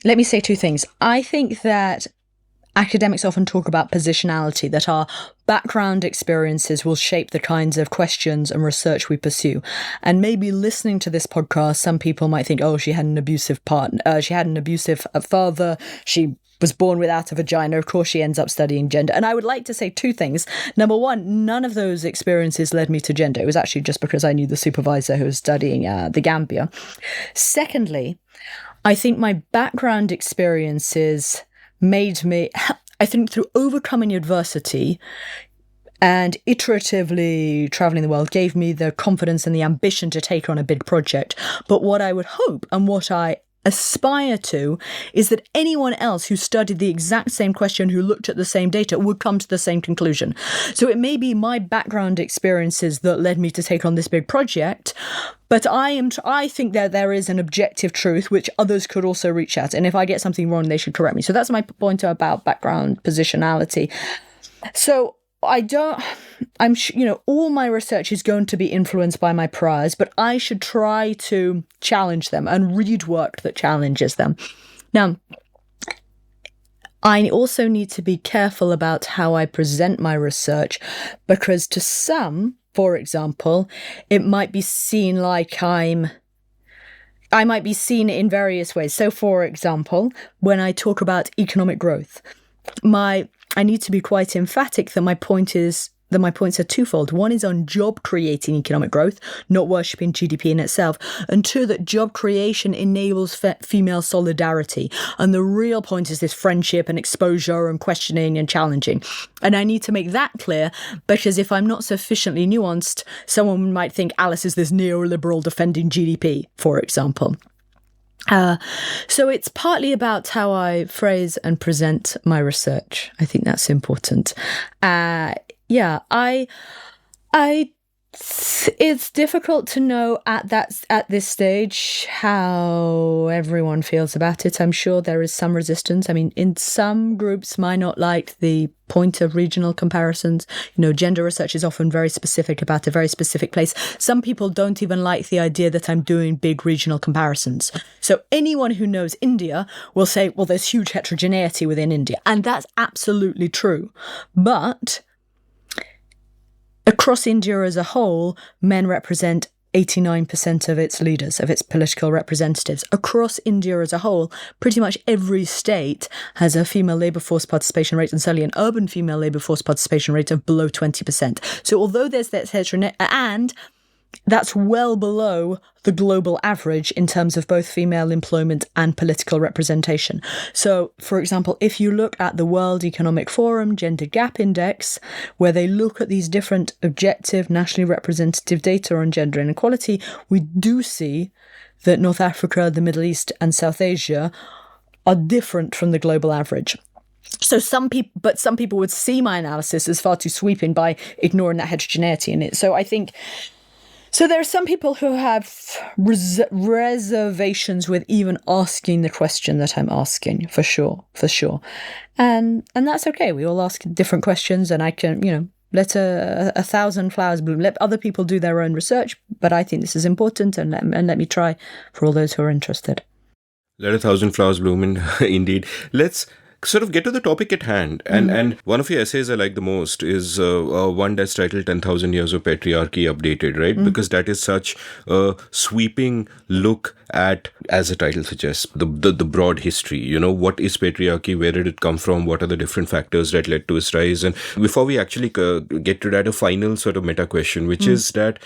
Let me say two things. I think that academics often talk about positionality, that our background experiences will shape the kinds of questions and research we pursue. And maybe listening to this podcast, some people might think, oh, she had an abusive partner, she had an abusive father, she was born without a vagina, of course she ends up studying gender. And I would like to say two things. Number one, none of those experiences led me to gender. It was actually just because I knew the supervisor who was studying the Gambia. Secondly, I think my background experiences made me, I think, through overcoming adversity and iteratively traveling the world, gave me the confidence and the ambition to take on a big project. But what I would hope and what I aspire to is that anyone else who studied the exact same question, who looked at the same data, would come to the same conclusion. So it may be my background experiences that led me to take on this big project, but I think that there is an objective truth which others could also reach at. And if I get something wrong, they should correct me. So that's my point about background positionality. So all my research is going to be influenced by my priors, but I should try to challenge them and read work that challenges them. Now, I also need to be careful about how I present my research, because to some, for example, it might be seen like I might be seen in various ways. So, for example, when I talk about economic growth, I need to be quite emphatic that my points are twofold. One is on job creating economic growth, not worshipping GDP in itself. And two, that job creation enables female solidarity. And the real point is this friendship and exposure and questioning and challenging. And I need to make that clear, because if I'm not sufficiently nuanced, someone might think Alice is this neoliberal defending GDP, for example. So it's partly about how I phrase and present my research. I think that's important. It's difficult to know at this stage how everyone feels about it. I'm sure there is some resistance. I mean, in some groups might not like the point of regional comparisons. Gender research is often very specific about a very specific place. Some people don't even like the idea that I'm doing big regional comparisons. So anyone who knows India will say, well, there's huge heterogeneity within India. And that's absolutely true. But across India as a whole, men represent 89% of its leaders, of its political representatives. Across India as a whole, pretty much every state has a female labour force participation rate, and certainly an urban female labour force participation rate of below 20%. So although there's that heterogeneity, and that's well below the global average in terms of both female employment and political representation. So, for example, if you look at the World Economic Forum Gender Gap Index, where they look at these different objective, nationally representative data on gender inequality, we do see that North Africa, the Middle East, and South Asia are different from the global average. So some people would see my analysis as far too sweeping by ignoring that heterogeneity in it. So there are some people who have reservations with even asking the question that I'm asking, for sure. And that's okay. We all ask different questions, and I can, let a thousand flowers bloom. Let other people do their own research, but I think this is important, and let me try for all those who are interested. Let a thousand flowers bloom, indeed. Let's sort of get to the topic at hand. And one of your essays I like the most is one that's titled 10,000 Years of Patriarchy Updated, right? Because that is such a sweeping look at, as the title suggests, the broad history. What is patriarchy? Where did it come from? What are the different factors that led to its rise? And before we actually get to that, a final sort of meta question, which is that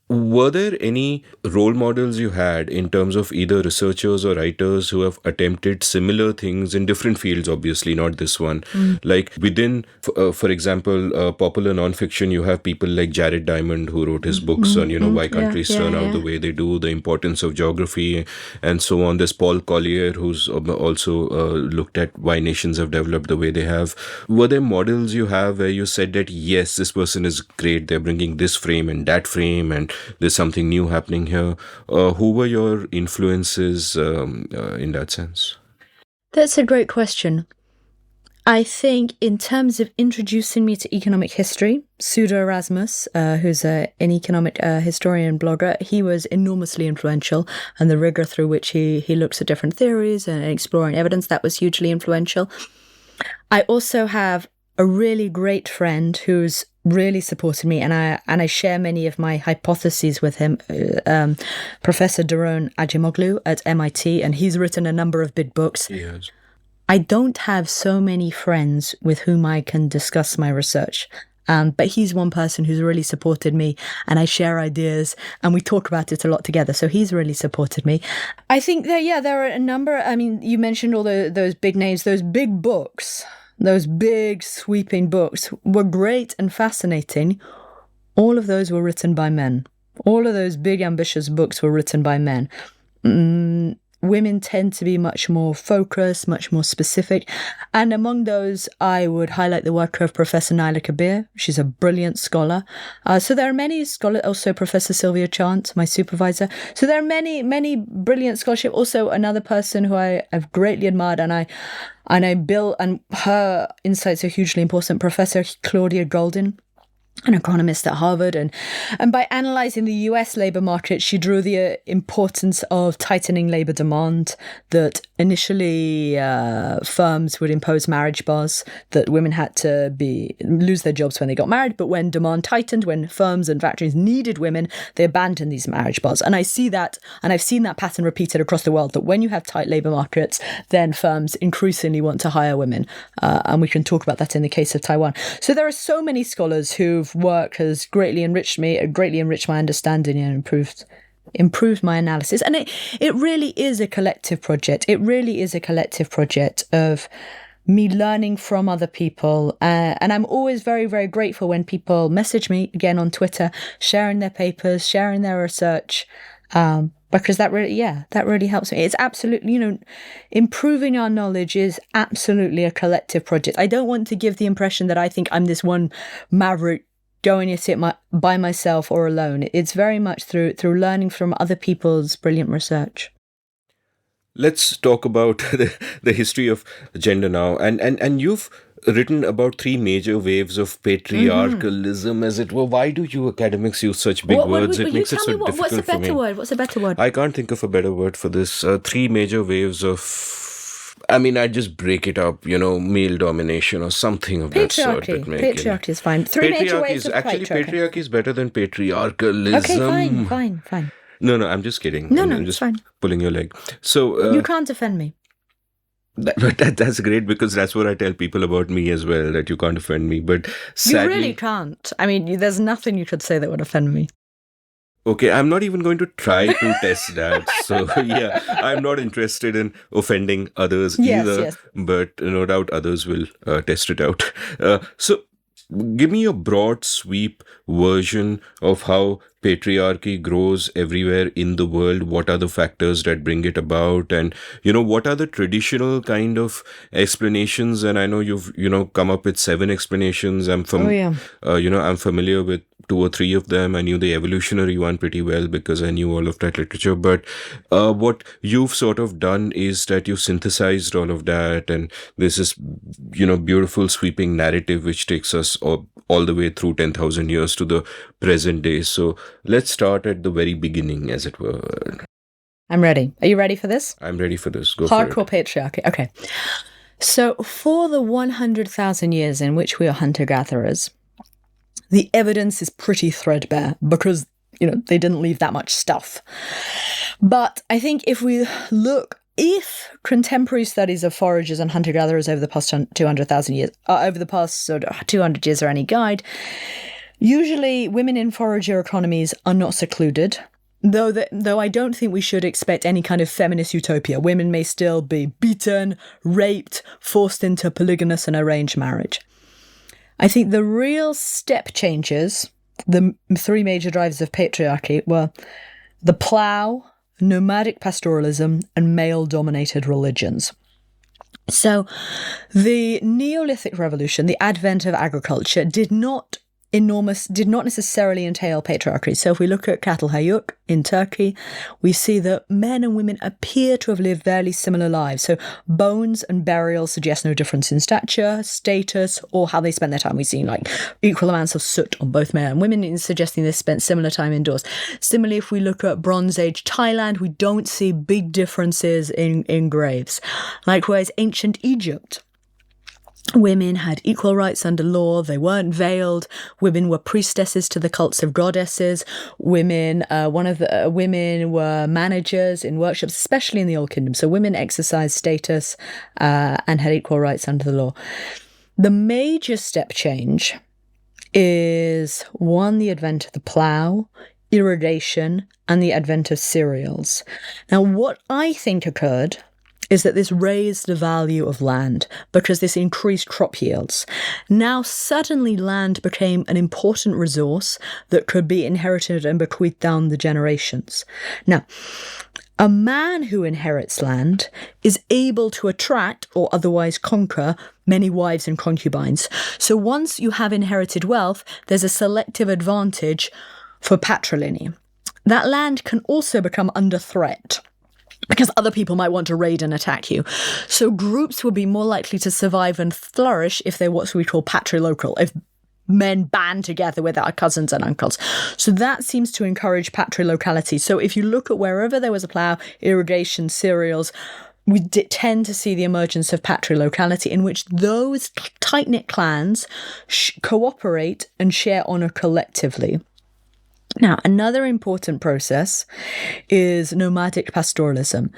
Were there any role models you had in terms of either researchers or writers who have attempted similar things in different fields, obviously, not this one? Like within, for example, popular nonfiction, you have people like Jared Diamond who wrote his books on, why countries turn out the way they do, the importance of geography, and so on. There's Paul Collier, who's also looked at why nations have developed the way they have. Were there models you have where you said that, yes, this person is great, they're bringing this frame and that frame, and there's something new happening here? Who were your influences in that sense? That's a great question. I think in terms of introducing me to economic history, Pseudo Erasmus, who's an economic historian blogger, he was enormously influential, and the rigor through which he looks at different theories and exploring evidence, that was hugely influential. I also have a really great friend who's really supported me, and I share many of my hypotheses with him, Professor Daron Acemoglu at MIT, and he's written a number of big books. Yes. I don't have so many friends with whom I can discuss my research. But he's one person who's really supported me, and I share ideas and we talk about it a lot together. So he's really supported me. I think that, there are a number. I mean, you mentioned all those big names, those big books, those big sweeping books were great and fascinating. All of those were written by men. All of those big ambitious books were written by men. Women tend to be much more focused, much more specific. And among those, I would highlight the work of Professor Naila Kabir. She's a brilliant scholar. So there are many scholars, also Professor Sylvia Chant, my supervisor. So there are many, many brilliant scholarship. Also another person who I have greatly admired, and her insights are hugely important, Professor Claudia Goldin, an economist at Harvard, and by analysing the US labour market, she drew the importance of tightening labour demand, that initially firms would impose marriage bars, that women had to lose their jobs when they got married, but when demand tightened, when firms and factories needed women, they abandoned these marriage bars. And I see that, and I've seen that pattern repeated across the world, that when you have tight labour markets, then firms increasingly want to hire women. And we can talk about that in the case of Taiwan. So there are so many scholars whose work has greatly enriched me, greatly enriched my understanding, and improved my analysis. And it really is a collective project. It really is a collective project of me learning from other people. And I'm always very, very grateful when people message me, again on Twitter, sharing their papers, sharing their research, because that really helps me. It's absolutely, improving our knowledge is absolutely a collective project. I don't want to give the impression that I think I'm this one maverick going at it by myself or alone. It's very much through learning from other people's brilliant research. Let's talk about the history of gender now. And you've written about three major waves of patriarchalism, as it were. Why do you academics use such big words? It makes it so difficult what's a for me. better word? What's a better word? I can't think of a better word for this. Three major waves of... I'd just break it up, male domination or something of that sort. Patriarchy is fine. Three major waves of patriarchy. Patriarchy is better than patriarchalism. Okay, fine. No, I'm just kidding. No, I'm it's just fine. pulling your leg. So you can't offend me. That's great, because that's what I tell people about me as well, that you can't offend me. But sadly, you really can't. I mean, there's nothing you could say that would offend me. Okay, I'm not even going to try to test that. So, yeah, I'm not interested in offending others either. Yes. But no doubt others will test it out. So, give me a broad sweep version of how patriarchy grows everywhere in the world. What are the factors that bring it about? And, what are the traditional kind of explanations? And I know you've, come up with 7 explanations. I'm familiar with 2 or 3 of them. I knew the evolutionary one pretty well because I knew all of that literature. But what you've sort of done is that you synthesized all of that, and this is, beautiful sweeping narrative which takes us all the way through 10,000 years to the present day. So let's start at the very beginning, as it were. I'm ready. Are you ready for this? I'm ready for this. Go for it. Hardcore patriarchy. Okay. So for the 100,000 years in which we are hunter-gatherers, the evidence is pretty threadbare because, they didn't leave that much stuff. But I think if contemporary studies of foragers and hunter-gatherers over the past 200,000 years, over the past sort of 200 years are any guide, Usually, women in forager economies are not secluded, though I don't think we should expect any kind of feminist utopia. Women may still be beaten, raped, forced into polygamous and arranged marriage. I think the real step changes, the three major drivers of patriarchy, were the plough, nomadic pastoralism, and male-dominated religions. So the Neolithic Revolution, the advent of agriculture, did not necessarily entail patriarchy. So if we look at Cattle Hayuk in Turkey, we see that men and women appear to have lived fairly similar lives. So bones and burials suggest no difference in stature, status, or how they spent their time. We see like equal amounts of soot on both men and women, suggesting they spent similar time indoors. Similarly, if we look at Bronze Age Thailand, we don't see big differences in graves. Likewise, ancient Egypt, women had equal rights under law. They weren't veiled. Women were priestesses to the cults of goddesses. Women were managers in workshops, especially in the Old Kingdom. So women exercised status and had equal rights under the law. The major step change is, one, the advent of the plough, irrigation, and the advent of cereals. Now, what I think occurred is that this raised the value of land because this increased crop yields. Now suddenly land became an important resource that could be inherited and bequeathed down the generations. Now, a man who inherits land is able to attract or otherwise conquer many wives and concubines. So once you have inherited wealth, there's a selective advantage for patrilineal. That land can also become under threat, because other people might want to raid and attack you. So groups would be more likely to survive and flourish if they're what we call patrilocal, if men band together with our cousins and uncles. So that seems to encourage patrilocality. So if you look at wherever there was a plough, irrigation, cereals, we tend to see the emergence of patrilocality in which those tight-knit clans cooperate and share honour collectively. Now, another important process is nomadic pastoralism.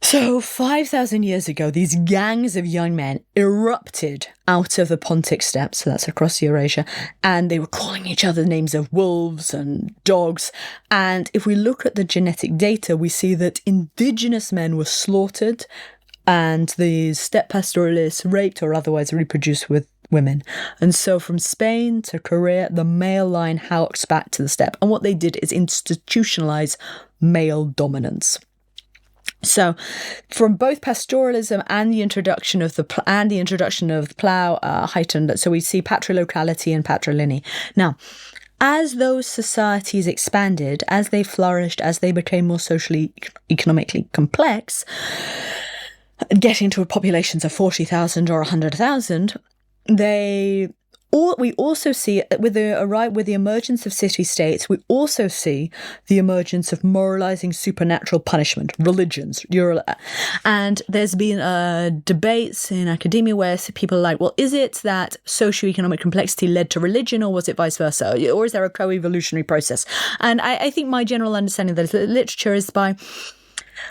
So 5,000 years ago, these gangs of young men erupted out of the Pontic steppes, so that's across Eurasia, and they were calling each other names of wolves and dogs. And if we look at the genetic data, we see that indigenous men were slaughtered and the steppe pastoralists raped or otherwise reproduced with women. And so from Spain to Korea, the male line harks back to the steppe. And what they did is institutionalize male dominance. So from both pastoralism and the introduction of the plough heightened. So we see patrilocality and patrilineal. Now, as those societies expanded, as they flourished, as they became more socially, economically complex, getting to populations of 40,000 or 100,000, we also see with the emergence of city-states, we also see the emergence of moralizing supernatural punishment, religions. And there's been debates in academia where people are like, well, is it that socioeconomic complexity led to religion, or was it vice versa? Or is there a co-evolutionary process? And I think my general understanding of the literature is by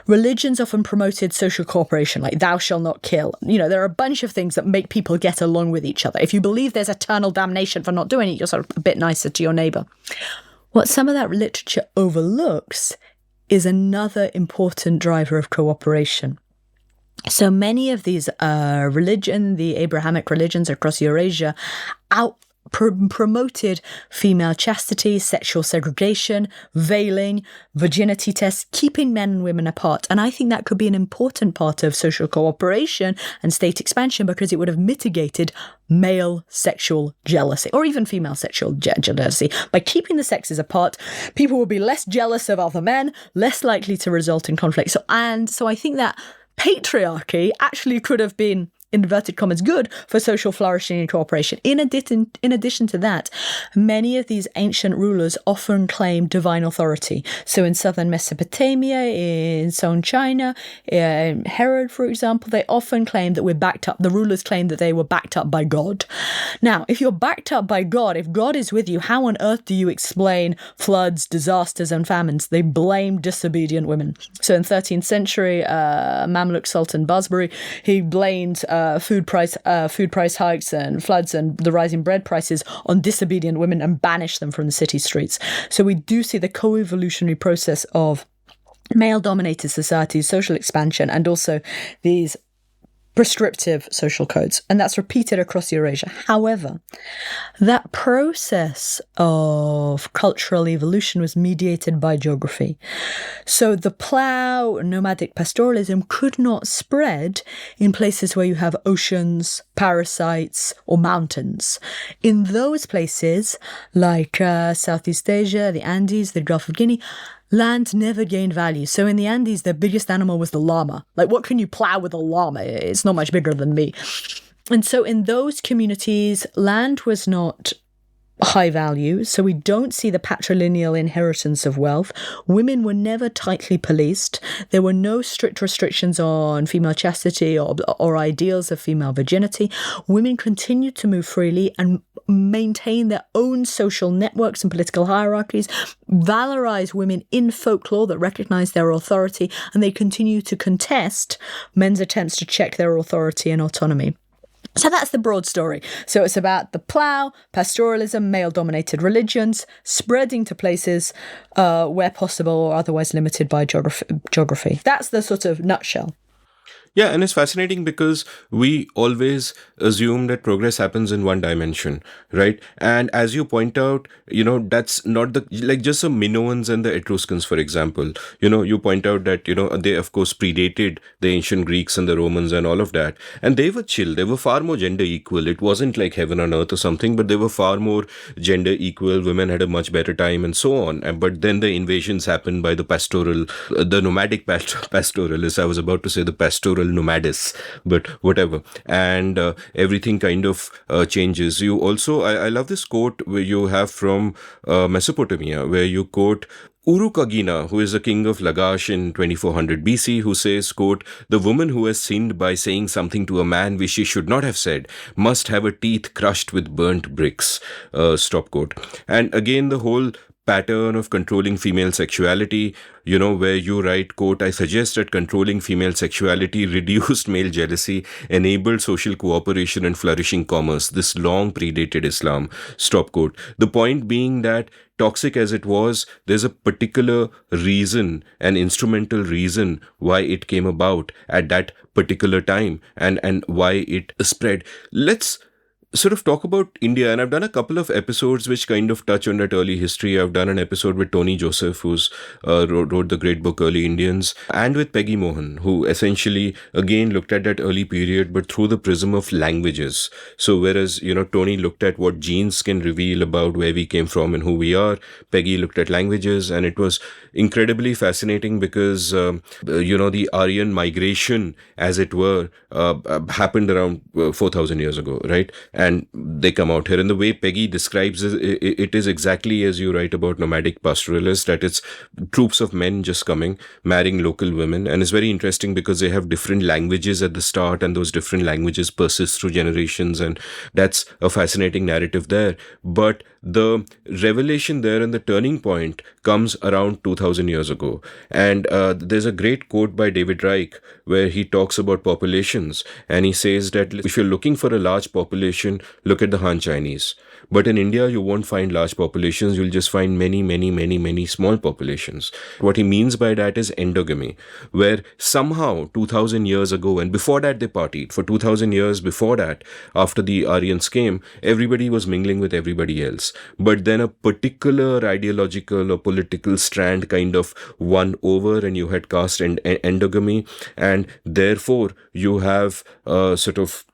religions often promoted social cooperation, like thou shalt not kill. There are a bunch of things that make people get along with each other. If you believe there's eternal damnation for not doing it, you're sort of a bit nicer to your neighbour. What some of that literature overlooks is another important driver of cooperation. So many of these the Abrahamic religions across Eurasia promoted female chastity, sexual segregation, veiling, virginity tests, keeping men and women apart. And I think that could be an important part of social cooperation and state expansion because it would have mitigated male sexual jealousy or even female sexual jealousy. By keeping the sexes apart, people would be less jealous of other men, less likely to result in conflict. So I think that patriarchy actually could have been, inverted commas, good for social flourishing and cooperation. In addition to that, many of these ancient rulers often claimed divine authority. So in southern Mesopotamia, in Song China, Herod, for example, they often claimed that the rulers claimed that they were backed up by God. Now, if you're backed up by God, if God is with you, how on earth do you explain floods, disasters, and famines? They blamed disobedient women. So in 13th century, Mamluk Sultan Basbari, he blamed food price hikes and floods and the rising bread prices on disobedient women and banish them from the city streets. So we do see the co-evolutionary process of male-dominated societies, social expansion, and also these prescriptive social codes, and that's repeated across Eurasia. However, that process of cultural evolution was mediated by geography. So the plough, nomadic pastoralism could not spread in places where you have oceans, parasites, or mountains. In those places, like Southeast Asia, the Andes, the Gulf of Guinea, land never gained value. So in the Andes, the biggest animal was the llama. Like, what can you plow with a llama? It's not much bigger than me. And so in those communities, land was not high value. So we don't see the patrilineal inheritance of wealth. Women were never tightly policed. There were no strict restrictions on female chastity or ideals of female virginity. Women continued to move freely and maintain their own social networks and political hierarchies, valorize women in folklore that recognize their authority, and they continue to contest men's attempts to check their authority and autonomy. So that's the broad story. So it's about the plough, pastoralism, male-dominated religions, spreading to places where possible or otherwise limited by geography. That's the sort of nutshell. Yeah, and it's fascinating because we always assume that progress happens in one dimension, right? And as you point out, that's not just the Minoans and the Etruscans, for example. You point out that, they, of course, predated the ancient Greeks and the Romans and all of that. And they were chill. They were far more gender equal. It wasn't like heaven on earth or something, but they were far more gender equal. Women had a much better time and so on. But then the invasions happened by the nomadic pastoralists. I was about to say the pastoral nomadis, but whatever. And everything kind of changes. You also, I love this quote where you have from Mesopotamia, where you quote Urukagina, who is the king of Lagash in 2400 BC, who says, quote, "The woman who has sinned by saying something to a man which she should not have said must have her teeth crushed with burnt bricks." Stop quote. And again, the whole pattern of controlling female sexuality, where you write, quote, "I suggest that controlling female sexuality reduced male jealousy, enabled social cooperation and flourishing commerce. This long predated Islam." Stop quote. The point being that toxic as it was, there's a particular reason, an instrumental reason why it came about at that particular time and why it spread. Let's sort of talk about India, and I've done a couple of episodes which kind of touch on that early history. I've done an episode with Tony Joseph, who's wrote the great book Early Indians, and with Peggy Mohan, who essentially again looked at that early period but through the prism of languages. So whereas Tony looked at what genes can reveal about where we came from and who we are, Peggy looked at languages, and it was incredibly fascinating because the Aryan migration, as it were, happened around 4,000 years ago, right? And they come out here. And the way Peggy describes it is exactly as you write about nomadic pastoralists, that it's troops of men just coming, marrying local women. And it's very interesting because they have different languages at the start, and those different languages persist through generations. And that's a fascinating narrative there. But the revelation there and the turning point comes around 2000 years ago. And there's a great quote by David Reich where he talks about populations. And he says that if you're looking for a large population, look at the Han Chinese. But in India, you won't find large populations. You'll just find many, many, many, many small populations. What he means by that is endogamy, where somehow 2000 years ago, and before that they partied, for 2000 years before that, after the Aryans came, everybody was mingling with everybody else. But then a particular ideological or political strand kind of won over, and you had caste and endogamy, and therefore you have sort of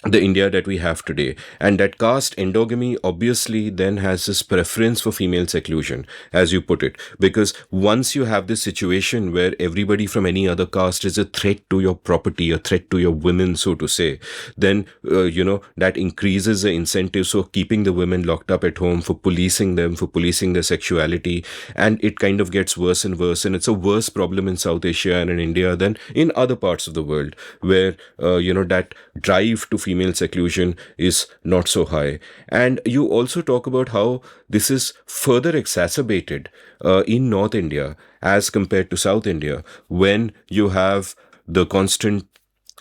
the India that we have today. And that caste endogamy obviously then has this preference for female seclusion, as you put it, because once you have this situation where everybody from any other caste is a threat to your property, a threat to your women, so to say, then, that increases the incentives for keeping the women locked up at home, for policing them, for policing their sexuality. And it kind of gets worse and worse. And it's a worse problem in South Asia and in India than in other parts of the world, where, that drive to female seclusion is not so high. And you also talk about how this is further exacerbated in North India as compared to South India, when you have the constant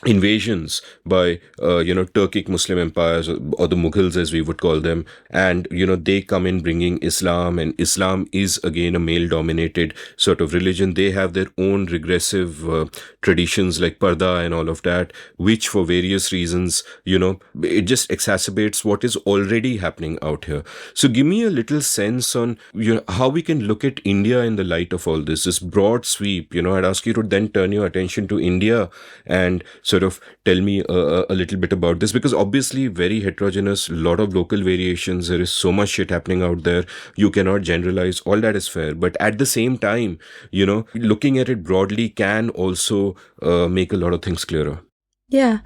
invasions by Turkic Muslim empires, or the Mughals as we would call them, and they come in bringing Islam, and Islam is again a male dominated sort of religion. They have their own regressive traditions like parda and all of that, which for various reasons it just exacerbates what is already happening out here. So give me a little sense on how we can look at India in the light of all this broad sweep. I'd ask you to then turn your attention to India and sort of tell me a little bit about this, because obviously very heterogeneous, a lot of local variations, there is so much shit happening out there, you cannot generalize, all that is fair, but at the same time looking at it broadly can also make a lot of things clearer. Yeah.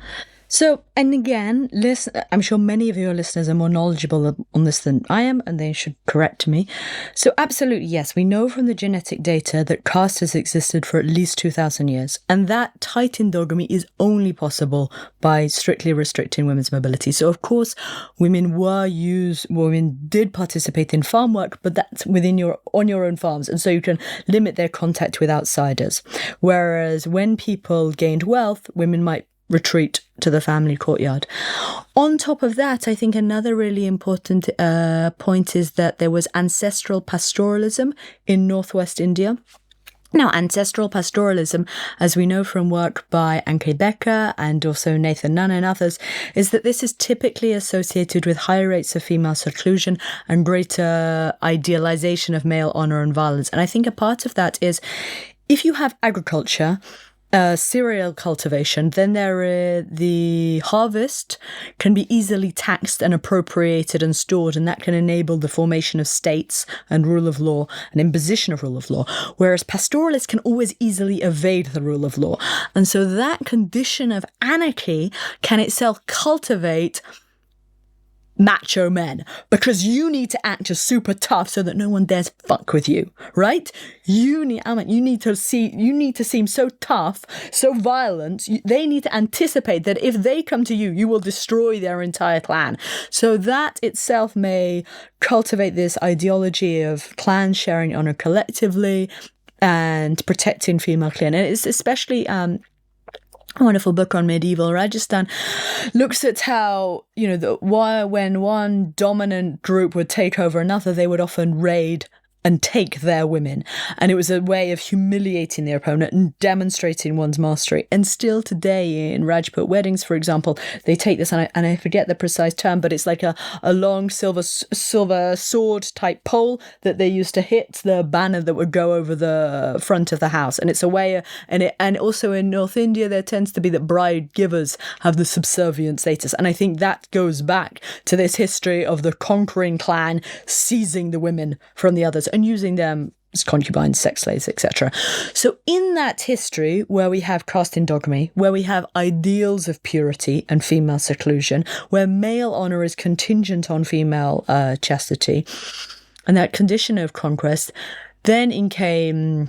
So, and again, I'm sure many of your listeners are more knowledgeable on this than I am, and they should correct me. So, absolutely, yes, we know from the genetic data that caste has existed for at least 2,000 years, and that tight endogamy is only possible by strictly restricting women's mobility. So, of course, women did participate in farm work, but that's on your own farms, and so you can limit their contact with outsiders. Whereas when people gained wealth, women might retreat to the family courtyard. On top of that, I think another really important point is that there was ancestral pastoralism in northwest India. Now, ancestral pastoralism, as we know from work by Anke Becker and also Nathan Nunn and others, is that this is typically associated with higher rates of female seclusion and greater idealization of male honor and violence. And I think a part of that is if you have agriculture, cereal cultivation, then the harvest can be easily taxed and appropriated and stored, and that can enable the formation of states and rule of law and imposition of rule of law, whereas pastoralists can always easily evade the rule of law. And so that condition of anarchy can itself cultivate macho men, because you need to act as super tough so that no one dares fuck with you, right? You need to seem so tough, so violent. They need to anticipate that if they come to you, you will destroy their entire clan. So that itself may cultivate this ideology of clans sharing honor collectively and protecting female clan. And it's especially a wonderful book on medieval Rajasthan looks at how, when one dominant group would take over another, they would often raid and take their women. And it was a way of humiliating their opponent and demonstrating one's mastery. And still today in Rajput weddings, for example, they take this, and I forget the precise term, but it's like a long silver sword type pole that they used to hit the banner that would go over the front of the house. And it's a way, and also in North India, there tends to be that bride givers have the subservient status. And I think that goes back to this history of the conquering clan seizing the women from the others and using them as concubines, sex slaves, etc. So in that history where we have caste endogamy, where we have ideals of purity and female seclusion, where male honor is contingent on female chastity, and that condition of conquest, then in came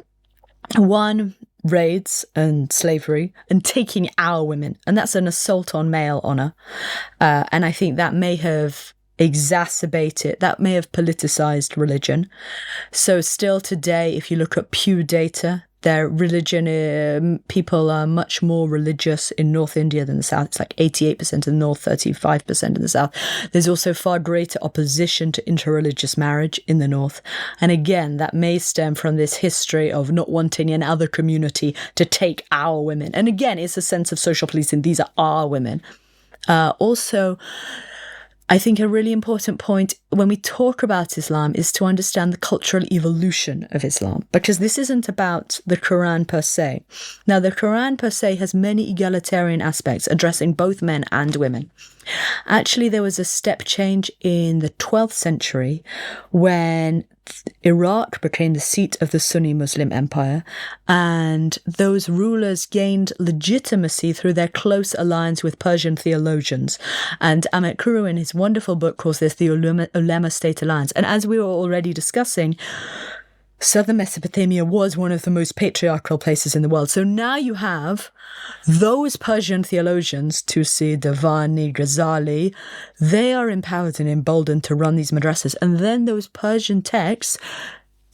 raids and slavery and taking our women. And that's an assault on male honor. And I think that may have that may have politicized religion. So still today, if you look at Pew data, their religion, people are much more religious in North India than the South. It's like 88% in the North, 35% in the South. There's also far greater opposition to interreligious marriage in the North. And again, that may stem from this history of not wanting an other community to take our women. And again, it's a sense of social policing. These are our women. Also, I think a really important point when we talk about Islam is to understand the cultural evolution of Islam, because this isn't about the Quran per se. Now, the Quran per se has many egalitarian aspects addressing both men and women. Actually, there was a step change in the 12th century when Iraq became the seat of the Sunni Muslim Empire, and those rulers gained legitimacy through their close alliance with Persian theologians. And Amit Kuru, in his wonderful book, calls this the Ulema State Alliance. And as we were already discussing, southern Mesopotamia was one of the most patriarchal places in the world. So now you have those Persian theologians, Tusi, Davani, Ghazali, they are empowered and emboldened to run these madrasas. And then those Persian texts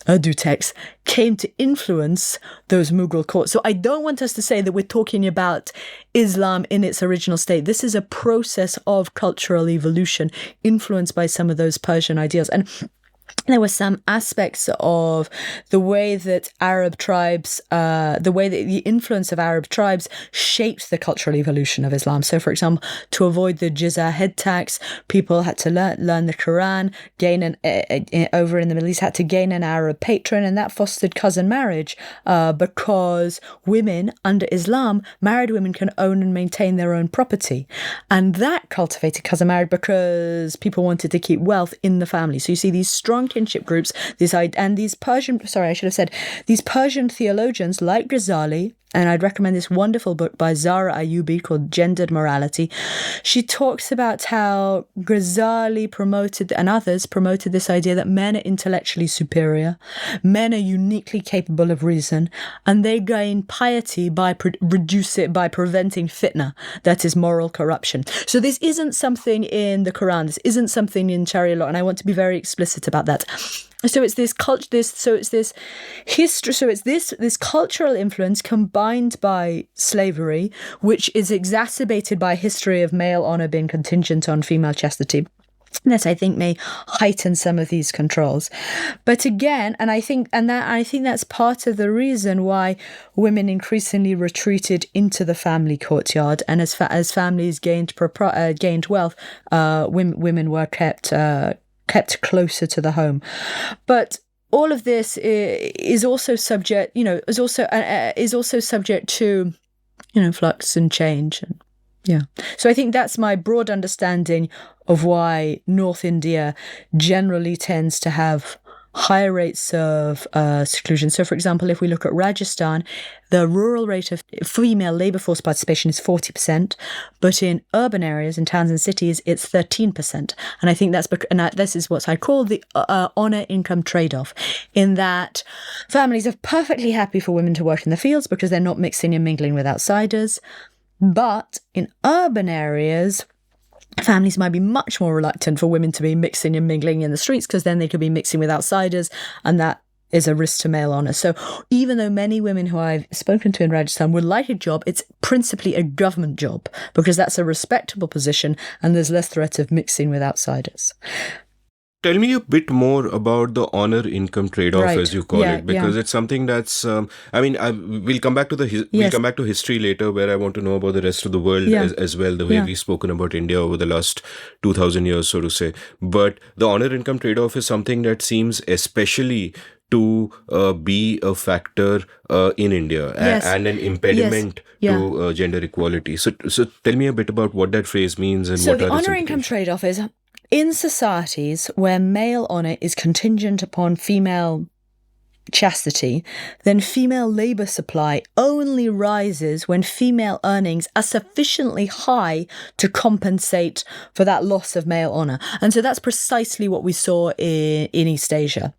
Urdu texts came to influence those Mughal courts. So I don't want us to say that we're talking about Islam in its original state. This is a process of cultural evolution influenced by some of those Persian ideals. And there were some aspects of the way that Arab tribes, the way that the influence of Arab tribes shaped the cultural evolution of Islam. So, for example, to avoid the jizya head tax, people had to learn the Quran, over in the Middle East, had to gain an Arab patron, and that fostered cousin marriage because women under Islam, married women can own and maintain their own property. And that cultivated cousin marriage because people wanted to keep wealth in the family. So you see these strong kinship groups, these Persian theologians like Ghazali, and I'd recommend this wonderful book by Zara Ayubi called Gendered Morality. She talks about how Ghazali and others promoted this idea that men are intellectually superior, men are uniquely capable of reason, and they gain piety by preventing fitna, that is moral corruption. So this isn't something in the Quran, this isn't something in Sharia law, and I want to be very explicit about that. So it's this cultural influence combined by slavery, which is exacerbated by a history of male honor being contingent on female chastity. That I think may heighten some of these controls. But again, I think that's part of the reason why women increasingly retreated into the family courtyard, and as families gained wealth, women were kept closer to the home. But all of this is also subject, to, flux and change. And, yeah. So I think that's my broad understanding of why North India generally tends to have higher rates of seclusion. So, for example, if we look at Rajasthan, the rural rate of female labour force participation is 40%, but in urban areas, in towns and cities, it's 13%. And I think this is what I call the honour-income trade-off, in that families are perfectly happy for women to work in the fields because they're not mixing and mingling with outsiders. But in urban areas, families might be much more reluctant for women to be mixing and mingling in the streets because then they could be mixing with outsiders, and that is a risk to male honour. So even though many women who I've spoken to in Rajasthan would like a job, it's principally a government job because that's a respectable position and there's less threat of mixing with outsiders. Tell me a bit more about the honor income trade-off, Right. as you call Yeah, it, because yeah. it's something that's. We'll come back to we'll come back to history later, where I want to know about the rest of the world Yeah. as well, the way Yeah. we've spoken about India over the last 2,000 years, so to say. But the honor income trade-off is something that seems especially to be a factor in India Yes. and an impediment Yes. to gender equality. So tell me a bit about what that phrase means and So what the are its honour income implications. trade-off is, in societies where male honour is contingent upon female chastity, then female labour supply only rises when female earnings are sufficiently high to compensate for that loss of male honour. And so that's precisely what we saw in East Asia.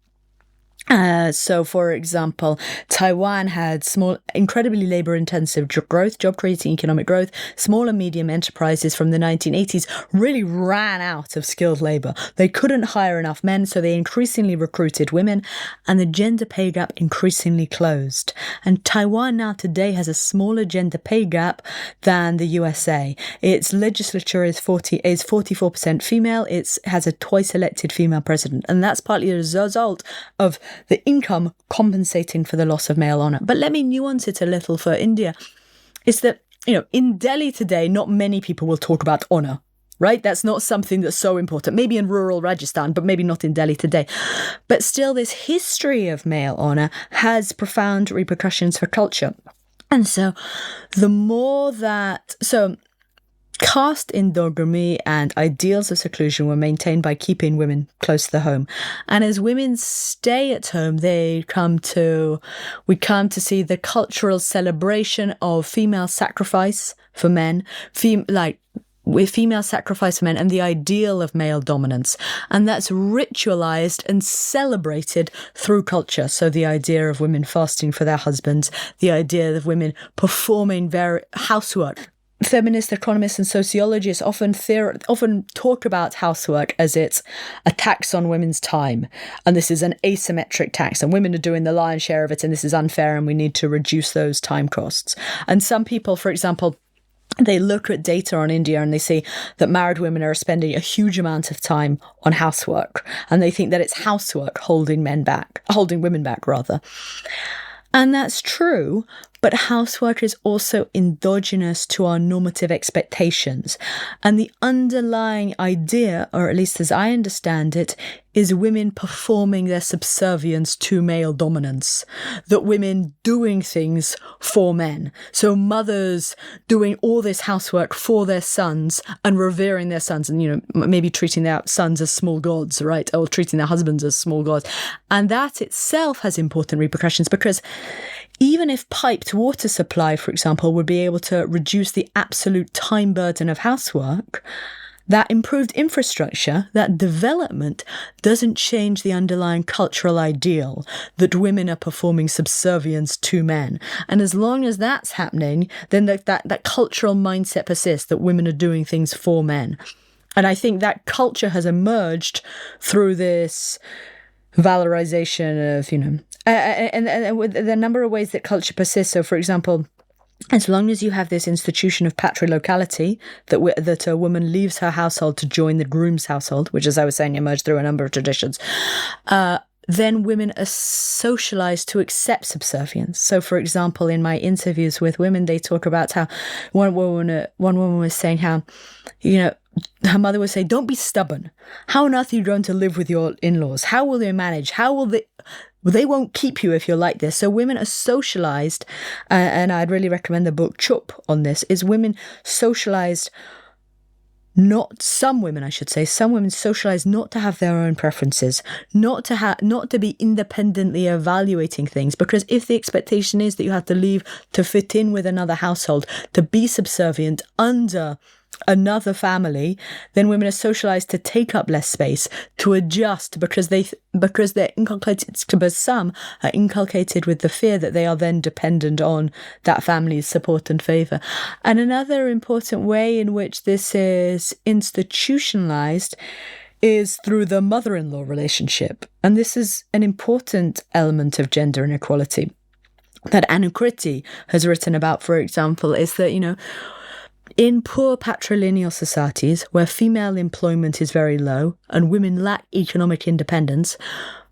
So, for example, Taiwan had incredibly labor-intensive job-creating economic growth. Small and medium enterprises from the 1980s really ran out of skilled labor. They couldn't hire enough men, so they increasingly recruited women, and the gender pay gap increasingly closed. And Taiwan now today has a smaller gender pay gap than the USA. Its legislature is 44% female. It has a twice-elected female president, and that's partly as a result of the income compensating for the loss of male honour. But let me nuance it a little for India. It's that, in Delhi today, not many people will talk about honour, right? That's not something that's so important. Maybe in rural Rajasthan, but maybe not in Delhi today. But still, this history of male honour has profound repercussions for culture. And so caste endogamy and ideals of seclusion were maintained by keeping women close to the home. And as women stay at home, we come to see the cultural celebration of female sacrifice for men, with female sacrifice for men and the ideal of male dominance. And that's ritualized and celebrated through culture. So the idea of women fasting for their husbands, the idea of women performing housework feminist economists and sociologists often talk about housework as it's a tax on women's time, and this is an asymmetric tax, and women are doing the lion's share of it, and this is unfair, and we need to reduce those time costs. And some people, for example, they look at data on India and they see that married women are spending a huge amount of time on housework, and they think that it's housework holding women back rather. And that's true, but housework is also endogenous to our normative expectations. And the underlying idea, or at least as I understand it, is women performing their subservience to male dominance, that women doing things for men. So mothers doing all this housework for their sons and revering their sons, and, maybe treating their sons as small gods, right? Or treating their husbands as small gods. And that itself has important repercussions, because even if piped water supply, for example, would be able to reduce the absolute time burden of housework, that improved infrastructure, that development, doesn't change the underlying cultural ideal that women are performing subservience to men. And as long as that's happening, then that cultural mindset persists, that women are doing things for men. And I think that culture has emerged through this valorization of, and with the number of ways that culture persists. So, for example, as long as you have this institution of patrilocality, that a woman leaves her household to join the groom's household, which, as I was saying, emerged through a number of traditions, then women are socialized to accept subservience. So, for example, in my interviews with women, they talk about how one woman was saying how, her mother would say, "Don't be stubborn. How on earth are you going to live with your in-laws? How will they manage? How will they won't keep you if you're like this." So women are socialized, and I'd really recommend the book Chup on this, is women socialized, some women socialized not to have their own preferences, not to be independently evaluating things, because if the expectation is that you have to leave to fit in with another household, to be subservient under another family, then women are socialized to take up less space, to adjust, because they're inculcated, because some are inculcated with the fear that they are then dependent on that family's support and favor. And another important way in which this is institutionalized is through the mother-in-law relationship. And this is an important element of gender inequality that Anukriti has written about, for example, is that, in poor patrilineal societies where female employment is very low and women lack economic independence,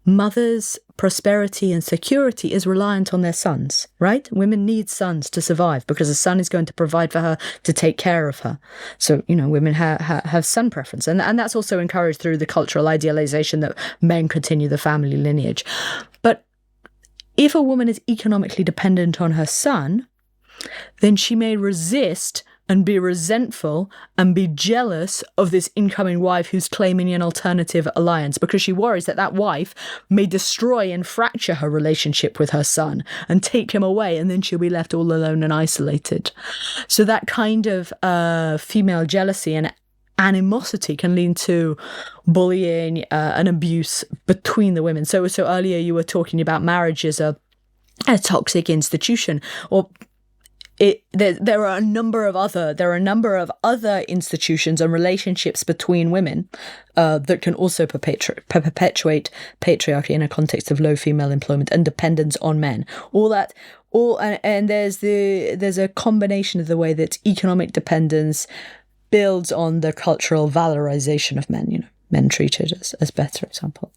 mothers' prosperity and security is reliant on their sons, right? Women need sons to survive because a son is going to provide for her, to take care of her. So, women have son preference. And that's also encouraged through the cultural idealization that men continue the family lineage. But if a woman is economically dependent on her son, then she may resist and be resentful and be jealous of this incoming wife who's claiming an alternative alliance, because she worries that wife may destroy and fracture her relationship with her son and take him away, and then she'll be left all alone and isolated. So that kind of female jealousy and animosity can lead to bullying and abuse between the women. So earlier you were talking about marriage as a toxic institution, or there are a number of other institutions and relationships between women that can also perpetuate patriarchy in a context of low female employment and dependence on men. And there's a combination of the way that economic dependence builds on the cultural valorization of men. Men treated as better, example.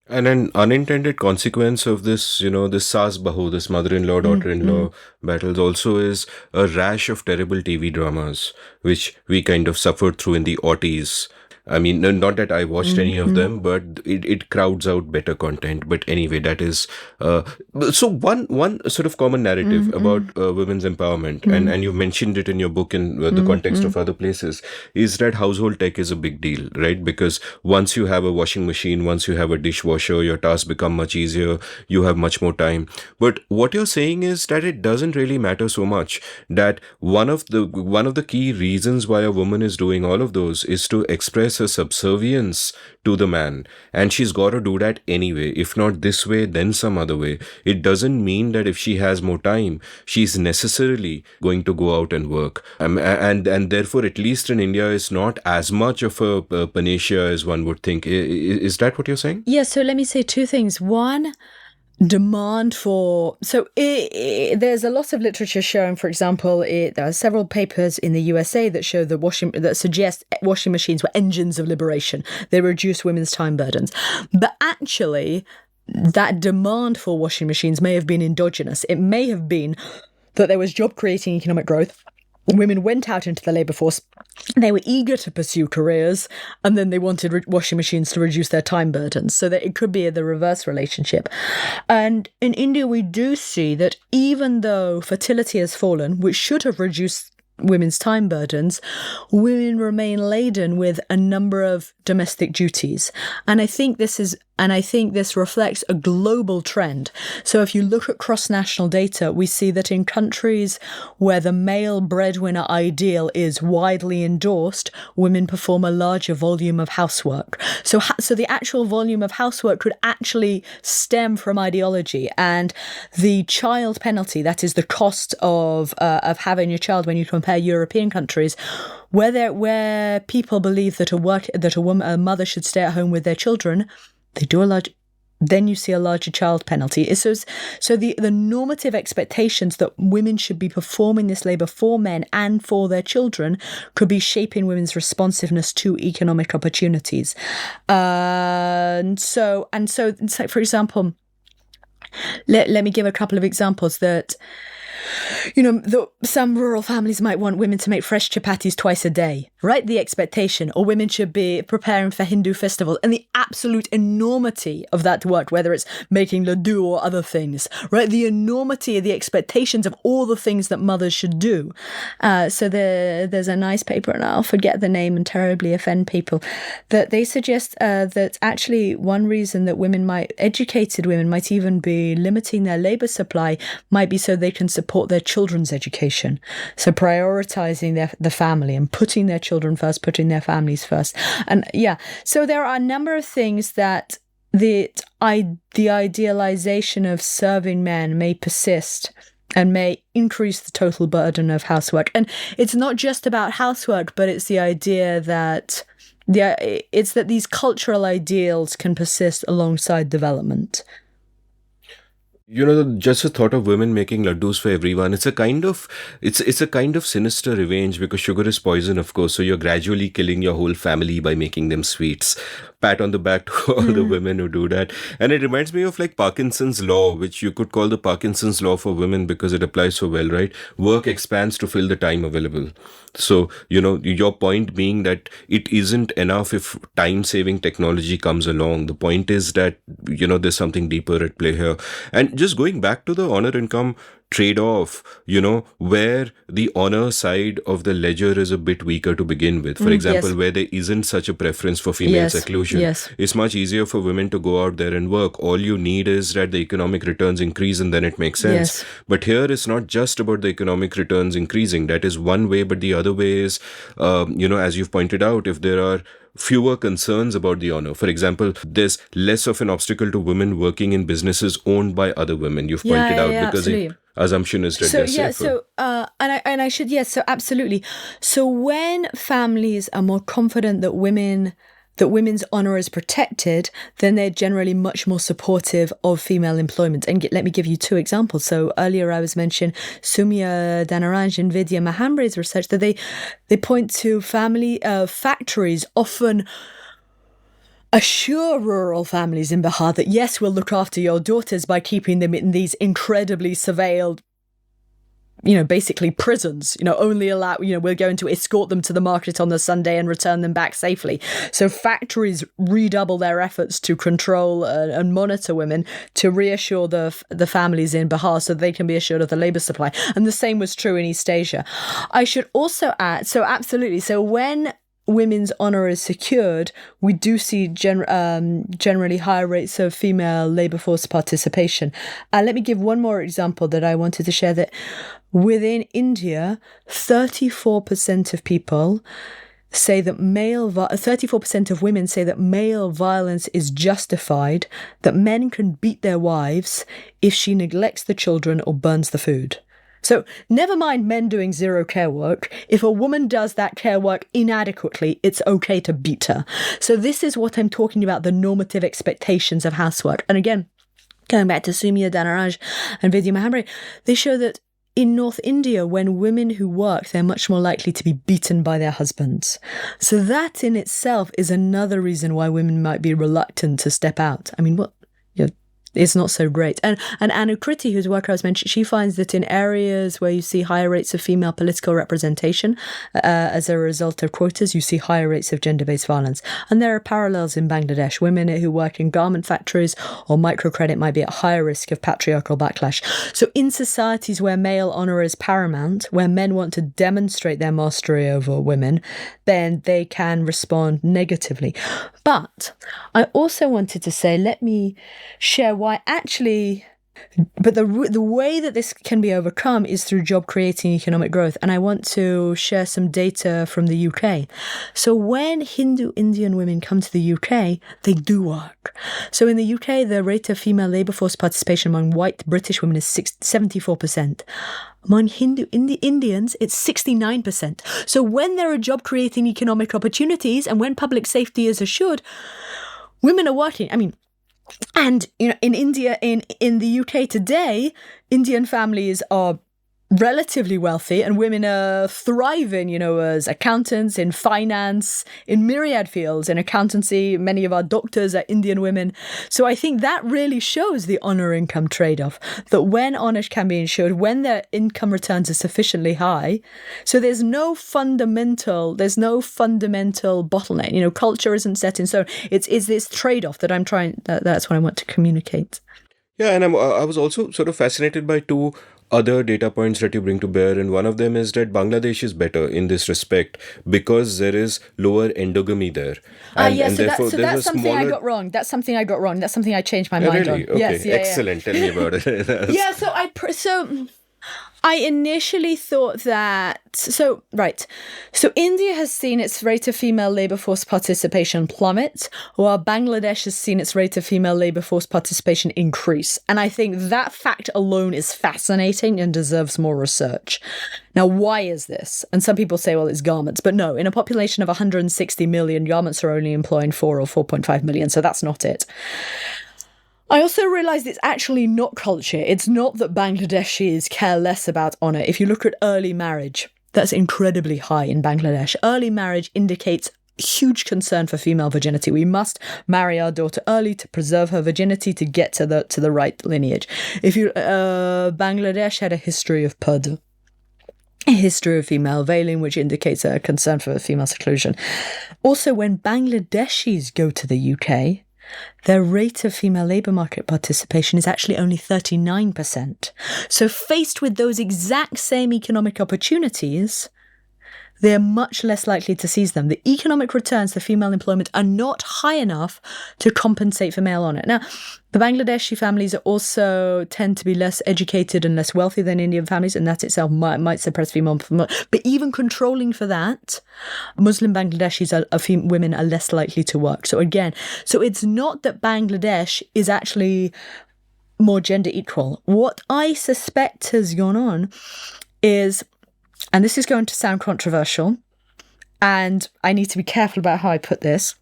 And an unintended consequence of this, this Saas Bahu, this mother-in-law, daughter-in-law battles also is a rash of terrible TV dramas, which we kind of suffered through in the aughties. I mean, not that I watched any of them, but it crowds out better content. But anyway, that is so one sort of common narrative about women's empowerment, and you mentioned it in your book in the context of other places, is that household tech is a big deal, right? Because once you have a washing machine, once you have a dishwasher, your tasks become much easier. You have much more time. But what you're saying is that it doesn't really matter so much. That one of the key reasons why a woman is doing all of those is to express express her subservience to the man, and she's got to do that anyway. If not this way, then some other way. It doesn't mean that if she has more time, she's necessarily going to go out and work. And therefore, at least in India, it's not as much of a panacea as one would think. Is that what you're saying? Yeah, so let me say two things. One, demand for there's a lot of literature showing, for example, there are several papers in the USA that show that suggest washing machines were engines of liberation. They reduce women's time burdens, but actually that demand for washing machines may have been endogenous. It may have been that there was job creating economic growth. Women went out into the labour force. They were eager to pursue careers, and then they wanted washing machines to reduce their time burdens, so that it could be the reverse relationship. And in India, we do see that even though fertility has fallen, which should have reduced women's time burdens, women remain laden with a number of domestic duties. And I think this reflects a global trend. So if you look at cross-national data, we see that in countries where the male breadwinner ideal is widely endorsed, women perform a larger volume of housework. So the actual volume of housework could actually stem from ideology, and the child penalty, that is the cost of having a child when you compare European countries, where people believe that a mother should stay at home with their children, then you see a larger child penalty. So the normative expectations that women should be performing this labour for men and for their children could be shaping women's responsiveness to economic opportunities. And so, for example, let me give a couple of examples that, some rural families might want women to make fresh chapatis twice a day, right? The expectation, or women should be preparing for Hindu festivals, and the absolute enormity of that work, whether it's making laddu or other things, right? The enormity of the expectations of all the things that mothers should do. So there's a nice paper, and I'll forget the name and terribly offend people, that they suggest that actually one reason that educated women might even be limiting their labour supply might be so they can support their children's education. So prioritizing the family and putting their children first, putting their families first. And so there are a number of things that the idealization of serving men may persist and may increase the total burden of housework. And it's not just about housework, but it's the idea that these cultural ideals can persist alongside development. Just the thought of women making laddus for everyone, it's a kind of sinister revenge, because sugar is poison, of course. So you're gradually killing your whole family by making them sweets. Pat on the back to all the women who do that. And it reminds me of like Parkinson's law, which you could call the Parkinson's law for women because it applies so well, right? Work expands to fill the time available. So, your point being that it isn't enough if time-saving technology comes along. The point is that, there's something deeper at play here. And just going back to the honor income trade-off, where the honor side of the ledger is a bit weaker to begin with. For example, yes. where there isn't such a preference for female seclusion. Yes. It's much easier for women to go out there and work. All you need is that the economic returns increase, and then it makes sense. Yes. But here it's not just about the economic returns increasing. That is one way, but the other way is, as you've pointed out, if there are fewer concerns about the honor. For example, there's less of an obstacle to women working in businesses owned by other women. You've pointed out, because the assumption is that they're safer. So absolutely. So when families are more confident that women's honor is protected, then they're generally much more supportive of female employment. And let me give you two examples. So earlier I was mentioning Soumya Danaranj and Vidya Mahambre's research that they point to family factories often assure rural families in Bihar that, yes, we'll look after your daughters by keeping them in these incredibly surveilled, basically prisons, only allow, we're going to escort them to the market on the Sunday and return them back safely. So factories redouble their efforts to control and monitor women to reassure the families in Bihar so they can be assured of the labour supply. And the same was true in East Asia. I should also add, so absolutely, so when women's honour is secured, we do see generally higher rates of female labour force participation. Let me give one more example that I wanted to share, that within India, 34% of people say that 34% of women say that male violence is justified, that men can beat their wives if she neglects the children or burns the food. So never mind men doing zero care work. If a woman does that care work inadequately, it's okay to beat her. So this is what I'm talking about, the normative expectations of housework. And again, going back to Sumia Dhanaraj and Vidya Mahabari, they show that in North India, when women who work, they're much more likely to be beaten by their husbands. So that in itself is another reason why women might be reluctant to step out. I mean, it's not so great. And Anu Kriti, whose work I was mentioning, she finds that in areas where you see higher rates of female political representation as a result of quotas, you see higher rates of gender-based violence. And there are parallels in Bangladesh. Women who work in garment factories or microcredit might be at higher risk of patriarchal backlash. So in societies where male honour is paramount, where men want to demonstrate their mastery over women, then they can respond negatively. But I also wanted to say, let me share why actually, but the way that this can be overcome is through job creating economic growth. And I want to share some data from the UK. So when Hindu Indian women come to the UK, they do work. So in the UK, the rate of female labour force participation among white British women is 74%. Among Hindu Indians, it's 69%. So when there are job creating economic opportunities and when public safety is assured, women are working. I mean, and in India, in the UK today, Indian families are relatively wealthy and women are thriving, as accountants, in finance, in myriad fields, in accountancy. Many of our doctors are Indian women. So I think that really shows the honour income trade-off, that when honour can be ensured, when their income returns are sufficiently high, so there's no fundamental bottleneck. Culture isn't set in stone. It's this trade-off that that's what I want to communicate. Yeah, and I was also sort of fascinated by two other data points that you bring to bear, and one of them is that Bangladesh is better in this respect because there is lower endogamy there. So that's something I got wrong. That's something I changed my mind really? on. Okay, yes, excellent. Tell me about it. Yeah, so I initially thought that... So India has seen its rate of female labour force participation plummet, while Bangladesh has seen its rate of female labour force participation increase. And I think that fact alone is fascinating and deserves more research. Now, why is this? And some people say, well, it's garments. But no, in a population of 160 million, garments are only employing 4 or 4.5 million, so that's not it. I also realised it's actually not culture. It's not that Bangladeshis care less about honour. If you look at early marriage, that's incredibly high in Bangladesh. Early marriage indicates huge concern for female virginity. We must marry our daughter early to preserve her virginity, to get to the right lineage. Bangladesh had a history of purdah, a history of female veiling, which indicates a concern for female seclusion. Also, when Bangladeshis go to the UK, their rate of female labour market participation is actually only 39%. So faced with those exact same economic opportunities, they're much less likely to seize them. The economic returns to female employment are not high enough to compensate for male honour. Now, the Bangladeshi families also tend to be less educated and less wealthy than Indian families, and that itself might suppress female. But even controlling for that, Muslim Bangladeshis women are less likely to work. So it's not that Bangladesh is actually more gender equal. What I suspect has gone on is, and this is going to sound controversial, and I need to be careful about how I put this.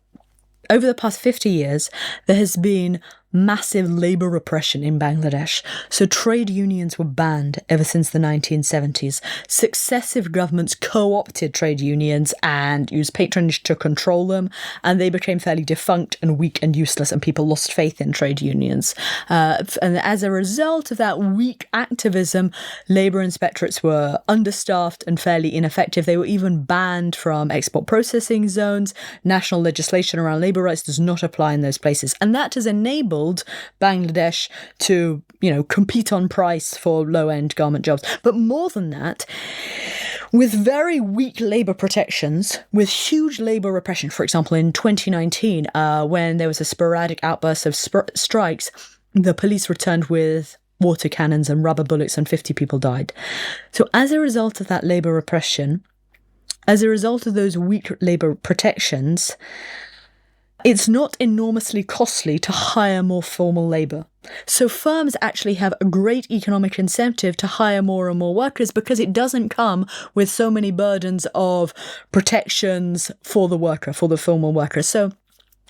Over the past 50 years, there has been massive labour repression in Bangladesh. So trade unions were banned ever since the 1970s. Successive governments co-opted trade unions and used patronage to control them, and they became fairly defunct and weak and useless, and people lost faith in trade unions. And as a result of that weak activism, labour inspectorates were understaffed and fairly ineffective. They were even banned from export processing zones. National legislation around labour rights does not apply in those places. And that has enabled Bangladesh to, compete on price for low-end garment jobs. But more than that, with very weak labour protections, with huge labour repression, for example, in 2019, when there was a sporadic outburst of strikes, the police returned with water cannons and rubber bullets and 50 people died. So as a result of that labour repression, as a result of those weak labour protections, it's not enormously costly to hire more formal labour. So firms actually have a great economic incentive to hire more and more workers because it doesn't come with so many burdens of protections for the worker, for the formal worker. So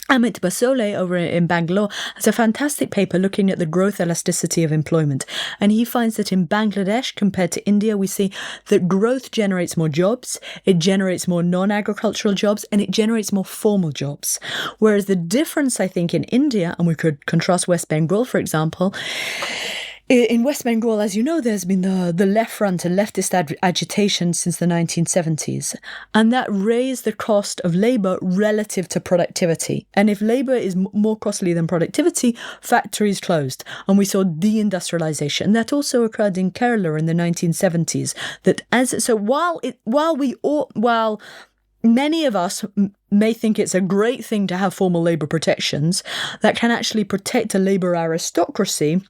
Amit Basole over in Bangalore has a fantastic paper looking at the growth elasticity of employment. And he finds that in Bangladesh, compared to India, we see that growth generates more jobs, it generates more non-agricultural jobs, and it generates more formal jobs. Whereas the difference, I think, in India, and we could contrast West Bengal, for example, in West Bengal, as you know, there's been the left front and leftist agitation since the 1970s, and that raised the cost of labour relative to productivity. And if labour is more costly than productivity, factories closed, and we saw deindustrialization. That also occurred in Kerala in the 1970s. While many of us may think it's a great thing to have formal labour protections that can actually protect a labour aristocracy,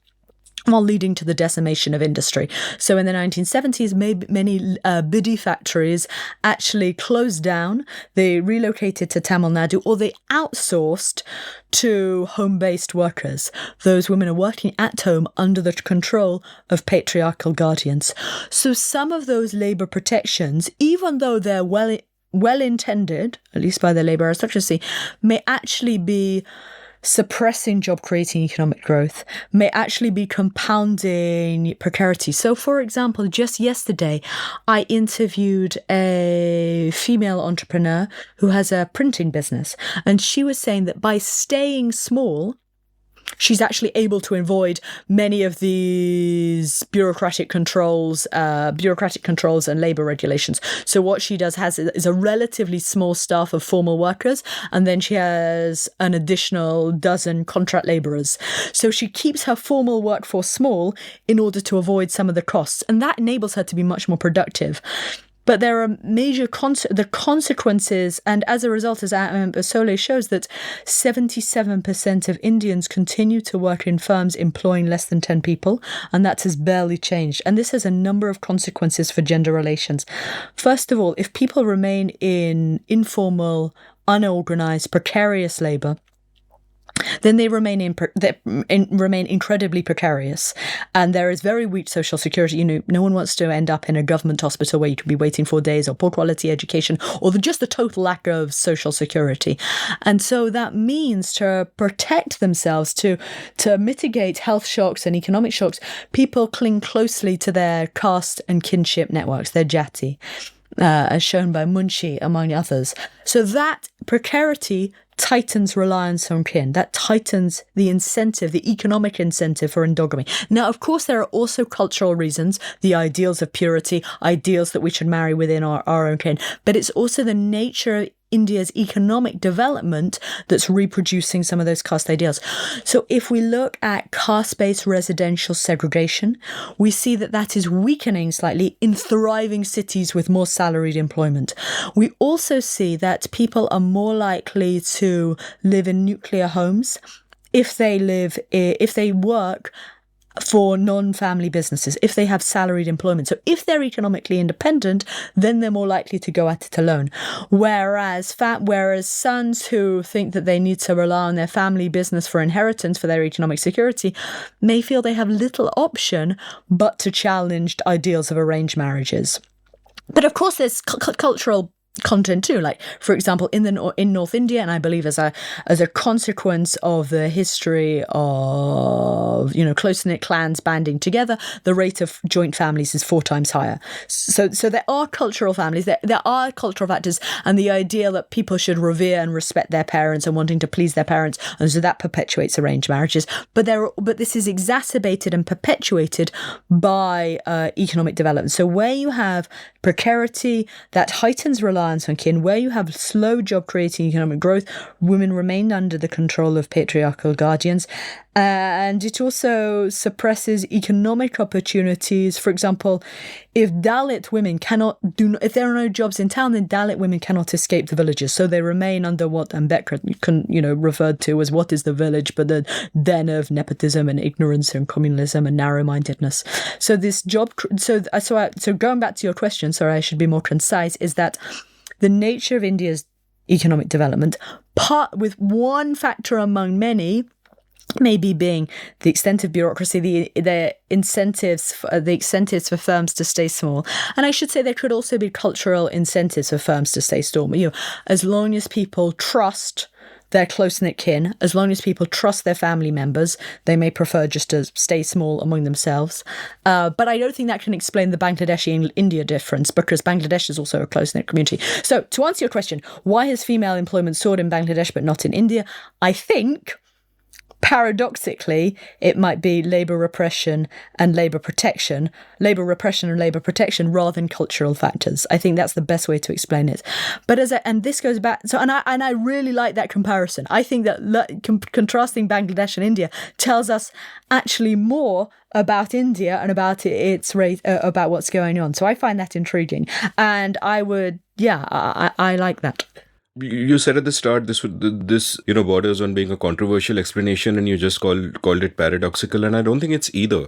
while leading to the decimation of industry. So in the 1970s, many biddy factories actually closed down. They relocated to Tamil Nadu, or they outsourced to home-based workers. Those women are working at home under the control of patriarchal guardians. So some of those labour protections, even though they're well intended, at least by the labour aristocracy, may actually be suppressing job-creating economic growth, may actually be compounding precarity. So, for example, just yesterday, I interviewed a female entrepreneur who has a printing business, and she was saying that by staying small, she's actually able to avoid many of these bureaucratic controls and labour regulations. So what she does is a relatively small staff of formal workers, and then she has an additional dozen contract labourers. So she keeps her formal workforce small in order to avoid some of the costs, and that enables her to be much more productive. But there are major consequences, and as a result, as Basole shows, that 77% of Indians continue to work in firms employing less than 10 people, and that has barely changed. And this has a number of consequences for gender relations. First of all, if people remain in informal, unorganized, precarious labor, then they remain incredibly precarious, and there is very weak social security. No one wants to end up in a government hospital where you could be waiting 4 days, or poor quality education, or just the total lack of social security. And so that means to protect themselves, to mitigate health shocks and economic shocks, people cling closely to their caste and kinship networks, their jati, as shown by Munshi, among others. So that precarity tightens reliance on kin. That tightens the incentive, the economic incentive for endogamy. Now, of course, there are also cultural reasons, the ideals of purity, ideals that we should marry within our own kin, but it's also the nature of India's economic development that's reproducing some of those caste ideals. So if we look at caste-based residential segregation, we see that is weakening slightly in thriving cities with more salaried employment. We also see that people are more likely to live in nuclear homes if they work for non-family businesses, if they have salaried employment. So if they're economically independent, then they're more likely to go at it alone. Whereas sons who think that they need to rely on their family business for inheritance for their economic security may feel they have little option but to challenge ideals of arranged marriages. But of course, there's cultural content too, like for example in North India, and I believe as a consequence of the history of close-knit clans banding together, the rate of joint families is 4 times higher. So there are cultural families, there are cultural factors, and the idea that people should revere and respect their parents and wanting to please their parents, and so that perpetuates arranged marriages. But this is exacerbated and perpetuated by economic development. So where you have precarity, that heightens reliance on kin. Where you have slow job-creating economic growth, women remain under the control of patriarchal guardians. And it also suppresses economic opportunities. For example, if Dalit women if there are no jobs in town, then Dalit women cannot escape the villages. So they remain under what Ambedkar referred to as what is the village, but the den of nepotism and ignorance and communalism and narrow-mindedness. So this job, so going back to your question, sorry, I should be more concise, is that the nature of India's economic development, part with one factor among many, maybe being the extent of bureaucracy, the incentives for firms to stay small. And I should say there could also be cultural incentives for firms to stay small. As long as people trust their close-knit kin, as long as people trust their family members, they may prefer just to stay small among themselves. But I don't think that can explain the Bangladeshi and India difference, because Bangladesh is also a close-knit community. So to answer your question, why has female employment soared in Bangladesh but not in India? I think, paradoxically, it might be labour repression and labour protection rather than cultural factors. I think that's the best way to explain it. But this goes back, I really like that comparison. I think that contrasting Bangladesh and India tells us actually more about India and about its rate, about what's going on. So I find that intriguing, and I like that. You said at the start this borders on being a controversial explanation, and you just called it paradoxical, and I don't think it's either,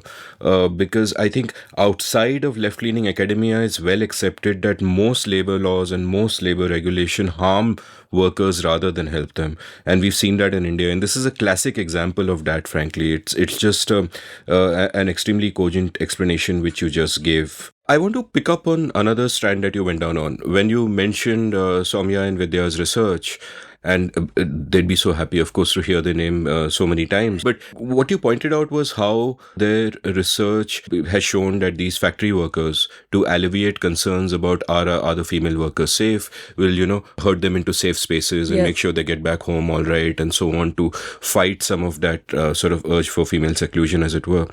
because I think outside of left-leaning academia, it's well accepted that most labor laws and most labor regulation harm workers rather than help them, and we've seen that in India, and this is a classic example of that. Frankly, it's just an extremely cogent explanation which you just gave. I want to pick up on another strand that you went down on when you mentioned Soumya and Vidya's research. And they'd be so happy, of course, to hear their name so many times. But what you pointed out was how their research has shown that these factory workers, to alleviate concerns about are the female workers safe, will, herd them into safe spaces and make sure they get back home all right and so on, to fight some of that sort of urge for female seclusion, as it were.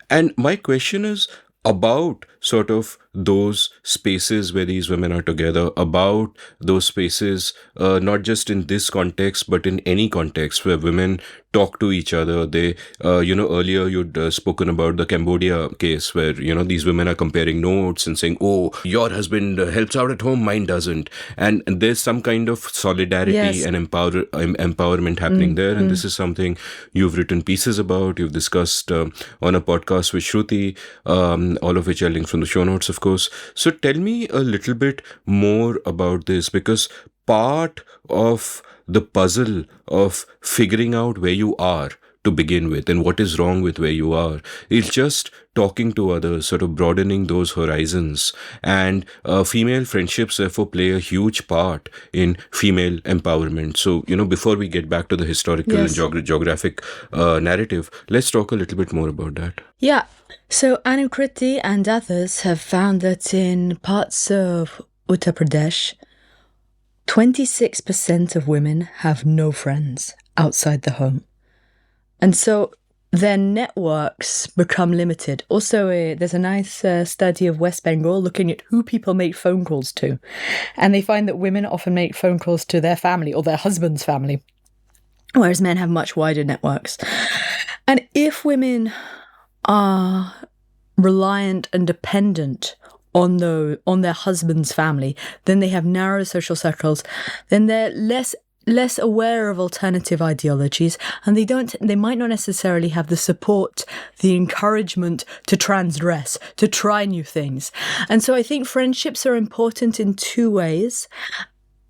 And my question is about sort of those spaces where these women are together, about those spaces, not just in this context, but in any context where women talk to each other. They, earlier you'd spoken about the Cambodia case where, these women are comparing notes and saying, oh, your husband helps out at home, mine doesn't. And there's some kind of solidarity and empowerment happening there. And this is something you've written pieces about, you've discussed on a podcast with Shruti, all of which are linked from the show notes, of course. So tell me a little bit more about this, because part of the puzzle of figuring out where you are to begin with and what is wrong with where you are is just talking to others, sort of broadening those horizons. And female friendships therefore play a huge part in female empowerment. So, before we get back to the historical and geographic narrative, let's talk a little bit more about that. Yeah. So Anukriti and others have found that in parts of Uttar Pradesh, 26% of women have no friends outside the home. And so their networks become limited. Also, there's a nice study of West Bengal looking at who people make phone calls to. And they find that women often make phone calls to their family or their husband's family, whereas men have much wider networks. And if women are reliant and dependent on their husband's family, then they have narrow social circles, then they're less aware of alternative ideologies, and they might not necessarily have the support, the encouragement to transgress, to try new things. And so I think friendships are important in two ways.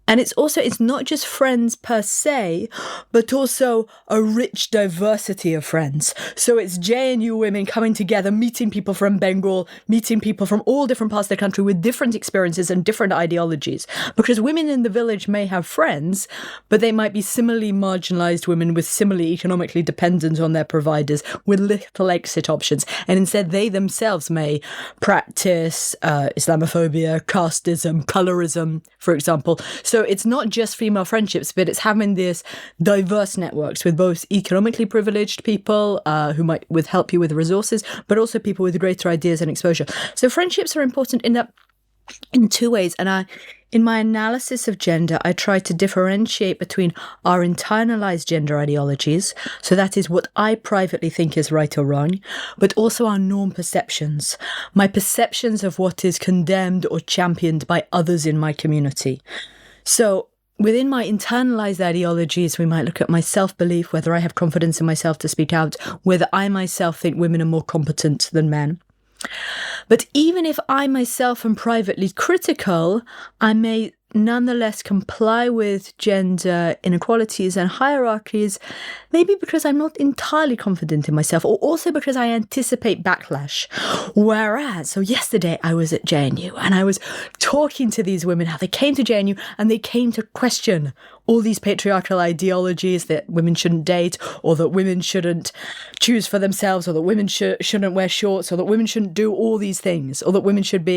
And it's not just friends per se, but also a rich diversity of friends. So it's JNU women coming together, meeting people from Bengal, meeting people from all different parts of the country with different experiences and different ideologies. Because women in the village may have friends, but they might be similarly marginalized women with similarly economically dependent on their providers with little exit options. And instead they themselves may practice Islamophobia, casteism, colorism, for example. So it's not just female friendships, but it's having this diverse networks with both economically privileged people who might help you with resources, but also people with greater ideas and exposure. So friendships are important in two ways. And in my analysis of gender, I try to differentiate between our internalized gender ideologies, so that is what I privately think is right or wrong, but also our norm perceptions, my perceptions of what is condemned or championed by others in my community. So within my internalized ideologies, we might look at my self-belief, whether I have confidence in myself to speak out, whether I myself think women are more competent than men. But even if I myself am privately critical, I may nonetheless comply with gender inequalities and hierarchies, maybe because I'm not entirely confident in myself, or also because I anticipate backlash. Whereas, so yesterday I was at JNU and I was talking to these women, how they came to JNU and they came to question all these patriarchal ideologies that women shouldn't date, or that women shouldn't choose for themselves, or that women shouldn't wear shorts, or that women shouldn't do all these things, or that women should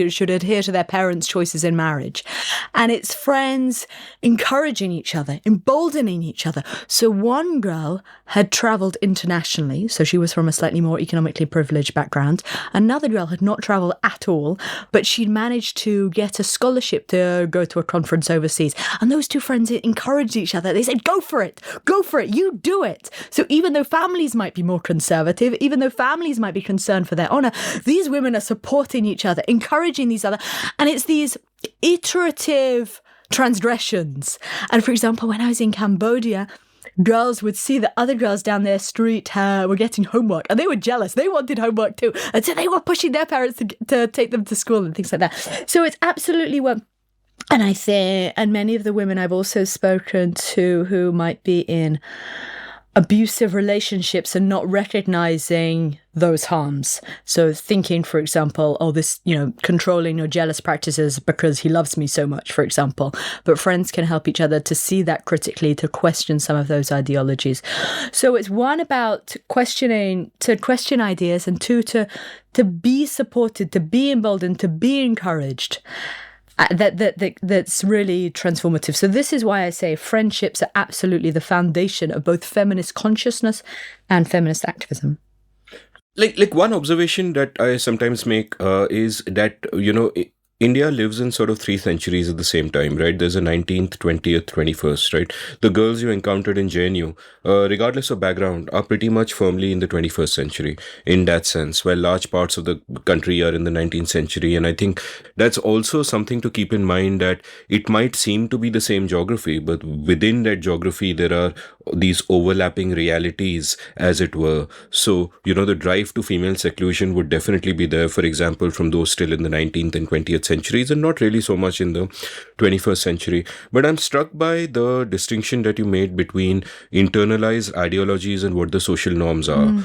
should adhere to their parents' choices in marriage. And it's friends encouraging each other, emboldening each other. So one girl had travelled internationally, so she was from a slightly more economically privileged background. Another girl had not travelled at all, but she'd managed to get a scholarship to go to a conference overseas. And those two friends encouraged each other. They said, go for it, you do it. So even though families might be more conservative, even though families might be concerned for their honour, these women are supporting each other, encouraging each other. And it's these iterative transgressions. And for example, when I was in Cambodia, girls would see that other girls down their street were getting homework, and they were jealous. They wanted homework too. And so they were pushing their parents to take them to school and things like that. So it's absolutely one. And I think, and many of the women I've also spoken to who might be in abusive relationships and not recognizing those harms. So thinking, for example, oh, this, controlling or jealous practices because he loves me so much, for example. But friends can help each other to see that critically, to question some of those ideologies. So it's one about to question ideas, and two, to be supported, to be emboldened, to be encouraged. That's really transformative. So this is why I say friendships are absolutely the foundation of both feminist consciousness and feminist activism. Like one observation that I sometimes make is that, India lives in sort of 3 centuries at the same time, right? There's a 19th, 20th, 21st, right? The girls you encountered in JNU, regardless of background, are pretty much firmly in the 21st century in that sense, while large parts of the country are in the 19th century. And I think that's also something to keep in mind, that it might seem to be the same geography, but within that geography, there are these overlapping realities, as it were. So, the drive to female seclusion would definitely be there, for example, from those still in the 19th and 20th centuries, and not really so much in the 21st century. But I'm struck by the distinction that you made between internalized ideologies and what the social norms are.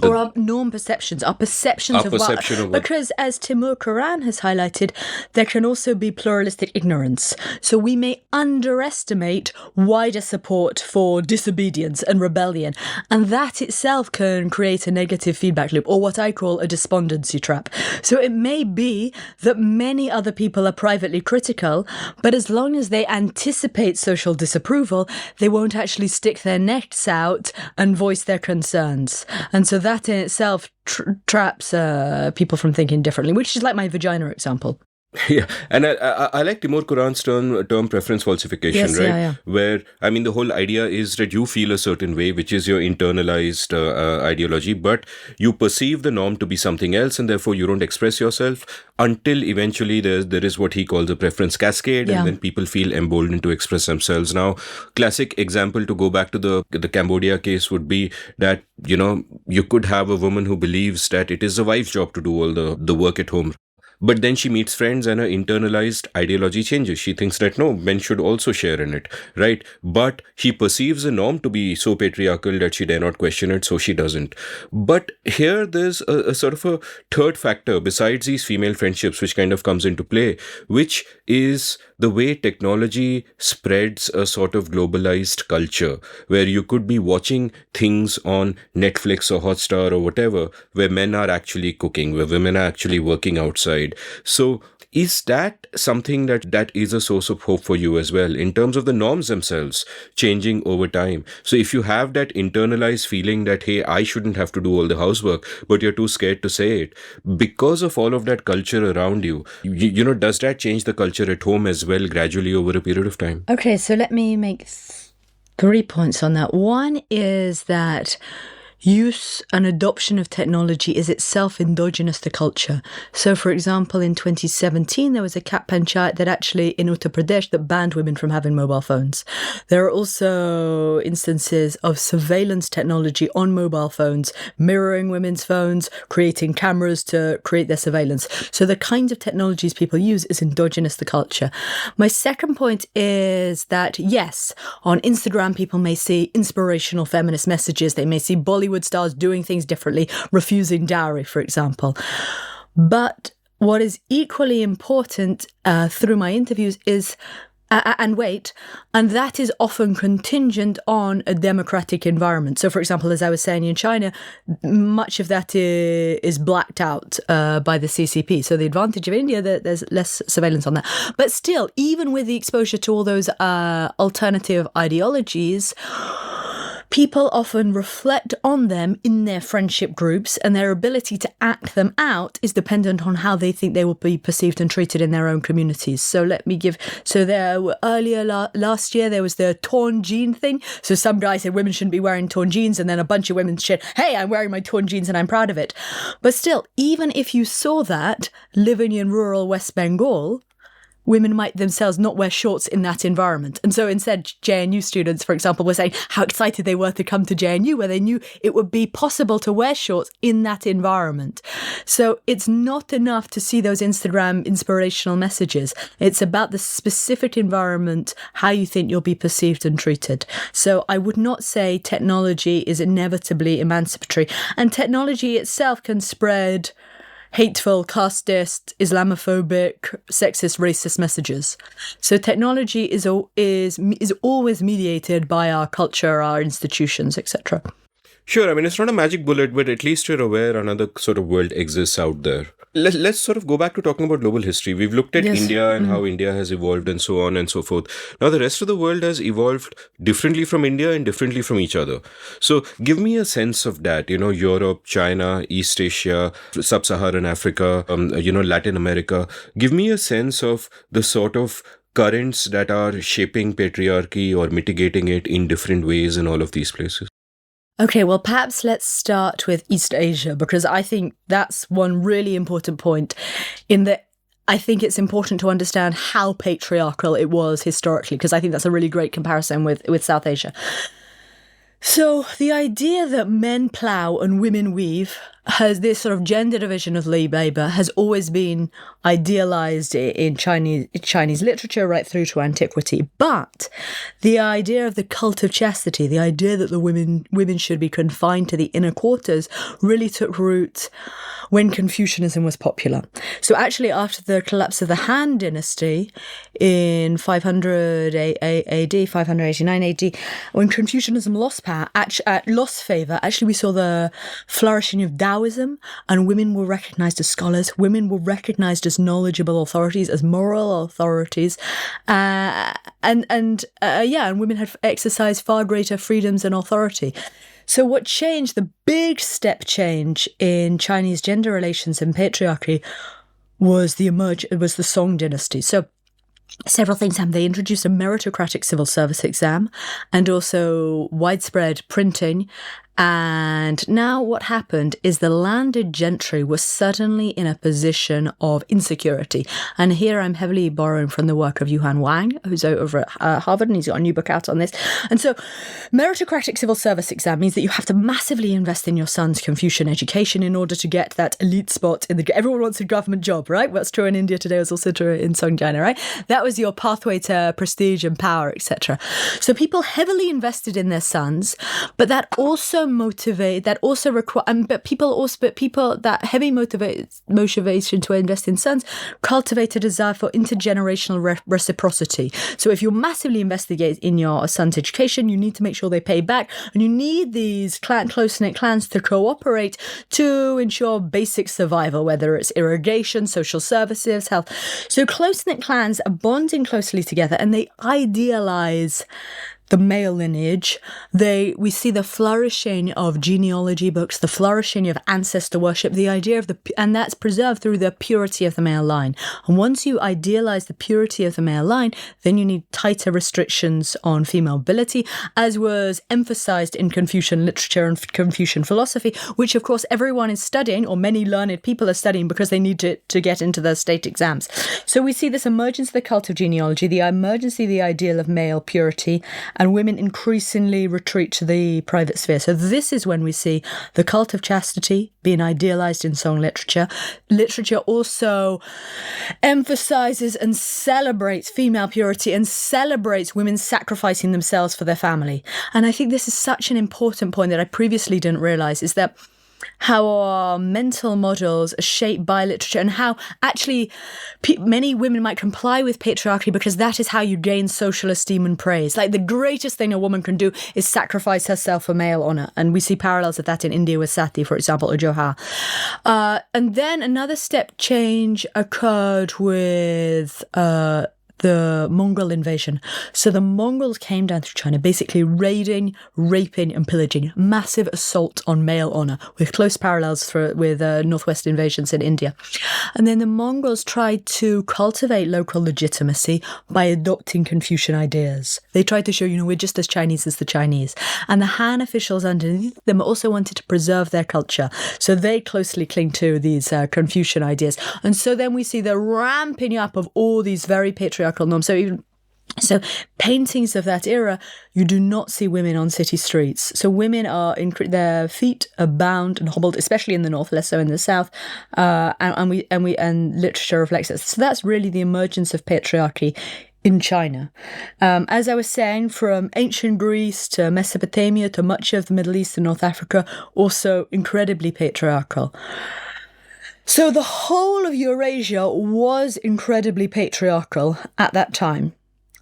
Or our norm perceptions, our perceptions of what. Because as Timur Kuran has highlighted, there can also be pluralistic ignorance. So we may underestimate wider support for disobedience and rebellion. And that itself can create a negative feedback loop, or what I call a despondency trap. So it may be that many other people are privately critical, but as long as they anticipate social disapproval, they won't actually stick their necks out and voice their concerns. And so that in itself traps people from thinking differently, which is like my vagina example. Yeah, and I like Timur Kuran's term preference falsification, yes, right? Yeah. Where, the whole idea is that you feel a certain way, which is your internalized ideology, but you perceive the norm to be something else, and therefore you don't express yourself until eventually there is what he calls a preference cascade, and then people feel emboldened to express themselves. Now, classic example to go back to the Cambodia case would be that, you could have a woman who believes that it is the wife's job to do all the work at home. But then she meets friends and her internalized ideology changes. She thinks that no, men should also share in it, right? But she perceives the norm to be so patriarchal that she dare not question it, so she doesn't. But here there's a sort of a third factor besides these female friendships, which kind of comes into play, which is the way technology spreads a sort of globalized culture, where you could be watching things on Netflix or Hotstar or whatever, where men are actually cooking, where women are actually working outside. So is that something that is a source of hope for you as well, in terms of the norms themselves changing over time? So if you have that internalized feeling that, hey, I shouldn't have to do all the housework, but you're too scared to say it, because of all of that culture around you, does that change the culture at home as well gradually over a period of time? Okay, so let me make 3 points on that. One is that use and adoption of technology is itself endogenous to culture. So, for example, in 2017, there was a Kat Panchayat that actually in Uttar Pradesh that banned women from having mobile phones. There are also instances of surveillance technology on mobile phones, mirroring women's phones, creating cameras to create their surveillance. So the kinds of technologies people use is endogenous to culture. My second point is that, yes, on Instagram, people may see inspirational feminist messages. They may see Bollywood stars doing things differently, refusing dowry, for example. But what is equally important through my interviews is and that is often contingent on a democratic environment. So, for example, as I was saying in China, much of that is blacked out by the CCP. So the advantage of India, there's less surveillance on that. But still, even with the exposure to all those alternative ideologies, people often reflect on them in their friendship groups, and their ability to act them out is dependent on how they think they will be perceived and treated in their own communities. So there were earlier last year, there was the torn jean thing. So some guy said women shouldn't be wearing torn jeans, and then a bunch of women said, hey, I'm wearing my torn jeans and I'm proud of it. But still, even if you saw that living in rural West Bengal, women might themselves not wear shorts in that environment. And so instead, JNU students, for example, were saying how excited they were to come to JNU, where they knew it would be possible to wear shorts in that environment. So it's not enough to see those Instagram inspirational messages. It's about the specific environment, how you think you'll be perceived and treated. So I would not say technology is inevitably emancipatory. And technology itself can spread hateful, casteist, Islamophobic, sexist, racist messages. So technology is always mediated by our culture, our institutions, etc. Sure, I mean, it's not a magic bullet, but at least you're aware another sort of world exists out there. Let's sort of go back to talking about global history. We've looked at India and how India has evolved and so on and so forth. Now, the rest of the world has evolved differently from India and differently from each other. So give me a sense of that, Europe, China, East Asia, Sub-Saharan Africa, Latin America. Give me a sense of the sort of currents that are shaping patriarchy or mitigating it in different ways in all of these places. Okay, well, perhaps let's start with East Asia, because I think that's one really important point in that I think it's important to understand how patriarchal it was historically, because I think that's a really great comparison with South Asia. So the idea that men plough and women weave has this sort of gender division of labor has always been idealized in Chinese literature right through to antiquity. But the idea of the cult of chastity, the idea that the women should be confined to the inner quarters, really took root when Confucianism was popular. So actually, after the collapse of the Han Dynasty in 500 AD, 589 AD, when Confucianism lost favor, actually we saw the flourishing of Taoism, and women were recognized as scholars. Women were recognized as knowledgeable authorities, as moral authorities, and women had exercised far greater freedoms and authority. So what changed, the big step change in Chinese gender relations and patriarchy was the Song dynasty. So several things happened. They introduced a meritocratic civil service exam and also widespread printing. And now what happened is the landed gentry was suddenly in a position of insecurity. And here I'm heavily borrowing from the work of Yuhan Wang, who's over at Harvard, and he's got a new book out on this. And so meritocratic civil service exam means that you have to massively invest in your son's Confucian education in order to get that elite spot everyone wants a government job, right? What's true in India today is also true in Song China, right? That was your pathway to prestige and power, etc. So people heavily invested in their sons, but that also that heavy motivation to invest in sons cultivate a desire for intergenerational reciprocity. So if you're massively invested in your son's education, you need to make sure they pay back, and you need these close-knit clans to cooperate to ensure basic survival, whether it's irrigation, social services, health. So close-knit clans are bonding closely together, and they idealize the male lineage, we see the flourishing of genealogy books, the flourishing of ancestor worship, the idea of and that's preserved through the purity of the male line. And once you idealize the purity of the male line, then you need tighter restrictions on female ability, as was emphasized in Confucian literature and Confucian philosophy, which of course everyone is studying, or many learned people are studying because they need to get into their state exams. So we see this emergence of the cult of genealogy, the emergence of the ideal of male purity, and women increasingly retreat to the private sphere. So this is when we see the cult of chastity being idealized in song literature. Literature also emphasizes and celebrates female purity and celebrates women sacrificing themselves for their family. And I think this is such an important point that I previously didn't realize, is that how our mental models are shaped by literature, and how actually many women might comply with patriarchy because that is how you gain social esteem and praise. Like, the greatest thing a woman can do is sacrifice herself for male honor. And we see parallels of that in India with Sati, for example, or Johar. And then another step change occurred with the Mongol invasion. So the Mongols came down through China, basically raiding, raping and pillaging, massive assault on male honor, with close parallels with Northwest invasions in India. And then the Mongols tried to cultivate local legitimacy by adopting Confucian ideas. They tried to show, we're just as Chinese as the Chinese. And the Han officials underneath them also wanted to preserve their culture. So they closely cling to these Confucian ideas. And so then we see the ramping up of all these very patriarchal norms. So paintings of that era, you do not see women on city streets. So women their feet are bound and hobbled, especially in the north, less so in the south, and literature reflects that. So that's really the emergence of patriarchy in China. As I was saying, from ancient Greece to Mesopotamia to much of the Middle East and North Africa, also incredibly patriarchal. So the whole of Eurasia was incredibly patriarchal at that time.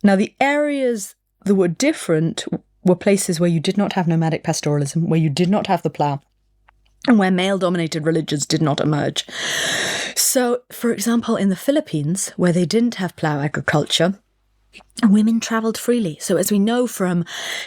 Now, the areas that were different were places where you did not have nomadic pastoralism, where you did not have the plough, and where male-dominated religions did not emerge. So, for example, in the Philippines, where they didn't have plough agriculture, women travelled freely. So as we know from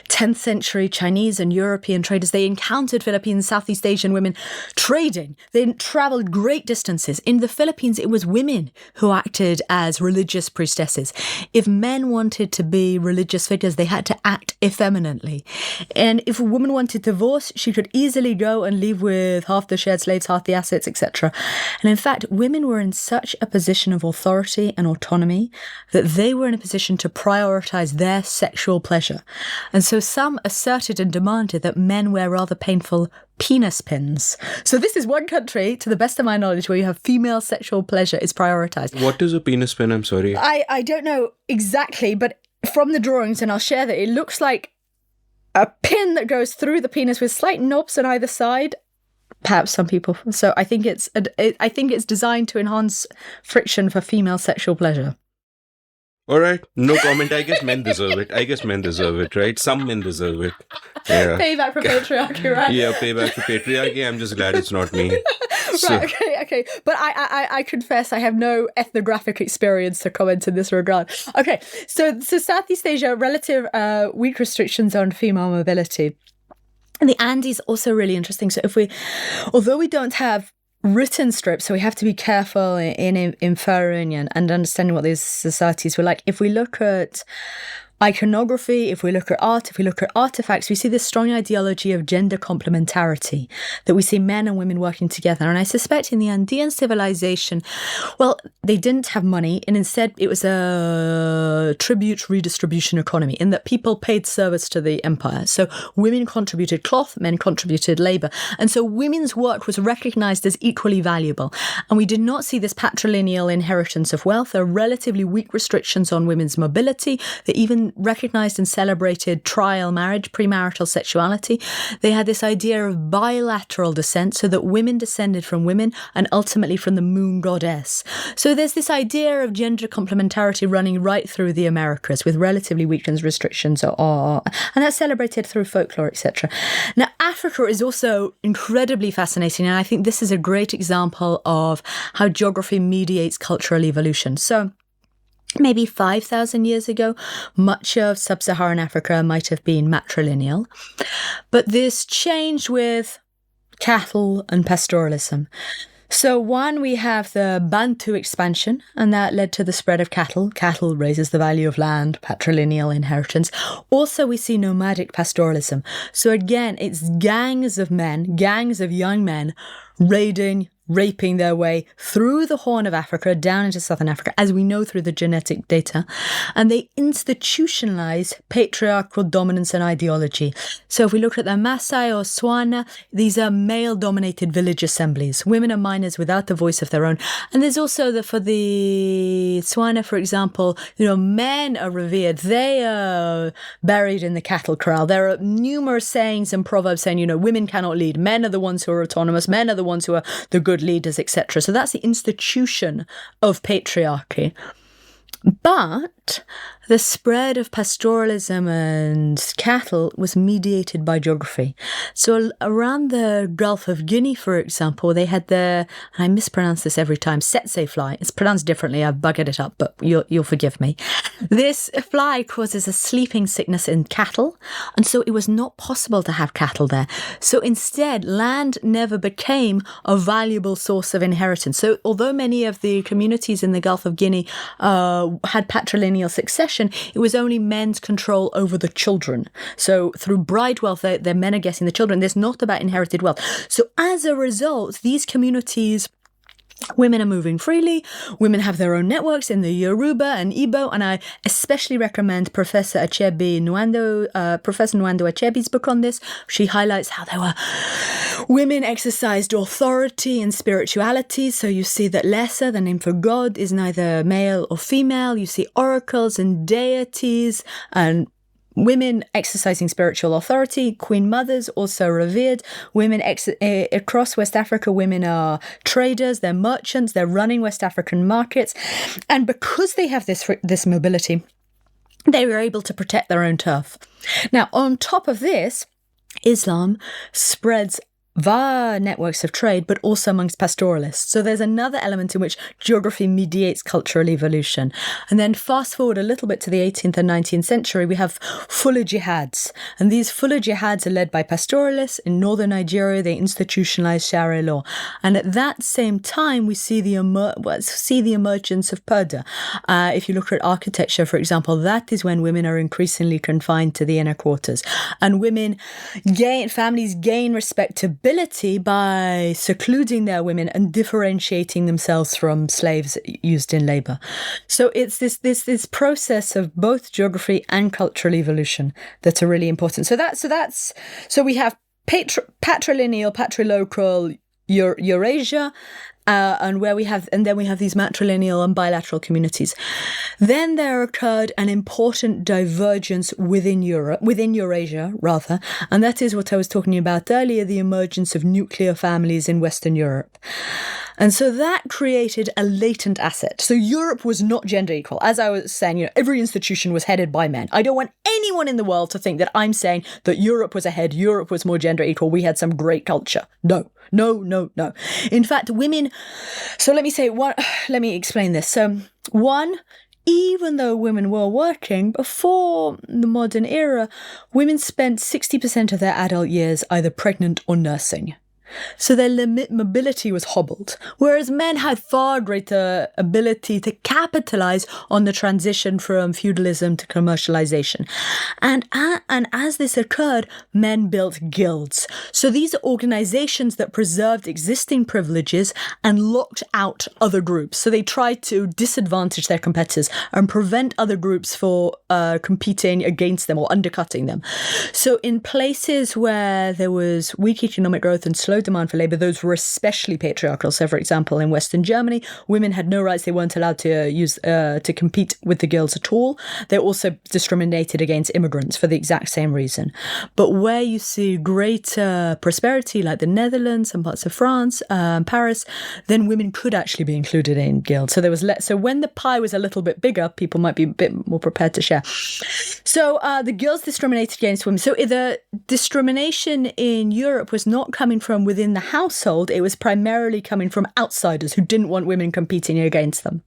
10th century Chinese and European traders, they encountered Philippine, Southeast Asian women trading. They travelled great distances. In the Philippines, it was women who acted as religious priestesses. If men wanted to be religious figures, they had to act effeminately. And if a woman wanted divorce, she could easily go and leave with half the shared slaves, half the assets, etc. And in fact, women were in such a position of authority and autonomy that they were in a position to prioritize their sexual pleasure. And so some asserted and demanded that men wear rather painful penis pins. So this is one country, to the best of my knowledge, where you have female sexual pleasure is prioritized. What is a penis pin? I'm sorry. I don't know exactly, but from the drawings, and I'll share that, it looks like a pin that goes through the penis with slight knobs on either side. Perhaps some people. So I think it's designed to enhance friction for female sexual pleasure. All right. No comment. I guess men deserve it. Right? Some men deserve it. Yeah. Payback for patriarchy, right? Yeah, payback for patriarchy. I'm just glad it's not me. Right, okay. But I confess I have no ethnographic experience to comment in this regard. Okay, so Southeast Asia, relative weak restrictions on female mobility. And the Andes also really interesting. So although we don't have written scripts, so we have to be careful in inferring and understanding what these societies were like. If we look at iconography, if we look at art, if we look at artifacts, we see this strong ideology of gender complementarity, that we see men and women working together. And I suspect in the Andean civilization, well, they didn't have money, and instead it was a tribute redistribution economy, in that people paid service to the empire. So women contributed cloth, men contributed labor. And so women's work was recognized as equally valuable. And we did not see this patrilineal inheritance of wealth. There are relatively weak restrictions on women's mobility. They even recognized and celebrated trial marriage, premarital sexuality. They had this idea of bilateral descent, so that women descended from women and ultimately from the moon goddess. So there's this idea of gender complementarity running right through the Americas, with relatively weak restrictions, and that's celebrated through folklore, etc. Now, Africa is also incredibly fascinating, and I think this is a great example of how geography mediates cultural evolution. So maybe 5,000 years ago, much of sub-Saharan Africa might have been matrilineal. But this changed with cattle and pastoralism. So one, we have the Bantu expansion, and that led to the spread of cattle. Cattle raises the value of land, patrilineal inheritance. Also, we see nomadic pastoralism. So again, it's gangs of men, gangs of young men raiding, raping their way through the Horn of Africa, down into southern Africa, as we know through the genetic data. And they institutionalize patriarchal dominance and ideology. So if we look at the Maasai or Swana, these are male-dominated village assemblies. Women are minors without a voice of their own. And there's also for the Swana, for example, men are revered. They are buried in the cattle corral. There are numerous sayings and proverbs saying, women cannot lead. Men are the ones who are autonomous. Men are the ones who are the good leaders, etc. So that's the institution of patriarchy. But the spread of pastoralism and cattle was mediated by geography. So around the Gulf of Guinea, for example, they had and I mispronounce this every time, tsetse fly. It's pronounced differently. I've buggered it up, but you'll forgive me. This fly causes a sleeping sickness in cattle, and so it was not possible to have cattle there. So instead, land never became a valuable source of inheritance. So although many of the communities in the Gulf of Guinea had patrilineal succession, it was only men's control over the children. So through bride wealth, their men are getting the children. There's not about inherited wealth. So as a result, these communities, women are moving freely. Women have their own networks in the Yoruba and Igbo, and I especially recommend Professor Nwando Achebe's book on this. She highlights how there were women exercised authority and spirituality. So you see that Lesa, the name for God, is neither male or female. You see oracles and deities and women exercising spiritual authority. Queen mothers also revered. Women across West Africa, women are traders, they're merchants, they're running West African markets. And because they have this mobility, they were able to protect their own turf. Now, on top of this, Islam spreads via networks of trade, but also amongst pastoralists. So there's another element in which geography mediates cultural evolution. And then fast forward a little bit to the 18th and 19th century, we have fuller jihads. And these fuller jihads are led by pastoralists. In northern Nigeria, they institutionalized Sharia law. And at that same time, we see the emergence of purdah. If you look at architecture, for example, that is when women are increasingly confined to the inner quarters. And families gain respectability by secluding their women and differentiating themselves from slaves used in labor. So it's this process of both geography and cultural evolution that are really important. So we have patrilineal, patrilocal Eurasia, and then we have these matrilineal and bilateral communities. Then there occurred an important divergence within Eurasia, and that is what I was talking about earlier, the emergence of nuclear families in Western Europe. And so that created a latent asset. So Europe was not gender equal. As I was saying, every institution was headed by men. I don't want anyone in the world to think that I'm saying that Europe was ahead, Europe was more gender equal, we had some great culture. No. In fact, women... So let me explain this. So one, even though women were working, before the modern era, women spent 60% of their adult years either pregnant or nursing. So their mobility was hobbled, whereas men had far greater ability to capitalize on the transition from feudalism to commercialization. And as this occurred, men built guilds. So these are organizations that preserved existing privileges and locked out other groups. So they tried to disadvantage their competitors and prevent other groups for competing against them or undercutting them. So in places where there was weak economic growth and slow demand for labor, those were especially patriarchal. So, for example, in Western Germany, women had no rights. They weren't allowed to compete with the guilds at all. They also discriminated against immigrants for the exact same reason. But where you see greater prosperity, like the Netherlands and parts of France, Paris, then women could actually be included in guilds. So there was so when the pie was a little bit bigger, people might be a bit more prepared to share. So the guilds discriminated against women. So the discrimination in Europe was not coming from within the household, it was primarily coming from outsiders who didn't want women competing against them.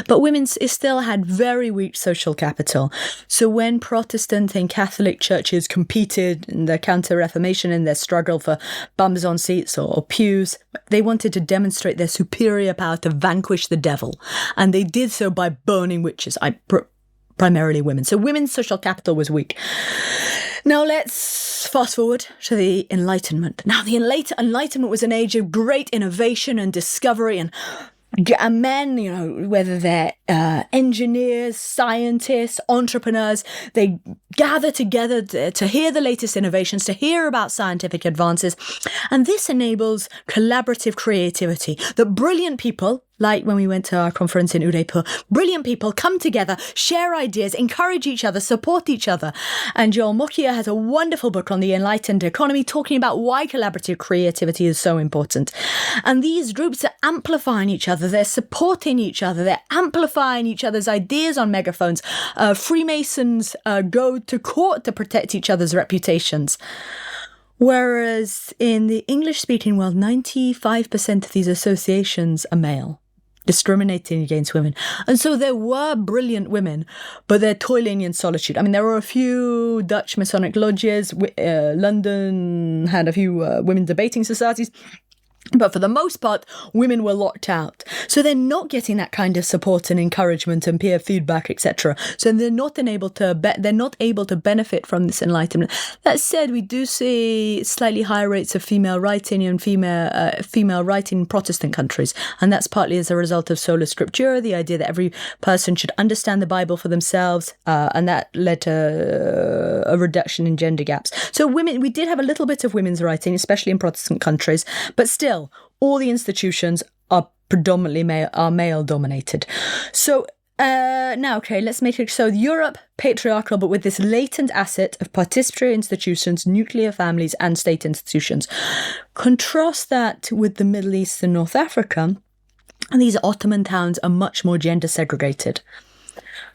But women still had very weak social capital. So when Protestant and Catholic churches competed in their Counter-Reformation, in their struggle for bums on seats or pews, they wanted to demonstrate their superior power to vanquish the devil. And they did so by burning witches, primarily women. So women's social capital was weak. Now let's fast forward to the Enlightenment. Now the Enlightenment was an age of great innovation and discovery, and men, whether they're engineers, scientists, entrepreneurs, they gather together to hear the latest innovations, to hear about scientific advances. And this enables collaborative creativity. That brilliant people, like when we went to our conference in Udaipur, brilliant people come together, share ideas, encourage each other, support each other. And Joel Mokia has a wonderful book on the enlightened economy talking about why collaborative creativity is so important. And these groups are amplifying each other, they're supporting each other, they're amplifying each other's ideas on megaphones. Freemasons go to court to protect each other's reputations. Whereas in the English-speaking world, 95% of these associations are male, discriminating against women. And so there were brilliant women, but they're toiling in solitude. I mean, there were a few Dutch Masonic lodges. London had a few women debating societies. But for the most part, women were locked out. So they're not getting that kind of support and encouragement and peer feedback, etc. So they're not able to benefit from this enlightenment. That said, we do see slightly higher rates of female writing and female writing in Protestant countries. And that's partly as a result of sola scriptura, the idea that every person should understand the Bible for themselves. And that led to a reduction in gender gaps. So we did have a little bit of women's writing, especially in Protestant countries, but still, all the institutions are predominantly male dominated. So now, okay, let's make it so Europe, patriarchal, but with this latent asset of participatory institutions, nuclear families, and state institutions. Contrast that with the Middle East and North Africa, and these Ottoman towns are much more gender segregated.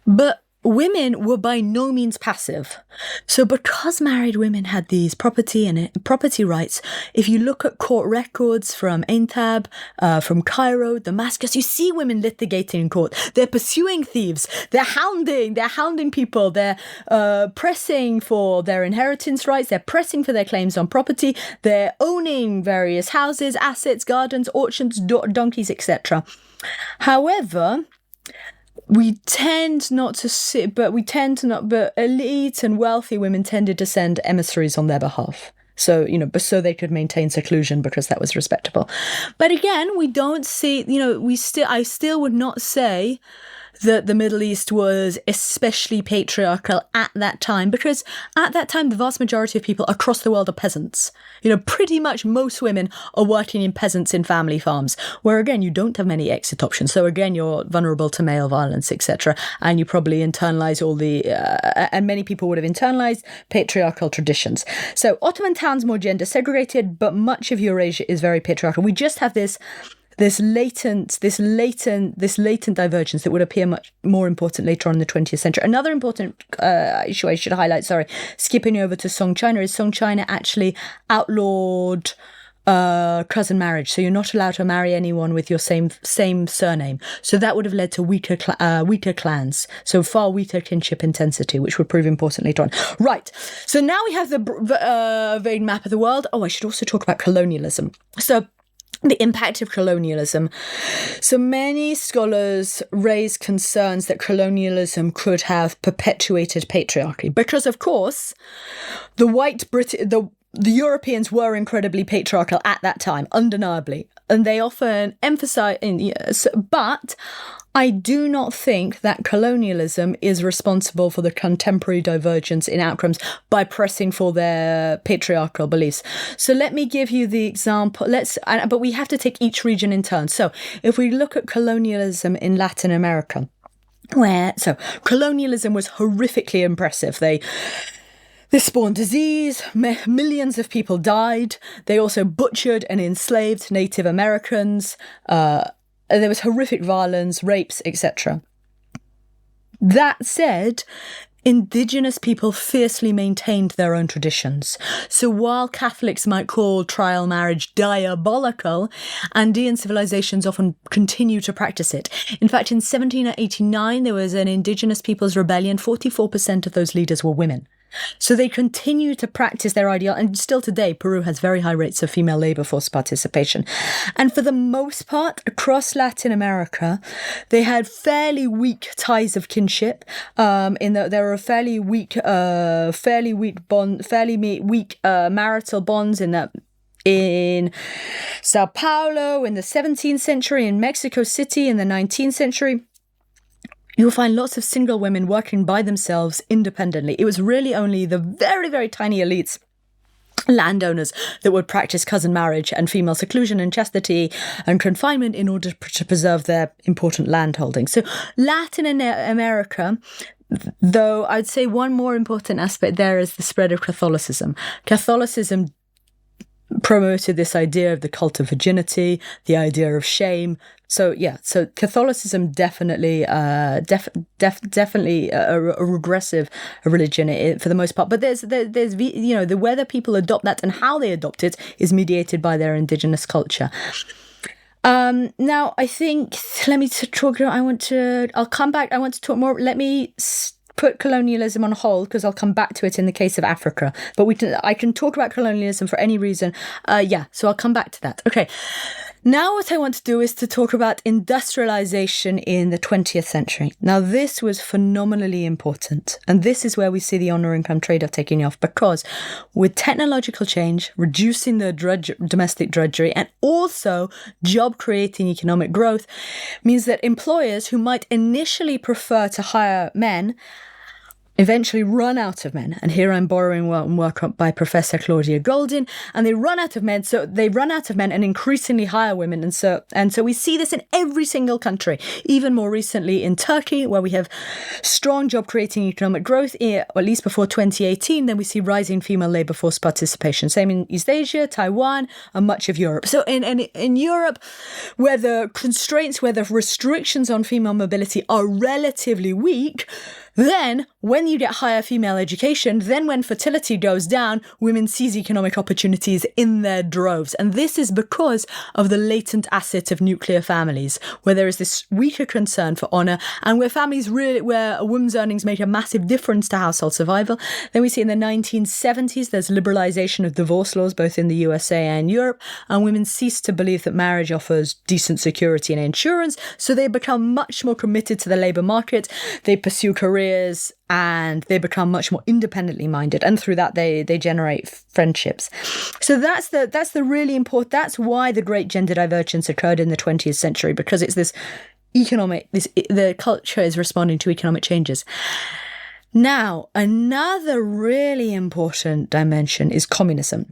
But women were by no means passive. So because married women had these property rights, if you look at court records from Aintab, from Cairo, Damascus, you see women litigating in court. They're pursuing thieves. They're hounding people. They're pressing for their inheritance rights. They're pressing for their claims on property. They're owning various houses, assets, gardens, orchards, donkeys, etc. However, we tend not to see, but elite and wealthy women tended to send emissaries on their behalf. So, so they could maintain seclusion because that was respectable. But again, we don't see, I still would not say that the Middle East was especially patriarchal at that time, because at that time, the vast majority of people across the world are peasants. Pretty much most women are working in peasants in family farms, where again, you don't have many exit options. So again, you're vulnerable to male violence, etc. And you probably internalize and many people would have internalized patriarchal traditions. So Ottoman towns more gender segregated, but much of Eurasia is very patriarchal. We just have this latent divergence that would appear much more important later on in the 20th century. Another important issue I should highlight, skipping over to Song China, is Song China actually outlawed cousin marriage. So you're not allowed to marry anyone with your same surname. So that would have led to weaker clans. So far weaker kinship intensity, which would prove important later on. Right. So now we have the vague map of the world. Oh, I should also talk about colonialism. So the impact of colonialism. So many scholars raise concerns that colonialism could have perpetuated patriarchy because, of course, the Europeans were incredibly patriarchal at that time, undeniably, and they often emphasize. But I do not think that colonialism is responsible for the contemporary divergence in outcomes by pressing for their patriarchal beliefs. So let me give you the example. But we have to take each region in turn. So if we look at colonialism in Latin America, colonialism was horrifically impressive. They spawned disease, millions of people died. They also butchered and enslaved Native Americans. There was horrific violence, rapes, etc. That said, indigenous people fiercely maintained their own traditions. So while Catholics might call trial marriage diabolical, Andean civilizations often continue to practice it. In fact, in 1789, there was an indigenous people's rebellion. 44% of those leaders were women. So they continue to practice their ideal, and still today, Peru has very high rates of female labor force participation. And for the most part, across Latin America, they had fairly weak ties of kinship. In that there were fairly weak marital bonds. In Sao Paulo in the 17th century, in Mexico City in the 19th century. You'll find lots of single women working by themselves independently. It was really only the very, very tiny elites, landowners, that would practice cousin marriage and female seclusion and chastity and confinement in order to preserve their important land holdings. So Latin America, though, I'd say one more important aspect there is the spread of Catholicism. Catholicism promoted this idea of the cult of virginity, the idea of shame. So Catholicism definitely a regressive religion for the most part. But there's the whether people adopt that and how they adopt it is mediated by their indigenous culture. Now I think I'll come back. I want to talk more. Let me put colonialism on hold because I'll come back to it in the case of Africa. But I can talk about colonialism for any reason. So I'll come back to that. Okay. Now what I want to do is to talk about industrialization in the 20th century. Now this was phenomenally important. And this is where we see the honor income trade-off taking off, because with technological change, reducing the domestic drudgery, and also job-creating economic growth means that employers who might initially prefer to hire men eventually run out of men. And here I'm borrowing work by Professor Claudia Goldin. And they run out of men, and increasingly hire women. And so we see this in every single country, even more recently in Turkey, where we have strong job-creating economic growth, or at least before 2018. Then we see rising female labor force participation. Same in East Asia, Taiwan, and much of Europe. So in Europe, where the restrictions on female mobility are relatively weak, then, when you get higher female education, then when fertility goes down, women seize economic opportunities in their droves. And this is because of the latent asset of nuclear families, where there is this weaker concern for honour, and where a woman's earnings make a massive difference to household survival. Then we see in the 1970s, there's liberalisation of divorce laws, both in the USA and Europe, and women cease to believe that marriage offers decent security and insurance, so they become much more committed to the labour market. They pursue careers, and they become much more independently minded, and through that they generate friendships. So that's the really important. That's why the great gender divergence occurred in the 20th century, because it's the culture is responding to economic changes. Now, another really important dimension is communism.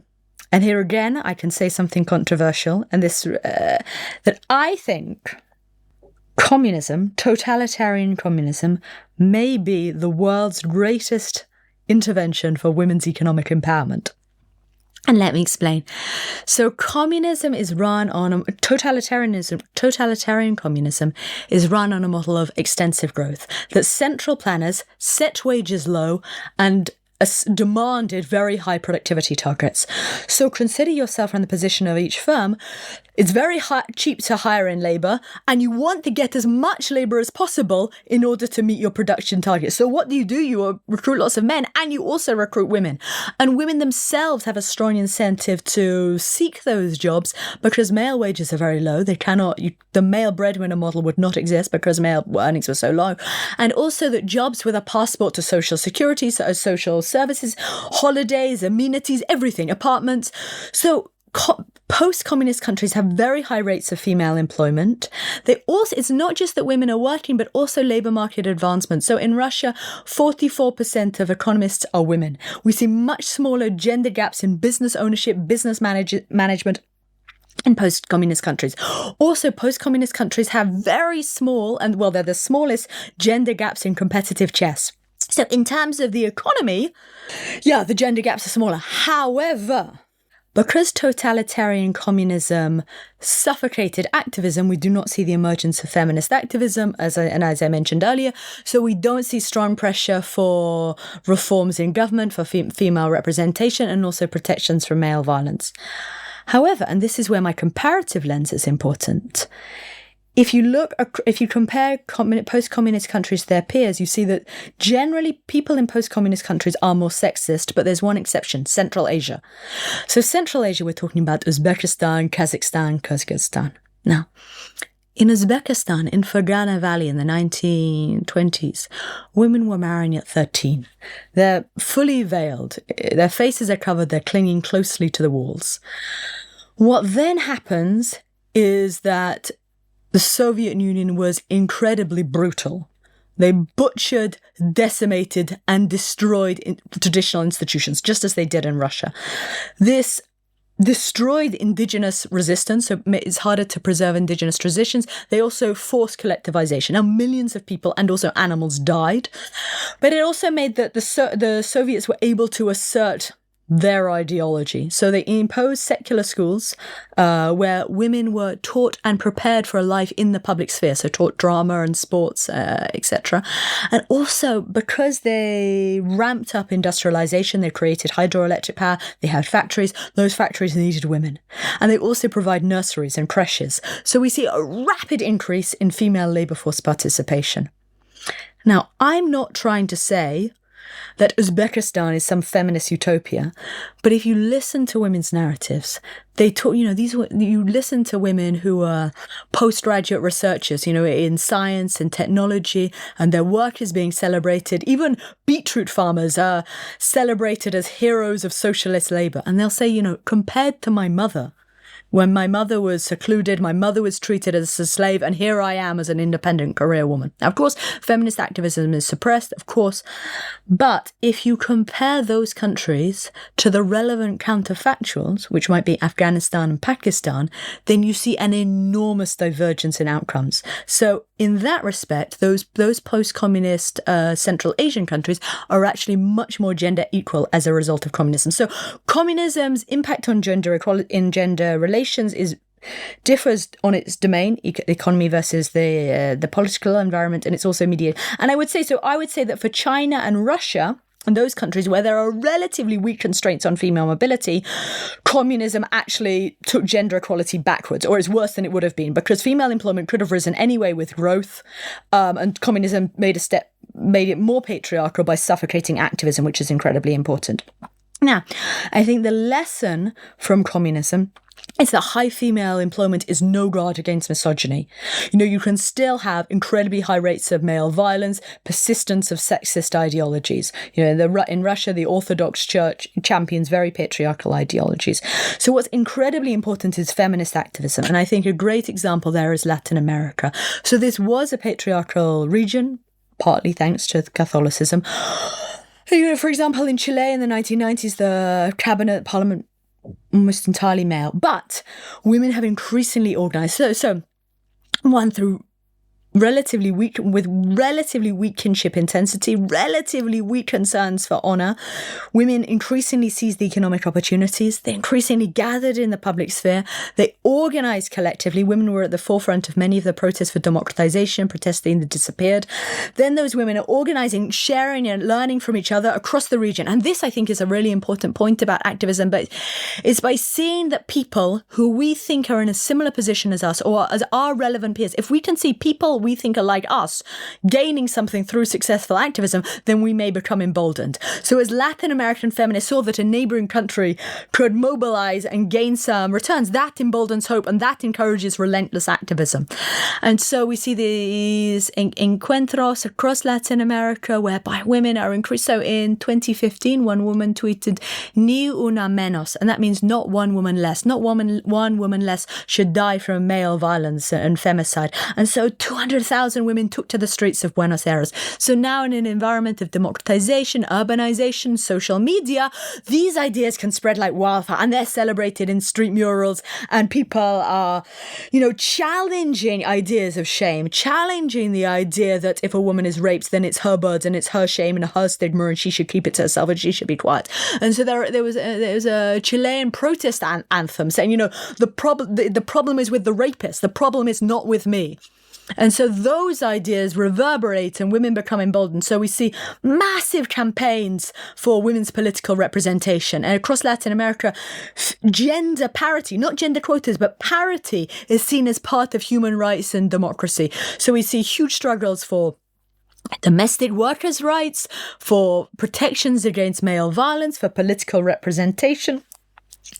And here again, I can say something controversial, and this that I think communism, totalitarian communism, may be the world's greatest intervention for women's economic empowerment. And let me explain. So totalitarian communism is run on a model of extensive growth, that central planners set wages low and demanded very high productivity targets. So consider yourself in the position of each firm. It's very cheap to hire in labour, and you want to get as much labour as possible in order to meet your production targets. So what do? You recruit lots of men, and you also recruit women. And women themselves have a strong incentive to seek those jobs because male wages are very low. The male breadwinner model would not exist because male earnings were so low. And also that jobs with a passport to social security, so social services, holidays, amenities, everything, apartments. So post-communist countries have very high rates of female employment. It's not just that women are working, but also labour market advancement. So in Russia, 44% of economists are women. We see much smaller gender gaps in business ownership, business management in post-communist countries. Also, post-communist countries have very small, they're the smallest gender gaps in competitive chess. So in terms of the economy, the gender gaps are smaller. However, Because totalitarian communism suffocated activism, we do not see the emergence of feminist activism, as I mentioned earlier. So we don't see strong pressure for reforms in government, for female representation, and also protections from male violence. However, and this is where my comparative lens is important, if you compare post-communist countries to their peers, you see that generally people in post-communist countries are more sexist, but there's one exception, Central Asia. So Central Asia, we're talking about Uzbekistan, Kazakhstan, Kyrgyzstan. Now, in Uzbekistan, in Fergana Valley in the 1920s, women were marrying at 13. They're fully veiled. Their faces are covered. They're clinging closely to the walls. What then happens is that the Soviet Union was incredibly brutal. They butchered, decimated, and destroyed traditional institutions, just as they did in Russia. This destroyed indigenous resistance, so it's harder to preserve indigenous traditions. They also forced collectivization. Now, millions of people and also animals died, but it also made that the Soviets were able to assert their ideology. So they imposed secular schools where women were taught and prepared for a life in the public sphere, so taught drama and sports, etc. And also, because they ramped up industrialization, they created hydroelectric power, they had factories, those factories needed women. And they also provide nurseries and creches. So we see a rapid increase in female labor force participation. Now, I'm not trying to say that Uzbekistan is some feminist utopia. But if you listen to women's narratives, they talk, you listen to women who are postgraduate researchers, in science and technology, and their work is being celebrated. Even beetroot farmers are celebrated as heroes of socialist labor. And they'll say, compared to my mother, when my mother was secluded, my mother was treated as a slave, and here I am as an independent career woman. Now, of course, feminist activism is suppressed, of course, but if you compare those countries to the relevant counterfactuals, which might be Afghanistan and Pakistan, then you see an enormous divergence in outcomes. So in that respect, those post-communist Central Asian countries are actually much more gender equal as a result of communism. So communism's impact on gender equality in gender relations differs on its domain, economy versus the political environment, and it's also mediated. And I would say that for China and Russia, and those countries where there are relatively weak constraints on female mobility, communism actually took gender equality backwards, or is worse than it would have been, because female employment could have risen anyway with growth, and communism made it more patriarchal by suffocating activism, which is incredibly important. Now, I think the lesson from communism is that high female employment is no guard against misogyny. You can still have incredibly high rates of male violence, persistence of sexist ideologies. In Russia, the Orthodox Church champions very patriarchal ideologies. So what's incredibly important is feminist activism. And I think a great example there is Latin America. So this was a patriarchal region, partly thanks to Catholicism. For example, in Chile in the 1990s, the parliament, almost entirely male, but women have increasingly organized. So one, through relatively weak kinship intensity, relatively weak concerns for honor, women increasingly seized the economic opportunities. They increasingly gathered in the public sphere. They organized collectively. Women were at the forefront of many of the protests for democratization, protesting that disappeared. Then those women are organizing, sharing and learning from each other across the region. And this, I think, is a really important point about activism, but it's by seeing that people who we think are in a similar position as us, or as our relevant peers, if we can see people we think are like us gaining something through successful activism, then we may become emboldened. So as Latin American feminists saw that a neighboring country could mobilize and gain some returns, that emboldens hope, and that encourages relentless activism. And so we see these encuentros across Latin America whereby women are increased. So in 2015, one woman tweeted, "Ni una menos," and that means not one woman less. Not one woman less should die from male violence and femicide. And so 200 100,000 women took to the streets of Buenos Aires. So now in an environment of democratization, urbanization, social media, these ideas can spread like wildfire, and they're celebrated in street murals, and people are, challenging ideas of shame, challenging the idea that if a woman is raped, then it's her burden, it's her shame and her stigma, and she should keep it to herself and she should be quiet. And so there was a Chilean protest anthem saying, the problem is with the rapist, the problem is not with me. And so those ideas reverberate and women become emboldened. So we see massive campaigns for women's political representation. And across Latin America, gender parity, not gender quotas, but parity is seen as part of human rights and democracy. So we see huge struggles for domestic workers' rights, for protections against male violence, for political representation.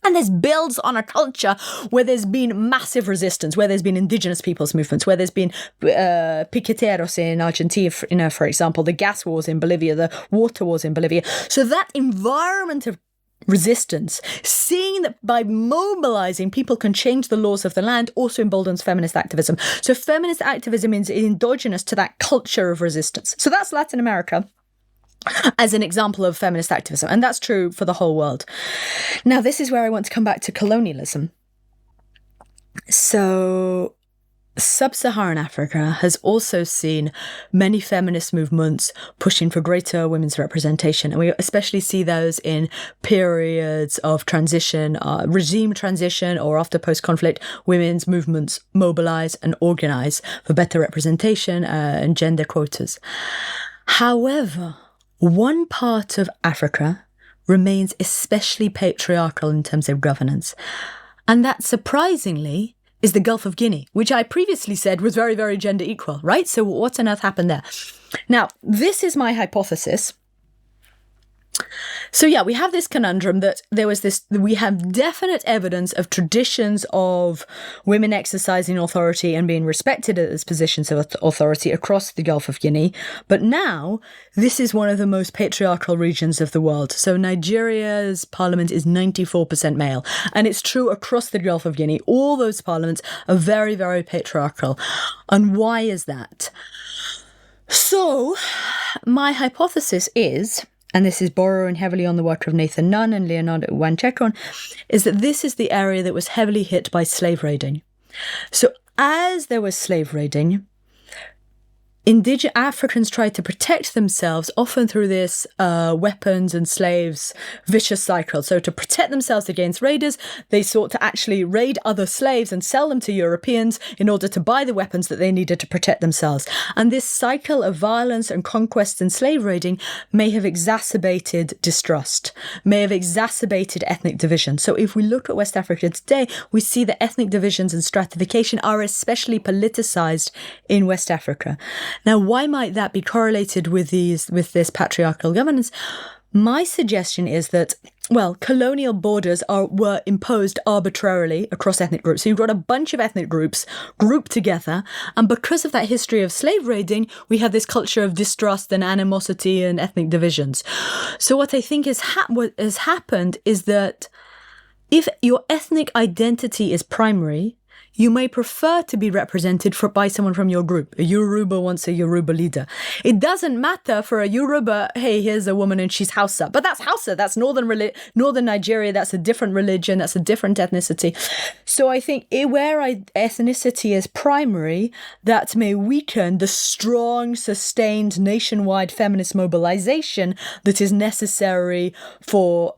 And this builds on a culture where there's been massive resistance, where there's been indigenous peoples' movements, where there's been piqueteros in Argentina, for example, the gas wars in Bolivia, the water wars in Bolivia. So that environment of resistance, seeing that by mobilizing people can change the laws of the land, also emboldens feminist activism. So feminist activism is endogenous to that culture of resistance. So that's Latin America as an example of feminist activism. And that's true for the whole world. Now, this is where I want to come back to colonialism. So Sub-Saharan Africa has also seen many feminist movements pushing for greater women's representation. And we especially see those in periods of transition, regime transition, or after post-conflict, women's movements mobilize and organize for better representation and gender quotas. However, one part of Africa remains especially patriarchal in terms of governance. And that, surprisingly, is the Gulf of Guinea, which I previously said was very, very gender equal, right? So what on earth happened there? Now, this is my hypothesis. So yeah, we have this conundrum that we have definite evidence of traditions of women exercising authority and being respected as positions of authority across the Gulf of Guinea. But now, this is one of the most patriarchal regions of the world. So Nigeria's parliament is 94% male. And it's true across the Gulf of Guinea. All those parliaments are very, very patriarchal. And why is that? So, my hypothesis is, and this is borrowing heavily on the work of Nathan Nunn and Leonardo Wanchekron, is that this is the area that was heavily hit by slave raiding. So as there was slave raiding, indigenous Africans tried to protect themselves, often through this weapons and slaves vicious cycle. So to protect themselves against raiders, they sought to actually raid other slaves and sell them to Europeans in order to buy the weapons that they needed to protect themselves. And this cycle of violence and conquest and slave raiding may have exacerbated distrust, may have exacerbated ethnic division. So if we look at West Africa today, we see that ethnic divisions and stratification are especially politicized in West Africa. Now, why might that be correlated with this patriarchal governance? My suggestion is that, colonial borders were imposed arbitrarily across ethnic groups. So you've got a bunch of ethnic groups grouped together, and because of that history of slave raiding, we have this culture of distrust and animosity and ethnic divisions. So what I think what has happened is that if your ethnic identity is primary, you may prefer to be represented by someone from your group. A Yoruba wants a Yoruba leader. It doesn't matter for a Yoruba, hey, here's a woman and she's Hausa. But that's Hausa. That's northern Nigeria. That's a different religion. That's a different ethnicity. So I think where ethnicity is primary, that may weaken the strong, sustained nationwide feminist mobilization that is necessary for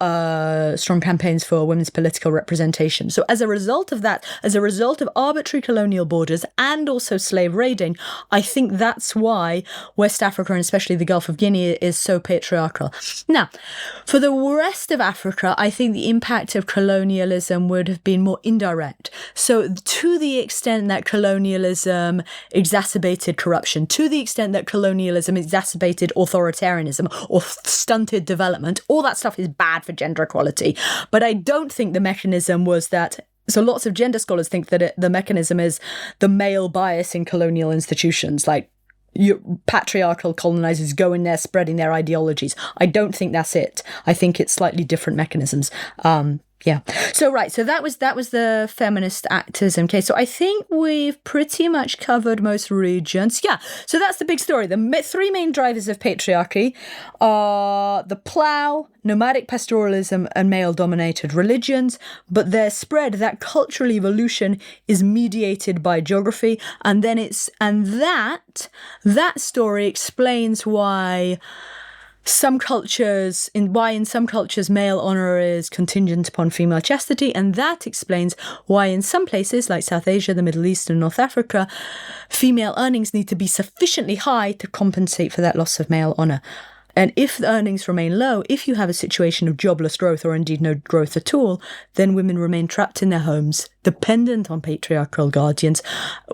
strong campaigns for women's political representation. So as a result of that, as a result of arbitrary colonial borders and also slave raiding, I think that's why West Africa, and especially the Gulf of Guinea, is so patriarchal. Now, for the rest of Africa, I think the impact of colonialism would have been more indirect. So to the extent that colonialism exacerbated corruption, to the extent that colonialism exacerbated authoritarianism or stunted development, all that stuff is bad for gender equality. But I don't think the mechanism was that. So lots of gender scholars think that the mechanism is the male bias in colonial institutions, like patriarchal colonizers go in there spreading their ideologies. I don't think that's it. I think it's slightly different mechanisms. Yeah. So that was the feminist activism case. So I think we've pretty much covered most regions. Yeah. So that's the big story. The three main drivers of patriarchy are the plough, nomadic pastoralism, and male-dominated religions. But their spread, that cultural evolution, is mediated by geography, and that story explains why. In some cultures, male honour is contingent upon female chastity, and that explains why in some places, like South Asia, the Middle East, and North Africa, female earnings need to be sufficiently high to compensate for that loss of male honour. And if the earnings remain low, if you have a situation of jobless growth or indeed no growth at all, then women remain trapped in their homes, dependent on patriarchal guardians,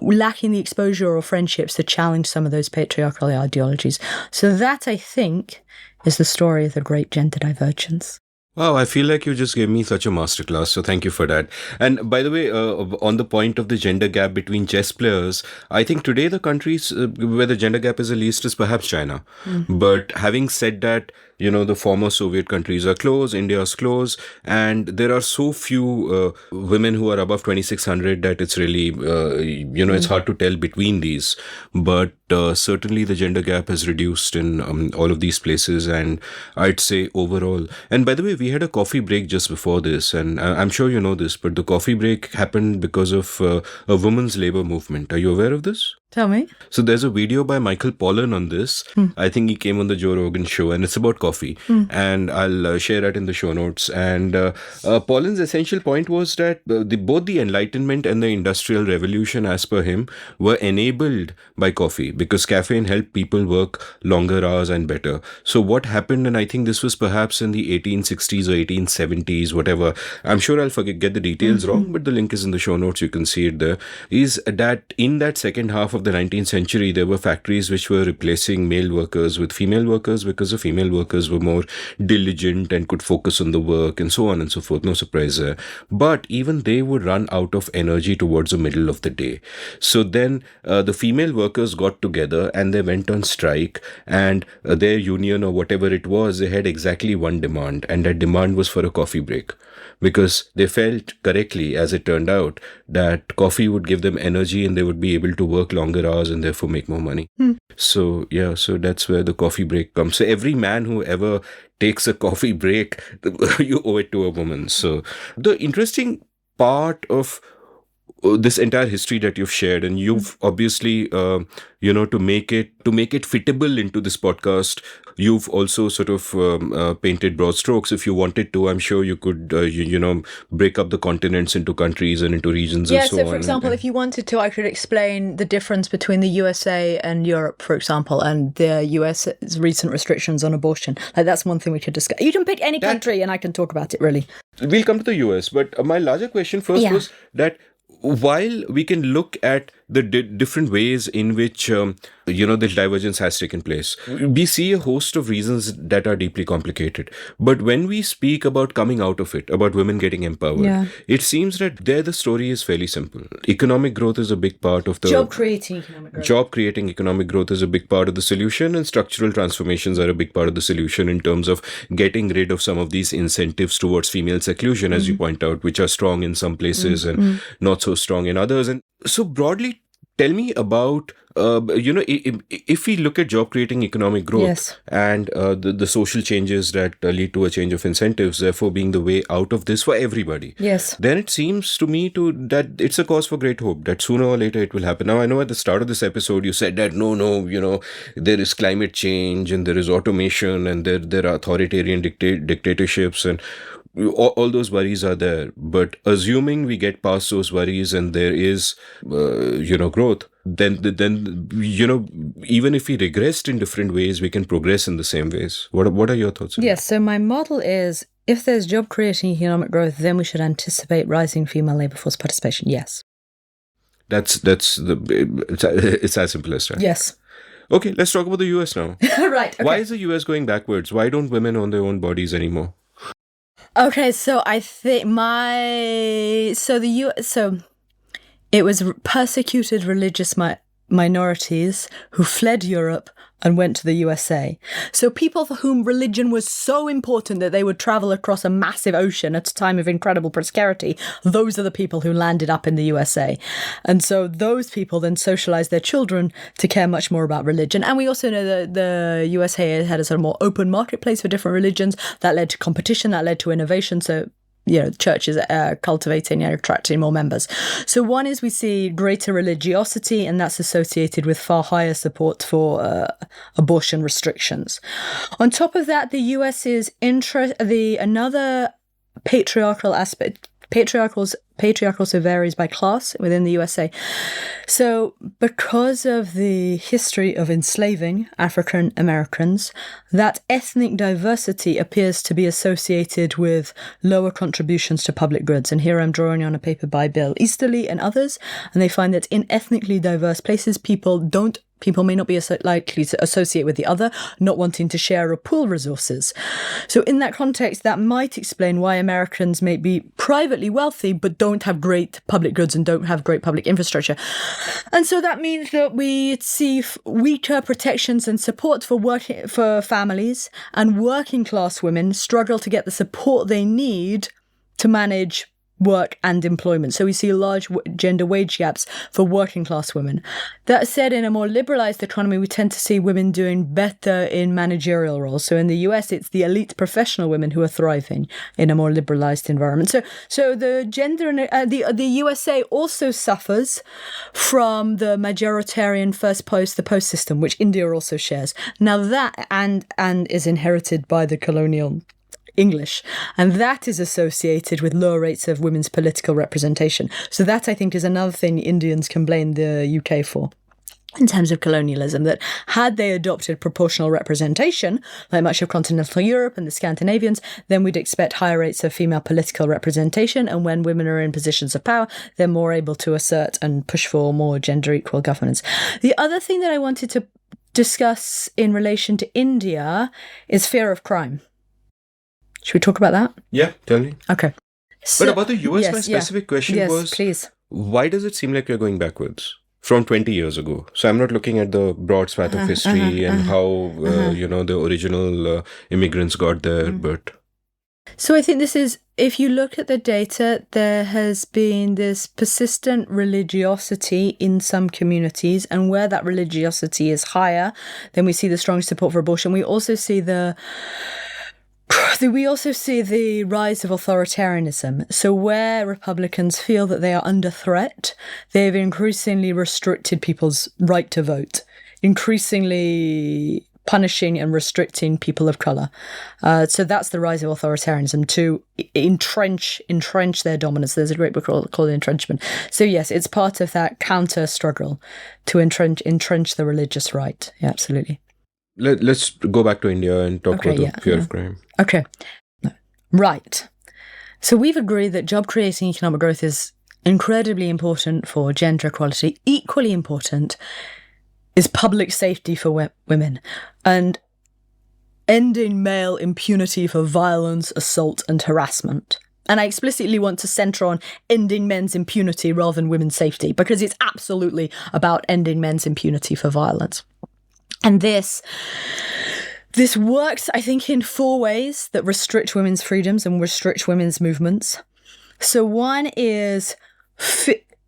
lacking the exposure or friendships to challenge some of those patriarchal ideologies. So that, I think, is the story of the great gender divergence. Wow, I feel like you just gave me such a masterclass, so thank you for that. And by the way, on the point of the gender gap between chess players, I think today the countries where the gender gap is the least is perhaps China. But having said that, the former Soviet countries are close, India is close, and there are so few women who are above 2,600 that it's really, it's hard to tell between these. But certainly the gender gap has reduced in all of these places, and I'd say overall. And by the way, we had a coffee break just before this, and I'm sure you know this, but the coffee break happened because of a women's labor movement. Are you aware of this? Tell me. So there's a video by Michael Pollan on this. I think he came on the Joe Rogan show, and it's about coffee. And I'll share it in the show notes. And Pollan's essential point was that both the Enlightenment and the Industrial Revolution, as per him, were enabled by coffee because caffeine helped people work longer hours and better. So what happened, and I think this was perhaps in the 1860s or 1870s, whatever. I'm sure I'll get the details wrong, but the link is in the show notes. You can see it there. Is that in that second half of the 19th century, there were factories which were replacing male workers with female workers because the female workers were more diligent and could focus on the work and so on and so forth. No surprise there. But even they would run out of energy towards the middle of the day. So then the female workers got together and they went on strike, and their union or whatever it was, they had exactly one demand, and that demand was for a coffee break. Because they felt correctly, as it turned out, that coffee would give them energy and they would be able to work longer hours and therefore make more money. So that's where the coffee break comes. So every man who ever takes a coffee break, you owe it to a woman. So the interesting part of this entire history that you've shared, and you've obviously, to make it fittable into this podcast, you've also sort of painted broad strokes. If you wanted to, I'm sure you could, break up the continents into countries and into regions and so on. Yeah, so for example, if you wanted to, I could explain the difference between the USA and Europe, for example, and the US's recent restrictions on abortion. Like, that's one thing we could discuss. You can pick any country and I can talk about it, really. We'll come to the US, but my larger question first was that while we can look at the different ways in which, the divergence has taken place, we see a host of reasons that are deeply complicated. But when we speak about coming out of it, about women getting empowered, it seems that there the story is fairly simple. Economic growth is a big part of the... Job-creating economic growth. Job-creating economic growth is a big part of the solution, and structural transformations are a big part of the solution in terms of getting rid of some of these incentives towards female seclusion, as you point out, which are strong in some places and not so strong in others. And so broadly, tell me about, if we look at job-creating economic growth and the social changes that lead to a change of incentives, therefore being the way out of this for everybody, then it seems to me that it's a cause for great hope that sooner or later it will happen. Now, I know at the start of this episode, you said that no, there is climate change and there is automation and there are authoritarian dictatorships and all those worries are there. But assuming we get past those worries and there is, growth, then even if we regressed in different ways, we can progress in the same ways. What are your thoughts on that? Yes, so my model is, if there's job-creating economic growth, then we should anticipate rising female labour force participation. Yes. It's as simple as that. Yes. Okay, let's talk about the US now. Right. Okay. Why is the US going backwards? Why don't women own their own bodies anymore? Okay, so I think it was persecuted religious minorities who fled Europe and went to the USA. So people for whom religion was so important that they would travel across a massive ocean at a time of incredible prosperity, those are the people who landed up in the USA. And so those people then socialized their children to care much more about religion. And we also know that the USA had a sort of more open marketplace for different religions that led to competition, that led to innovation. So churches cultivating and attracting more members. So one is we see greater religiosity, and that's associated with far higher support for abortion restrictions. On top of that, the US is another patriarchal aspect. Patriarchal also varies by class within the USA. So because of the history of enslaving African Americans, that ethnic diversity appears to be associated with lower contributions to public goods. And here I'm drawing on a paper by Bill Easterly and others, and they find that in ethnically diverse places, people may not be likely to associate with the other, not wanting to share or pool resources. So in that context, that might explain why Americans may be privately wealthy, but don't have great public goods and don't have great public infrastructure. And so that means that we see weaker protections and support for families, and working class women struggle to get the support they need to manage work and employment. So we see large gender wage gaps for working class women. That said, in a more liberalized economy, we tend to see women doing better in managerial roles. So in the US, it's the elite professional women who are thriving in a more liberalized environment. So the gender the USA also suffers from the majoritarian the post system, which India also shares. Now that and is inherited by the colonial English, and that is associated with lower rates of women's political representation. So that, I think, is another thing Indians can blame the UK for in terms of colonialism, that had they adopted proportional representation, like much of continental Europe and the Scandinavians, then we'd expect higher rates of female political representation, and when women are in positions of power, they're more able to assert and push for more gender equal governance. The other thing that I wanted to discuss in relation to India is fear of crime. Should we talk about that? Yeah, tell me. Okay. But about the US, my specific question was, please. Why does it seem like we're going backwards from 20 years ago? So I'm not looking at the broad swath of history and how, the original immigrants got there, but... So I think this is, if you look at the data, there has been this persistent religiosity in some communities, and where that religiosity is higher, then we see the strong support for abortion. We also see the rise of authoritarianism. So where Republicans feel that they are under threat, they've increasingly restricted people's right to vote, increasingly punishing and restricting people of colour. So that's the rise of authoritarianism, to entrench their dominance. There's a great book called Entrenchment. So yes, it's part of that counter struggle to entrench the religious right. Yeah, absolutely. Let's go back to India and talk about the fear of crime. Okay. Right. So we've agreed that job-creating economic growth is incredibly important for gender equality. Equally important is public safety for women and ending male impunity for violence, assault, and harassment. And I explicitly want to centre on ending men's impunity rather than women's safety, because it's absolutely about ending men's impunity for violence. And this works, I think, in 4 ways that restrict women's freedoms and restrict women's movements. So one is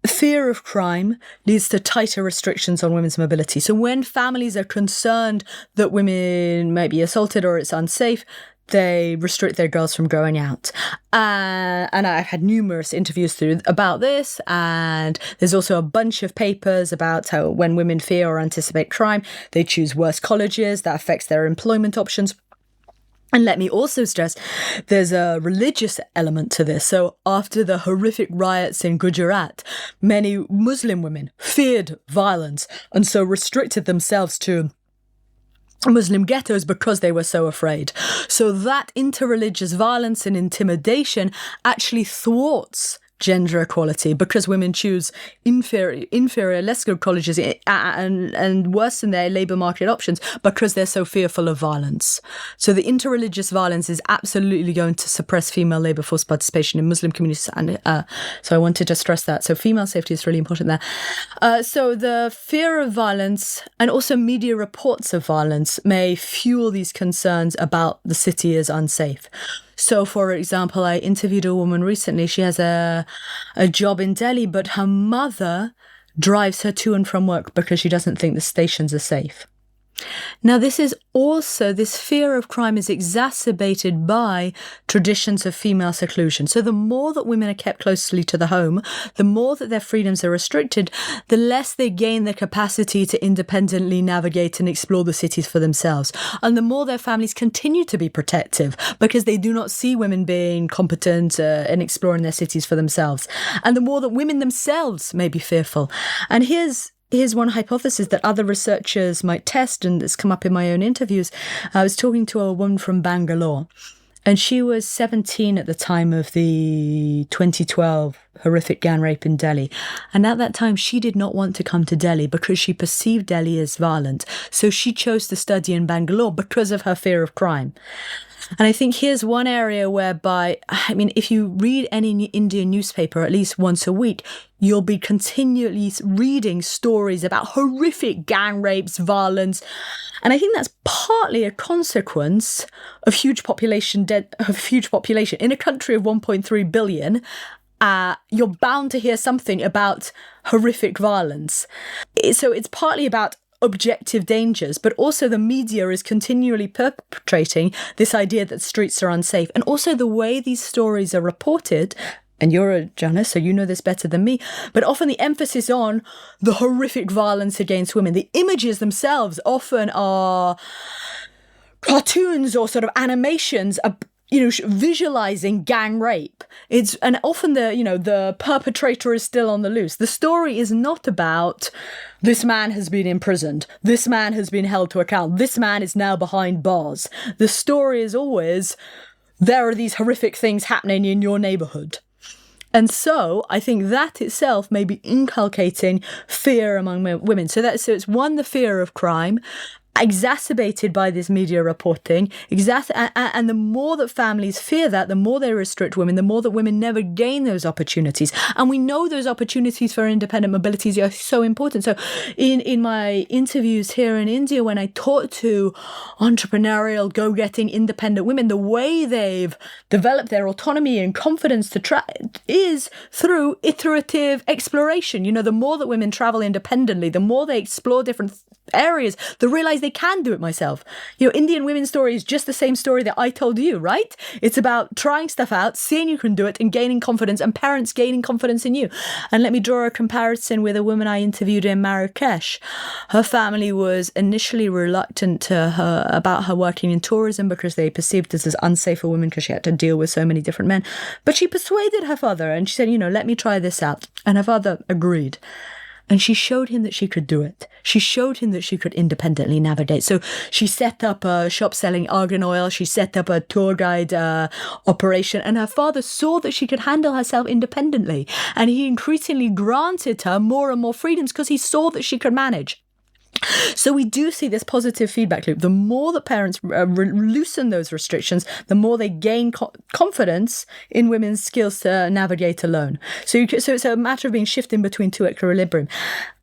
fear of crime leads to tighter restrictions on women's mobility. So when families are concerned that women might be assaulted or it's unsafe, they restrict their girls from going out. And I've had numerous interviews about this, and there's also a bunch of papers about how when women fear or anticipate crime, they choose worse colleges. That affects their employment options. And let me also stress, there's a religious element to this. So after the horrific riots in Gujarat, many Muslim women feared violence and so restricted themselves to Muslim ghettos because they were so afraid. So that interreligious violence and intimidation actually thwarts gender equality, because women choose inferior, less good colleges and worsen their labour market options because they're so fearful of violence. So the interreligious violence is absolutely going to suppress female labour force participation in Muslim communities. And so I wanted to stress that. So female safety is really important there. So the fear of violence and also media reports of violence may fuel these concerns about the city as unsafe. So, for example, I interviewed a woman recently. She has a job in Delhi, but her mother drives her to and from work because she doesn't think the stations are safe. Now, this fear of crime is exacerbated by traditions of female seclusion. So the more that women are kept closely to the home, the more that their freedoms are restricted, the less they gain the capacity to independently navigate and explore the cities for themselves. And the more their families continue to be protective because they do not see women being competent and exploring their cities for themselves. And the more that women themselves may be fearful. And here's one hypothesis that other researchers might test, and it's come up in my own interviews. I was talking to a woman from Bangalore, and she was 17 at the time of the 2012 horrific gang rape in Delhi. And at that time, she did not want to come to Delhi because she perceived Delhi as violent. So she chose to study in Bangalore because of her fear of crime. And I think here's one area whereby, if you read any Indian newspaper at least once a week, you'll be continually reading stories about horrific gang rapes, violence. And I think that's partly a consequence of huge population. In a country of 1.3 billion, you're bound to hear something about horrific violence. So it's partly about objective dangers, but also the media is continually perpetrating this idea that streets are unsafe. And also the way these stories are reported, and you're a journalist, so you know this better than me, but often the emphasis on the horrific violence against women. The images themselves often are cartoons or sort of animations visualizing gang rape. And often the perpetrator is still on the loose. The story is not about this man has been imprisoned, this man has been held to account, this man is now behind bars. The story is always, there are these horrific things happening in your neighborhood. And so I think that itself may be inculcating fear among women. So it's one, the fear of crime, exacerbated by this media reporting, and the more that families fear that, the more they restrict women, the more that women never gain those opportunities. And we know those opportunities for independent mobility are so important. So in my interviews here in India, when I talk to entrepreneurial, go-getting, independent women, the way they've developed their autonomy and confidence to is through iterative exploration. The more that women travel independently, the more they explore different areas, they realize they can do it myself. Indian women's story is just the same story that I told you, right? It's about trying stuff out, seeing you can do it, and gaining confidence, and parents gaining confidence in you. And let me draw a comparison with a woman I interviewed in Marrakesh. Her family was initially reluctant about her working in tourism because they perceived this as unsafe for women because she had to deal with so many different men. But she persuaded her father, and she said, let me try this out. And her father agreed. And she showed him that she could do it. She showed him that she could independently navigate. So she set up a shop selling argan oil. She set up a tour guide operation. And her father saw that she could handle herself independently. And he increasingly granted her more and more freedoms because he saw that she could manage. So we do see this positive feedback loop. The more that parents loosen those restrictions, the more they gain confidence in women's skills to navigate alone. So it's a matter of being shifting between two equilibrium.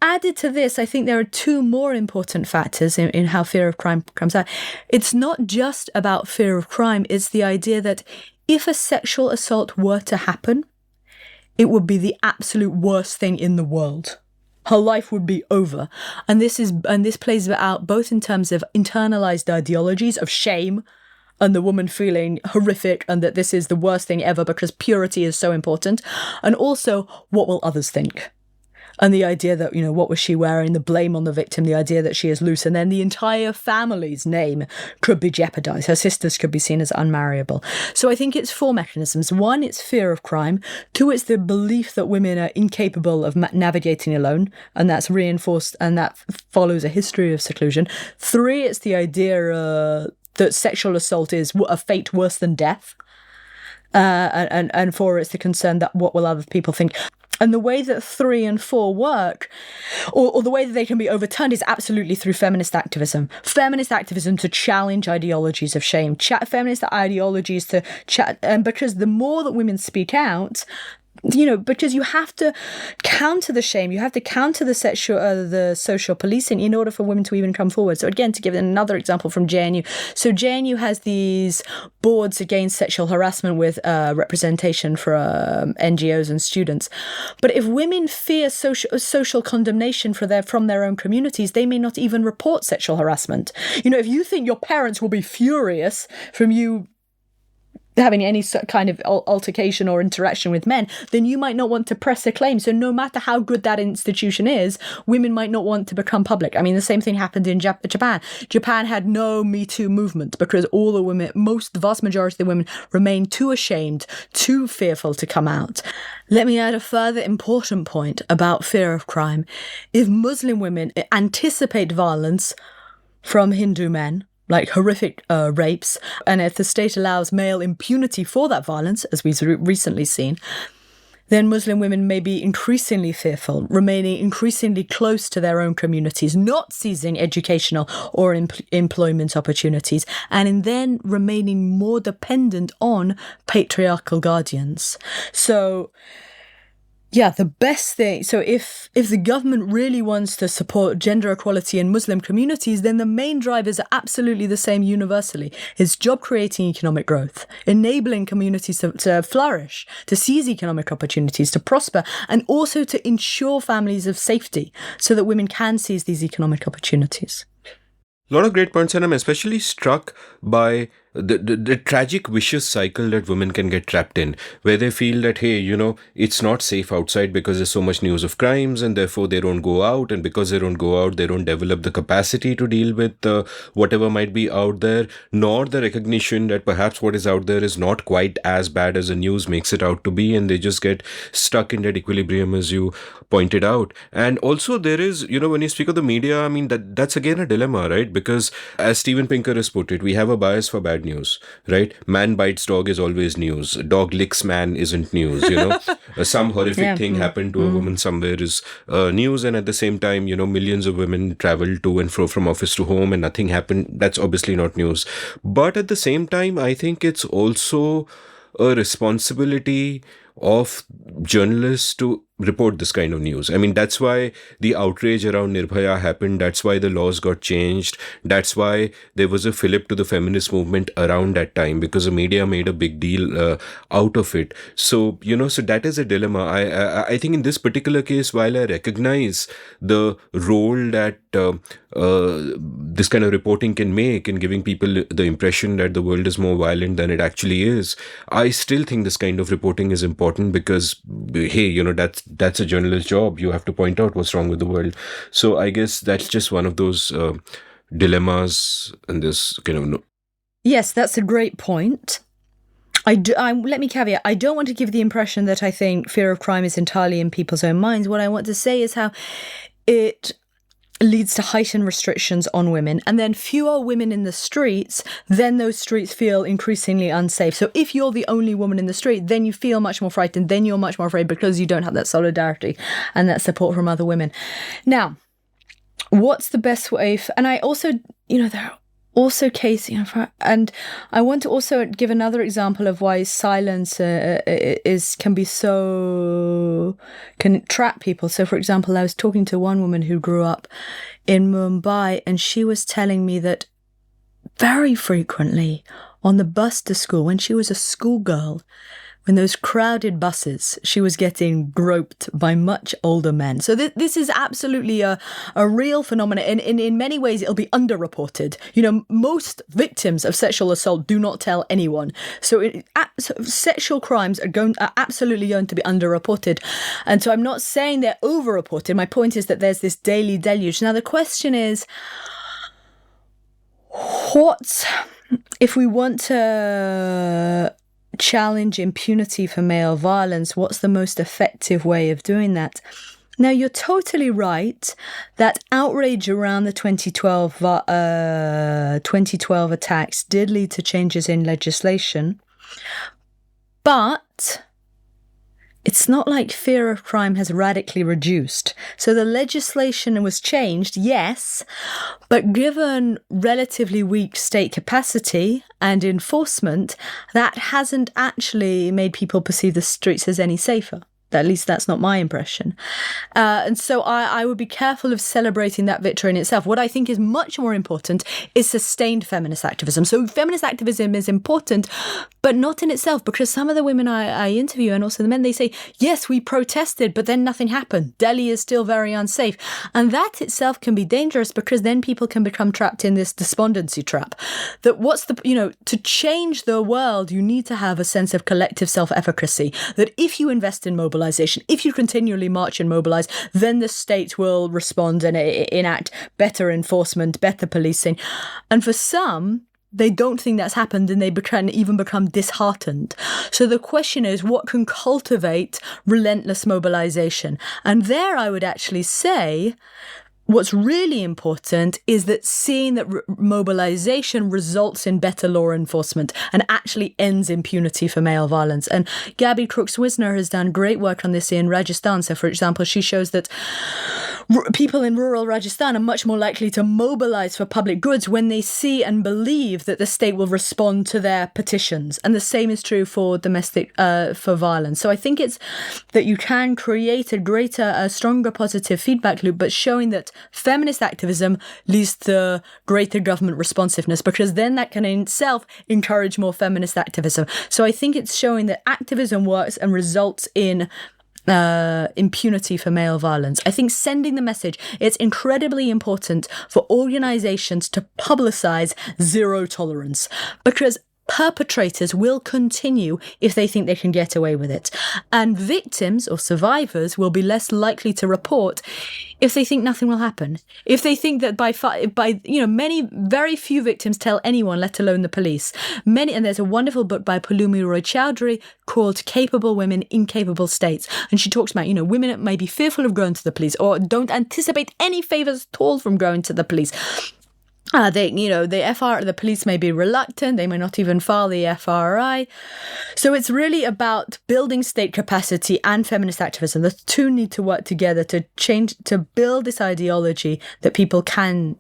Added to this, I think there are two more important factors in how fear of crime comes out. It's not just about fear of crime. It's the idea that if a sexual assault were to happen, it would be the absolute worst thing in the world. Her life would be over. And this plays out both in terms of internalized ideologies of shame and the woman feeling horrific and that this is the worst thing ever because purity is so important. And also, what will others think? And the idea that, what was she wearing? The blame on the victim, the idea that she is loose. And then the entire family's name could be jeopardized. Her sisters could be seen as unmarriable. So I think it's four mechanisms. One, it's fear of crime. Two, it's the belief that women are incapable of navigating alone. And that's reinforced, and that follows a history of seclusion. Three, it's the idea that sexual assault is a fate worse than death. and 4, it's the concern that what will other people think. And the way that 3 and 4 work, or the way that they can be overturned, is absolutely through feminist activism. Feminist activism to challenge ideologies of shame, feminist ideologies to because the more that women speak out, because you have to counter the shame, you have to counter the social policing in order for women to even come forward. So again, to give another example from JNU. So JNU has these boards against sexual harassment with representation from NGOs and students. But if women fear social condemnation from their own communities, they may not even report sexual harassment. If you think your parents will be furious from you having any kind of altercation or interaction with men, then you might not want to press a claim. So no matter how good that institution is, women might not want to become public. I mean, the same thing happened in Japan. Japan had no Me Too movement because all the women, the vast majority of the women, remained too ashamed, too fearful to come out. Let me add a further important point about fear of crime. If Muslim women anticipate violence from Hindu men, like horrific rapes, and if the state allows male impunity for that violence, as we've recently seen, then Muslim women may be increasingly fearful, remaining increasingly close to their own communities, not seizing educational or employment opportunities, and then remaining more dependent on patriarchal guardians. So, yeah, the best thing. So if the government really wants to support gender equality in Muslim communities, then the main drivers are absolutely the same universally. It's job creating economic growth, enabling communities to flourish, to seize economic opportunities, to prosper, and also to ensure families of safety so that women can seize these economic opportunities. A lot of great points, and I'm especially struck by the tragic vicious cycle that women can get trapped in, where they feel that, hey, it's not safe outside because there's so much news of crimes, and therefore they don't go out, and because they don't go out, they don't develop the capacity to deal with whatever might be out there, nor the recognition that perhaps what is out there is not quite as bad as the news makes it out to be, and they just get stuck in that equilibrium, as you pointed out. And also there is, when you speak of the media, I mean, that's again a dilemma, right? Because as Steven Pinker has put it, we have a bias for bad news, right? Man bites dog is always news. Dog licks man isn't news, Some horrific thing happened to a woman somewhere is news, and at the same time, millions of women travel to and fro from office to home and nothing happened. That's obviously not news. But at the same time, I think it's also a responsibility of journalists to report this kind of news. I mean, that's why the outrage around Nirbhaya happened. That's why the laws got changed. That's why there was a fillip to the feminist movement around that time, because the media made a big deal out of it. So, so that is a dilemma. I think in this particular case, while I recognize the role that this kind of reporting can make in giving people the impression that the world is more violent than it actually is, I still think this kind of reporting is important because, hey, that's a journalist's job. You have to point out what's wrong with the world. So I guess that's just one of those dilemmas and this kind of... Yes, that's a great point. Let me caveat, I don't want to give the impression that I think fear of crime is entirely in people's own minds. What I want to say is how it leads to heightened restrictions on women, and then fewer women in the streets, then those streets feel increasingly unsafe. So if you're the only woman in the street, then you feel much more frightened, then you're much more afraid because you don't have that solidarity and that support from other women. Now, what's the best way? And I also, there are also cases, and I want to also give another example of why silence can trap people. So, for example, I was talking to one woman who grew up in Mumbai, and she was telling me that very frequently on the bus to school, when she was a schoolgirl, when those crowded buses, she was getting groped by much older men. So this is absolutely a real phenomenon. And in many ways, it'll be underreported. Most victims of sexual assault do not tell anyone. So sexual crimes are absolutely going to be underreported. And so I'm not saying they're overreported. My point is that there's this daily deluge. Now, the question is, if we want to challenge impunity for male violence, what's the most effective way of doing that? Now, you're totally right that outrage around the 2012 attacks did lead to changes in legislation. But it's not like fear of crime has radically reduced. So the legislation was changed, yes, but given relatively weak state capacity and enforcement, that hasn't actually made people perceive the streets as any safer. At least that's not my impression. And so I would be careful of celebrating that victory in itself. What I think is much more important is sustained feminist activism. So feminist activism is important, but not in itself, because some of the women I interview and also the men, they say, yes, we protested, but then nothing happened. Delhi is still very unsafe. And that itself can be dangerous, because then people can become trapped in this despondency trap. That to change the world, you need to have a sense of collective self-efficacy. That if you invest in mobilization, if you continually march and mobilize, then the state will respond and enact better enforcement, better policing. And for some, they don't think that's happened, and they even become disheartened. So the question is, what can cultivate relentless mobilization? And there I would actually say, what's really important is that seeing that mobilization results in better law enforcement and actually ends impunity for male violence. And Gabby Crooks-Wisner has done great work on this in Rajasthan. So, for example, she shows that people in rural Rajasthan are much more likely to mobilize for public goods when they see and believe that the state will respond to their petitions. And the same is true for for violence. So I think it's that you can create a stronger positive feedback loop, but showing that feminist activism leads to greater government responsiveness, because then that can in itself encourage more feminist activism. So I think it's showing that activism works and results in impunity for male violence. I think sending the message, it's incredibly important for organizations to publicize zero tolerance, because perpetrators will continue if they think they can get away with it. And victims or survivors will be less likely to report if they think nothing will happen. If they think that very few victims tell anyone, let alone the police. And there's a wonderful book by Pulumi Roy Chowdhury called Capable Women, Incapable States. And she talks about, women may be fearful of going to the police or don't anticipate any favors at all from going to the police. The police may be reluctant. They may not even file the FRI. So it's really about building state capacity and feminist activism. The two need to work together to build this ideology that people can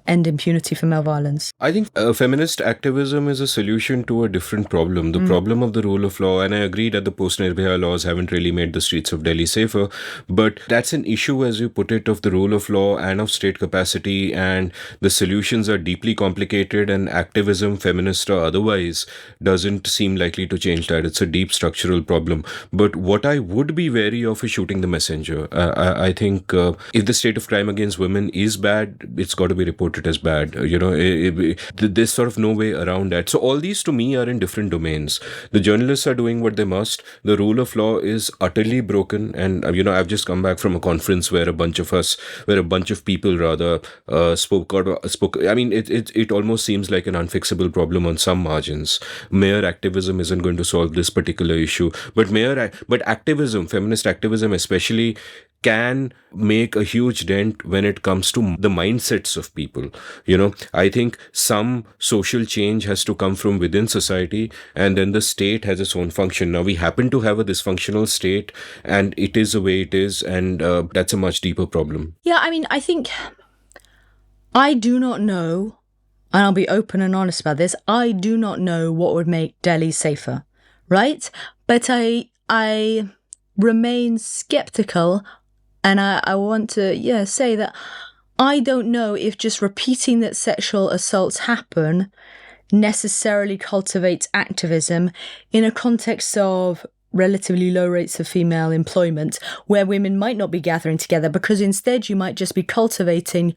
end impunity for male violence. I think feminist activism is a solution to a different problem, the problem of the rule of law. And I agree that the post-Nirbhaya laws haven't really made the streets of Delhi safer, but that's an issue, as you put it, of the rule of law and of state capacity, and the solutions are deeply complicated, and activism, feminist or otherwise, doesn't seem likely to change that. It's a deep structural problem. But what I would be wary of is shooting the messenger. I think if the state of crime against women is bad, it's got to be reported as bad. There's sort of no way around that. So all these to me are in different domains. The journalists are doing what they must. The rule of law is utterly broken. And, I've just come back from a conference where a bunch of people spoke. I mean, it almost seems like an unfixable problem on some margins. Mere activism isn't going to solve this particular issue. But activism, feminist activism especially, can make a huge dent when it comes to the mindsets of people. I think some social change has to come from within society, and then the state has its own function. Now, we happen to have a dysfunctional state, and it is the way it is, and that's a much deeper problem. Yeah, I think I do not know, and I'll be open and honest about this, I do not know what would make Delhi safer, right? But I remain skeptical. And I want to, say that I don't know if just repeating that sexual assaults happen necessarily cultivates activism in a context of relatively low rates of female employment, where women might not be gathering together, because instead you might just be cultivating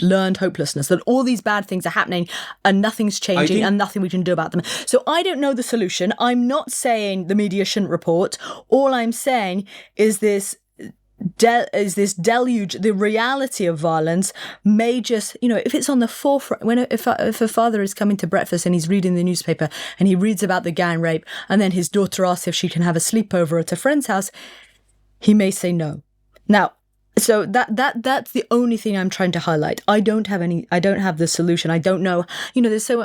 learned hopelessness, that all these bad things are happening and nothing's changing and nothing we can do about them. So I don't know the solution. I'm not saying the media shouldn't report. All I'm saying is this deluge, the reality of violence may just, if it's on the forefront, if a father is coming to breakfast and he's reading the newspaper and he reads about the gang rape, and then his daughter asks if she can have a sleepover at a friend's house, he may say no. Now, so that's the only thing I'm trying to highlight. I don't have the solution. I don't know,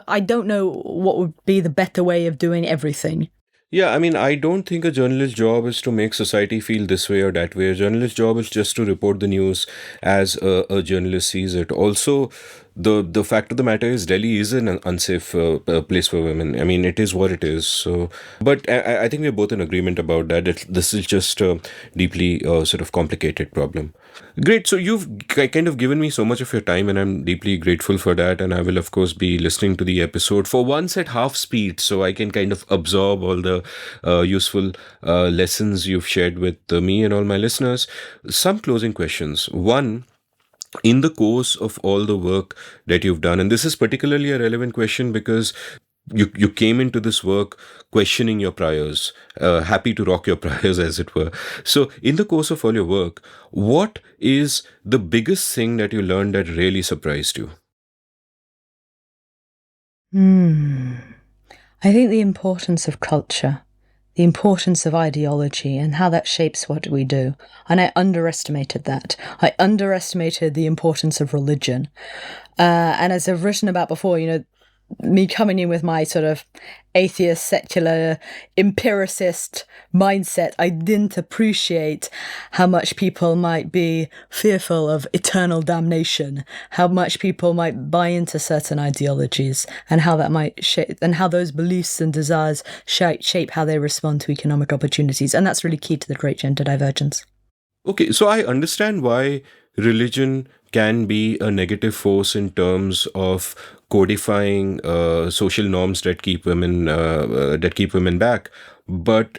I don't know what would be the better way of doing everything. Yeah, I mean, I don't think a journalist's job is to make society feel this way or that way. A journalist's job is just to report the news as a journalist sees it. Also, the fact of the matter is Delhi is an unsafe place for women. I mean, it is what it is. So, but I think we're both in agreement about that. This is just a deeply sort of complicated problem. Great. So you've kind of given me so much of your time, and I'm deeply grateful for that. And I will, of course, be listening to the episode for once at half speed, so I can kind of absorb all the useful lessons you've shared with me and all my listeners. Some closing questions. One, in the course of all the work that you've done, and this is particularly a relevant question because you came into this work questioning your priors, happy to rock your priors, as it were. So, in the course of all your work, what is the biggest thing that you learned that really surprised you? I think the importance of culture, the importance of ideology, and how that shapes what we do. And I underestimated that. I underestimated the importance of religion. And as I've written about before, me coming in with my sort of atheist, secular, empiricist mindset, I didn't appreciate how much people might be fearful of eternal damnation, how much people might buy into certain ideologies, and how that might shape, and how those beliefs and desires shape how they respond to economic opportunities. And that's really key to the great gender divergence. Okay, so I understand why religion can be a negative force in terms of codifying social norms that keep women back, but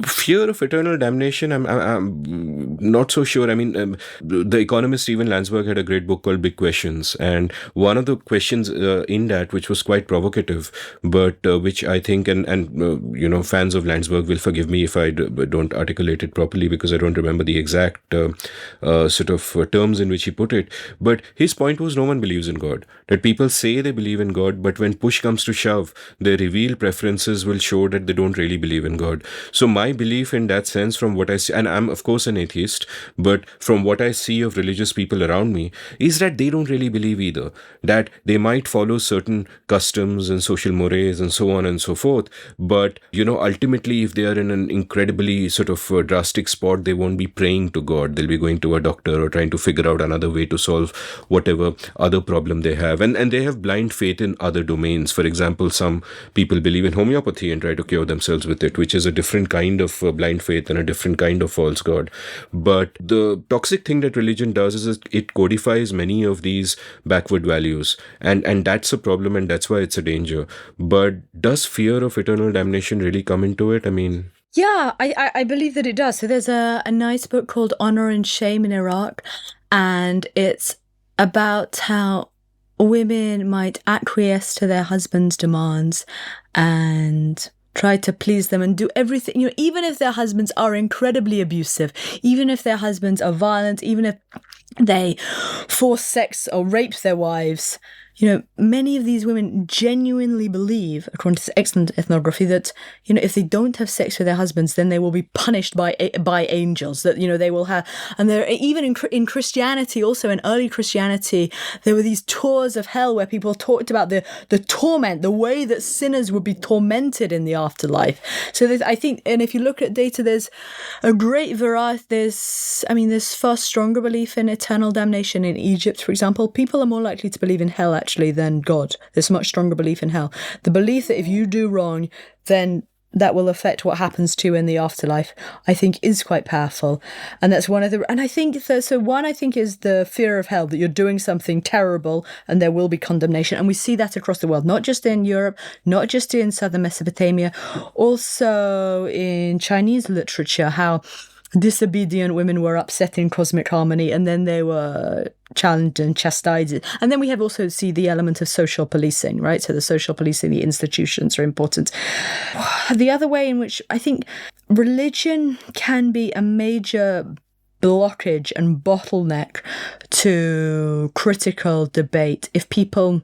fear of eternal damnation, I'm not so sure. I mean, the economist Stephen Landsberg had a great book called Big Questions, and one of the questions in that, which was quite provocative, but which I think, and fans of Landsberg will forgive me if I don't articulate it properly because I don't remember the exact sort of terms in which he put it. But his point was no one believes in God. That people say they believe in God, but when push comes to shove, their revealed preferences will show that they don't really believe in God. So my belief in that sense, from what I see, and I'm of course an atheist, but from what I see of religious people around me, is that they don't really believe either. That they might follow certain customs and social mores and so on and so forth, but ultimately, if they are in an incredibly sort of drastic spot, they won't be praying to God. They'll be going to a doctor or trying to figure out another way to solve whatever other problem they have, and they have blind faith in other domains. For example, some people believe in homeopathy and try to cure themselves with it, which is a different kind of blind faith and a different kind of false god. But the toxic thing that religion does is it codifies many of these backward values, and that's a problem, and that's why it's a danger. But does fear of eternal damnation really come into it? I mean, yeah, I believe that it does. So there's a nice book called Honor and Shame in Iraq, and it's about how women might acquiesce to their husband's demands and try to please them and do everything, even if their husbands are incredibly abusive, even if their husbands are violent, even if they force sex or rape their wives. Many of these women genuinely believe, according to this excellent ethnography, that, if they don't have sex with their husbands, then they will be punished by angels, that, they will have, and there, even in Christianity, also in early Christianity, there were these tours of hell where people talked about the torment, the way that sinners would be tormented in the afterlife. So I think, and if you look at data, there's a great variety. There's far stronger belief in eternal damnation in Egypt, for example. People are more likely to believe in hell, actually, than God. There's a much stronger belief in hell. The belief that if you do wrong, then that will affect what happens to you in the afterlife, I think is quite powerful. And that's one of the, and I think, one I think is the fear of hell, that you're doing something terrible and there will be condemnation. And we see that across the world, not just in Europe, not just in southern Mesopotamia, also in Chinese literature, how disobedient women were upsetting cosmic harmony, and then they were challenged and chastised. And then we have also see the element of social policing, right? So the social policing, the institutions are important. The other way in which I think religion can be a major blockage and bottleneck to critical debate if people,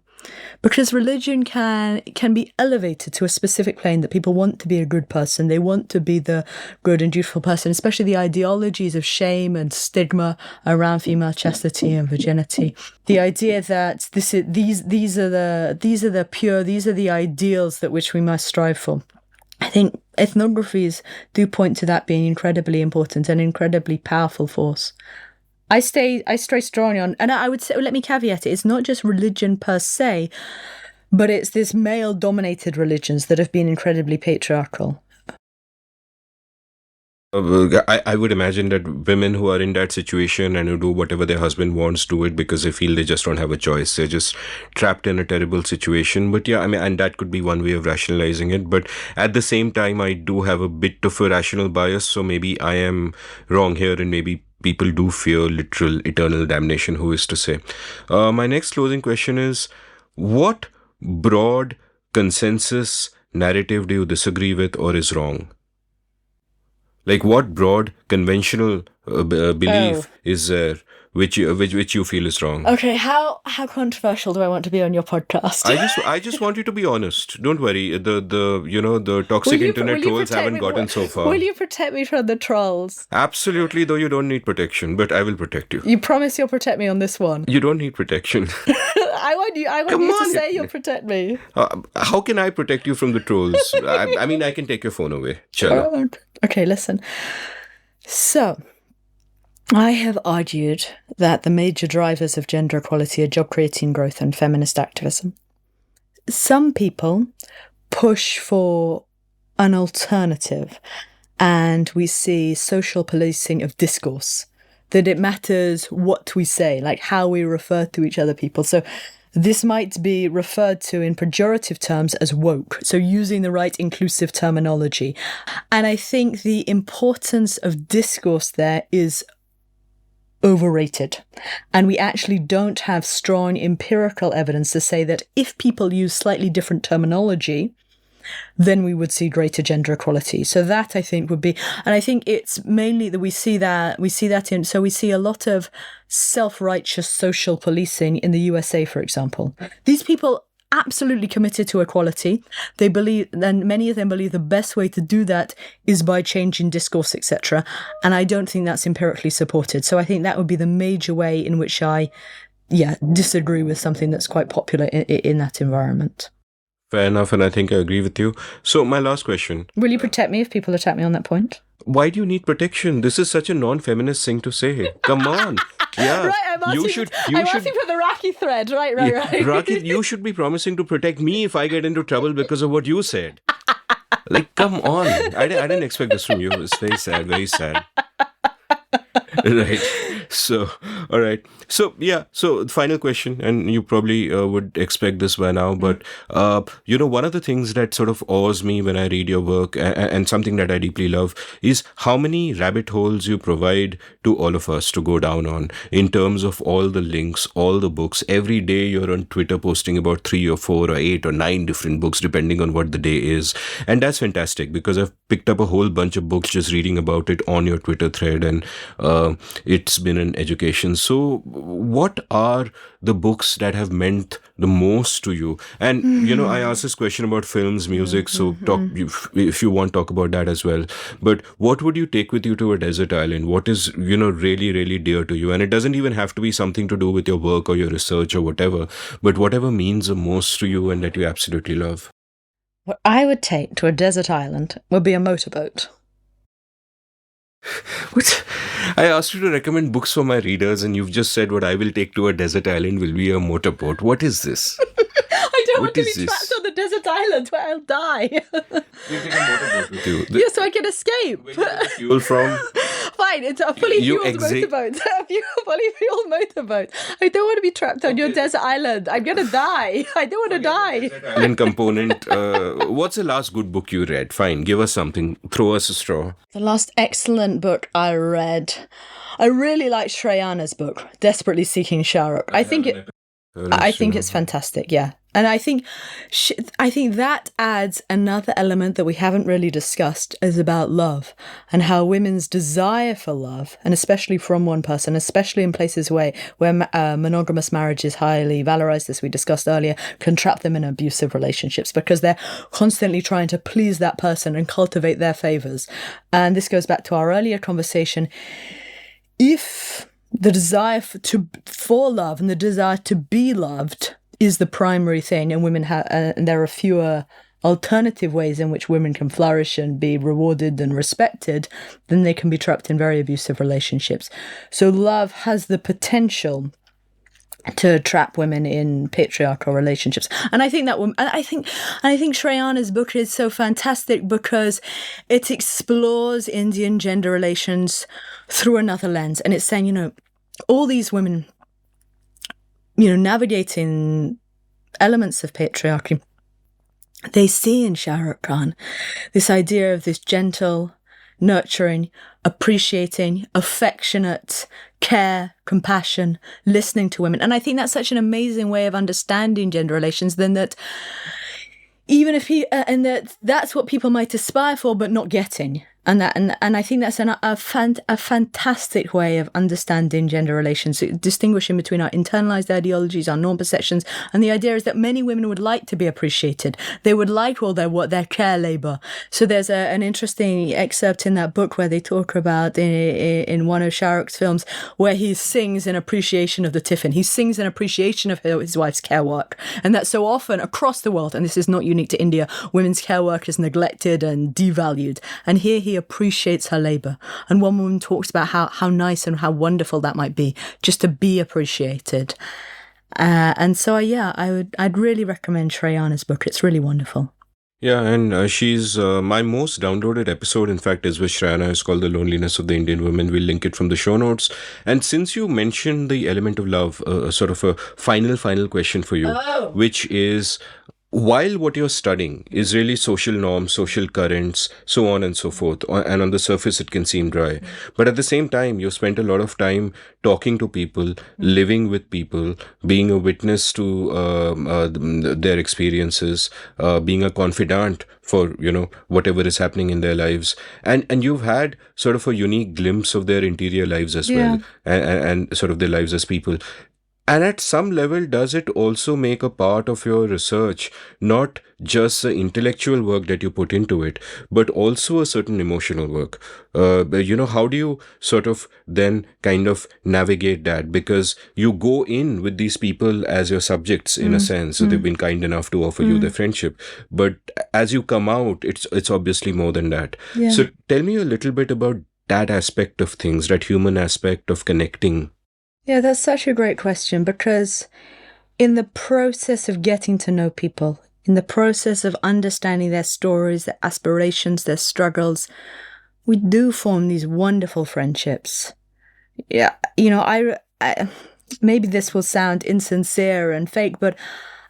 because religion can be elevated to a specific plane that people want to be a good person. They want to be the good and dutiful person, especially the ideologies of shame and stigma around female chastity and virginity. The idea that these are the ideals that which we must strive for. I think ethnographies do point to that being incredibly important and incredibly powerful force. I stay strongly on, and I would say, let me caveat it, it's not just religion per se, but it's this male-dominated religions that have been incredibly patriarchal. I would imagine that women who are in that situation and who do whatever their husband wants do it because they feel they just don't have a choice. They're just trapped in a terrible situation. But yeah, I mean, and that could be one way of rationalizing it. But at the same time, I do have a bit of a rational bias. So maybe I am wrong here, and maybe people do fear literal eternal damnation. Who is to say? My next closing question is, what broad consensus narrative do you disagree with or is wrong? Like, what broad conventional belief is there which you feel is wrong? Okay, how controversial do I want to be on your podcast? I just want you to be honest. Don't worry. The toxic internet trolls haven't gotten so far. Will you protect me from the trolls? Absolutely, though you don't need protection, but I will protect you. You promise you'll protect me on this one. You don't need protection. I want you to say you'll protect me. How can I protect you from the trolls? I mean, I can take your phone away. Chalo. Okay, listen. So, I have argued that the major drivers of gender equality are job creating growth and feminist activism. Some people push for an alternative, and we see social policing of discourse, that it matters what we say, like how we refer to each other people. So this might be referred to in pejorative terms as woke, so using the right inclusive terminology. And I think the importance of discourse there is overrated. And we actually don't have strong empirical evidence to say that if people use slightly different terminology, then we would see greater gender equality. So that, I think, would be, and I think it's mainly that we see that in, so we see a lot of self-righteous social policing in the USA, for example. These people absolutely committed to equality. They believe, and many of them believe the best way to do that is by changing discourse, etc. And I don't think that's empirically supported. So I think that would be the major way in which I, disagree with something that's quite popular in that environment. Fair enough, and I think I agree with you. So my last question. Will you protect me if people attack me on that point? Why do you need protection? This is such a non-feminist thing to say. Come on. Yeah. Right, I'm asking for the Raki thread. Right. Raki, you should be promising to protect me if I get into trouble because of what you said. Like, come on. I didn't expect this from you. It's very sad, very sad. Right. So, all right. So, final question, and you probably would expect this by now, but, one of the things that sort of awes me when I read your work and something that I deeply love is how many rabbit holes you provide to all of us to go down on in terms of all the links, all the books. Every day you're on Twitter posting about 3 or 4 or 8 or 9 different books, depending on what the day is. And that's fantastic because I've picked up a whole bunch of books just reading about it on your Twitter thread, and it's been an education. So what are the books that have meant the most to you? And, I asked this question about films, music, so if you want, talk about that as well. But what would you take with you to a desert island? What is, really, really dear to you? And it doesn't even have to be something to do with your work or your research or whatever, but whatever means the most to you and that you absolutely love. What I would take to a desert island would be a motorboat. What? I asked you to recommend books for my readers, and you've just said what I will take to a desert island will be a motorboat. What is this? I don't want to be trapped on the desert island where I'll die. You take a motorboat with you. Yeah, so I can escape. Where do you get the fuel from? Fine, it's a fully fueled motorboat. A fully fueled motorboat. I don't want to be trapped on your desert island. I'm going to die. I don't want to die. Island component. What's the last good book you read? Fine, give us something. Throw us a straw. The last excellent book I read. I really liked Shreyana's book, Desperately Seeking Shahrukh. I think it's fantastic, yeah. And I think that adds another element that we haven't really discussed, is about love and how women's desire for love, and especially from one person, especially in places where monogamous marriage is highly valorized, as we discussed earlier, can trap them in abusive relationships because they're constantly trying to please that person and cultivate their favors. And this goes back to our earlier conversation. If the desire for love and the desire to be loved is the primary thing, and women have, and there are fewer alternative ways in which women can flourish and be rewarded and respected, then they can be trapped in very abusive relationships. So love has the potential to trap women in patriarchal relationships. And I think that I think Shreyana's book is so fantastic because it explores Indian gender relations through another lens. And it's saying, all these women, navigating elements of patriarchy, they see in Shah Rukh Khan this idea of this gentle, nurturing, appreciating, affectionate care, compassion, listening to women. And I think that's such an amazing way of understanding gender relations, then that even if that's what people might aspire for, but not getting. And I think that's a fantastic way of understanding gender relations, distinguishing between our internalized ideologies, our norm perceptions, and the idea is that many women would like to be appreciated. They would like all their care labor. So there's an interesting excerpt in that book where they talk about in one of Shah Rukh's films where he sings in appreciation of the tiffin. He sings in appreciation of his wife's care work, and that so often across the world, and this is not unique to India, women's care work is neglected and devalued. And here he appreciates her labor. And one woman talks about how nice and how wonderful that might be just to be appreciated. And so, I'd really recommend Shreyana's book. It's really wonderful. Yeah, and she's my most downloaded episode, in fact, is with Shreyana. It's called The Loneliness of the Indian Women. We'll link it from the show notes. And since you mentioned the element of love, sort of a final question for you, which is, while what you're studying is really social norms, social currents, so on and so forth, and on the surface it can seem dry, but at the same time, you spent a lot of time talking to people, living with people, being a witness to their experiences, being a confidant for, whatever is happening in their lives. And you've had sort of a unique glimpse of their interior lives as well, and sort of their lives as people. And at some level, does it also make a part of your research, not just the intellectual work that you put into it, but also a certain emotional work? How do you sort of then kind of navigate that? Because you go in with these people as your subjects in a sense, so they've been kind enough to offer you their friendship. But as you come out, it's obviously more than that. Yeah. So tell me a little bit about that aspect of things, that human aspect of connecting. Yeah, that's such a great question, because in the process of getting to know people, in the process of understanding their stories, their aspirations, their struggles, we do form these wonderful friendships. Yeah, I maybe this will sound insincere and fake, but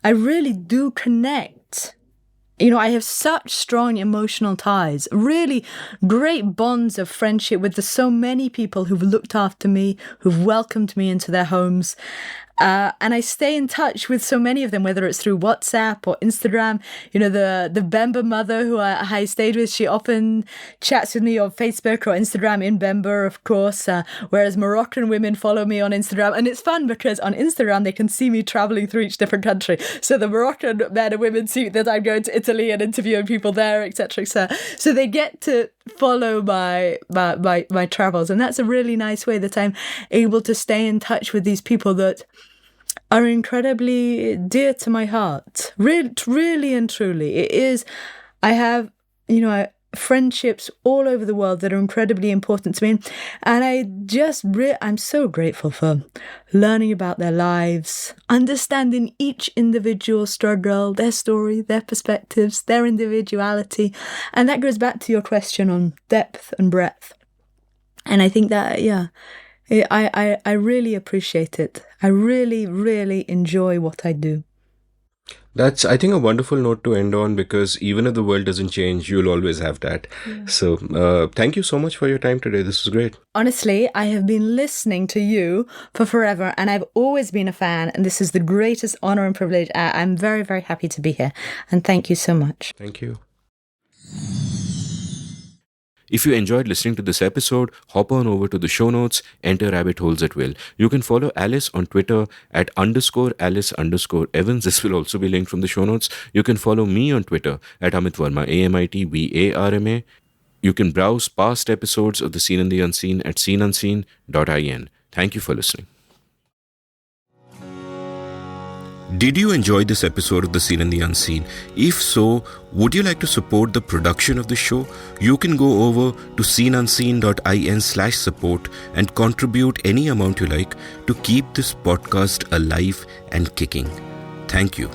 I really do connect. I have such strong emotional ties, really great bonds of friendship with so many people who've looked after me, who've welcomed me into their homes. And I stay in touch with so many of them, whether it's through WhatsApp or Instagram. The Bemba mother who I stayed with, she often chats with me on Facebook or Instagram in Bemba, of course, whereas Moroccan women follow me on Instagram. And it's fun because on Instagram, they can see me traveling through each different country. So the Moroccan men and women see that I'm going to Italy and interviewing people there, etc., etc. So they get to follow my travels. And that's a really nice way that I'm able to stay in touch with these people that are incredibly dear to my heart. Really and truly. It is, I have, friendships all over the world that are incredibly important to me. And I'm so grateful for learning about their lives, understanding each individual struggle, their story, their perspectives, their individuality. And that goes back to your question on depth and breadth. And I think that, I really appreciate it. I really, really enjoy what I do. That's, I think, a wonderful note to end on, because even if the world doesn't change, you'll always have that. Yeah. So thank you so much for your time today. This was great. Honestly, I have been listening to you for forever, and I've always been a fan, and this is the greatest honor and privilege. I'm very, very happy to be here, and thank you so much. Thank you. If you enjoyed listening to this episode, hop on over to the show notes, enter rabbit holes at will. You can follow Alice on Twitter at @Alice_Evans. This will also be linked from the show notes. You can follow me on Twitter at Amit Varma, AmitVarma. You can browse past episodes of The Seen and the Unseen at seenunseen.in. Thank you for listening. Did you enjoy this episode of The Seen and the Unseen? If so, would you like to support the production of the show? You can go over to seenunseen.in/support and contribute any amount you like to keep this podcast alive and kicking. Thank you.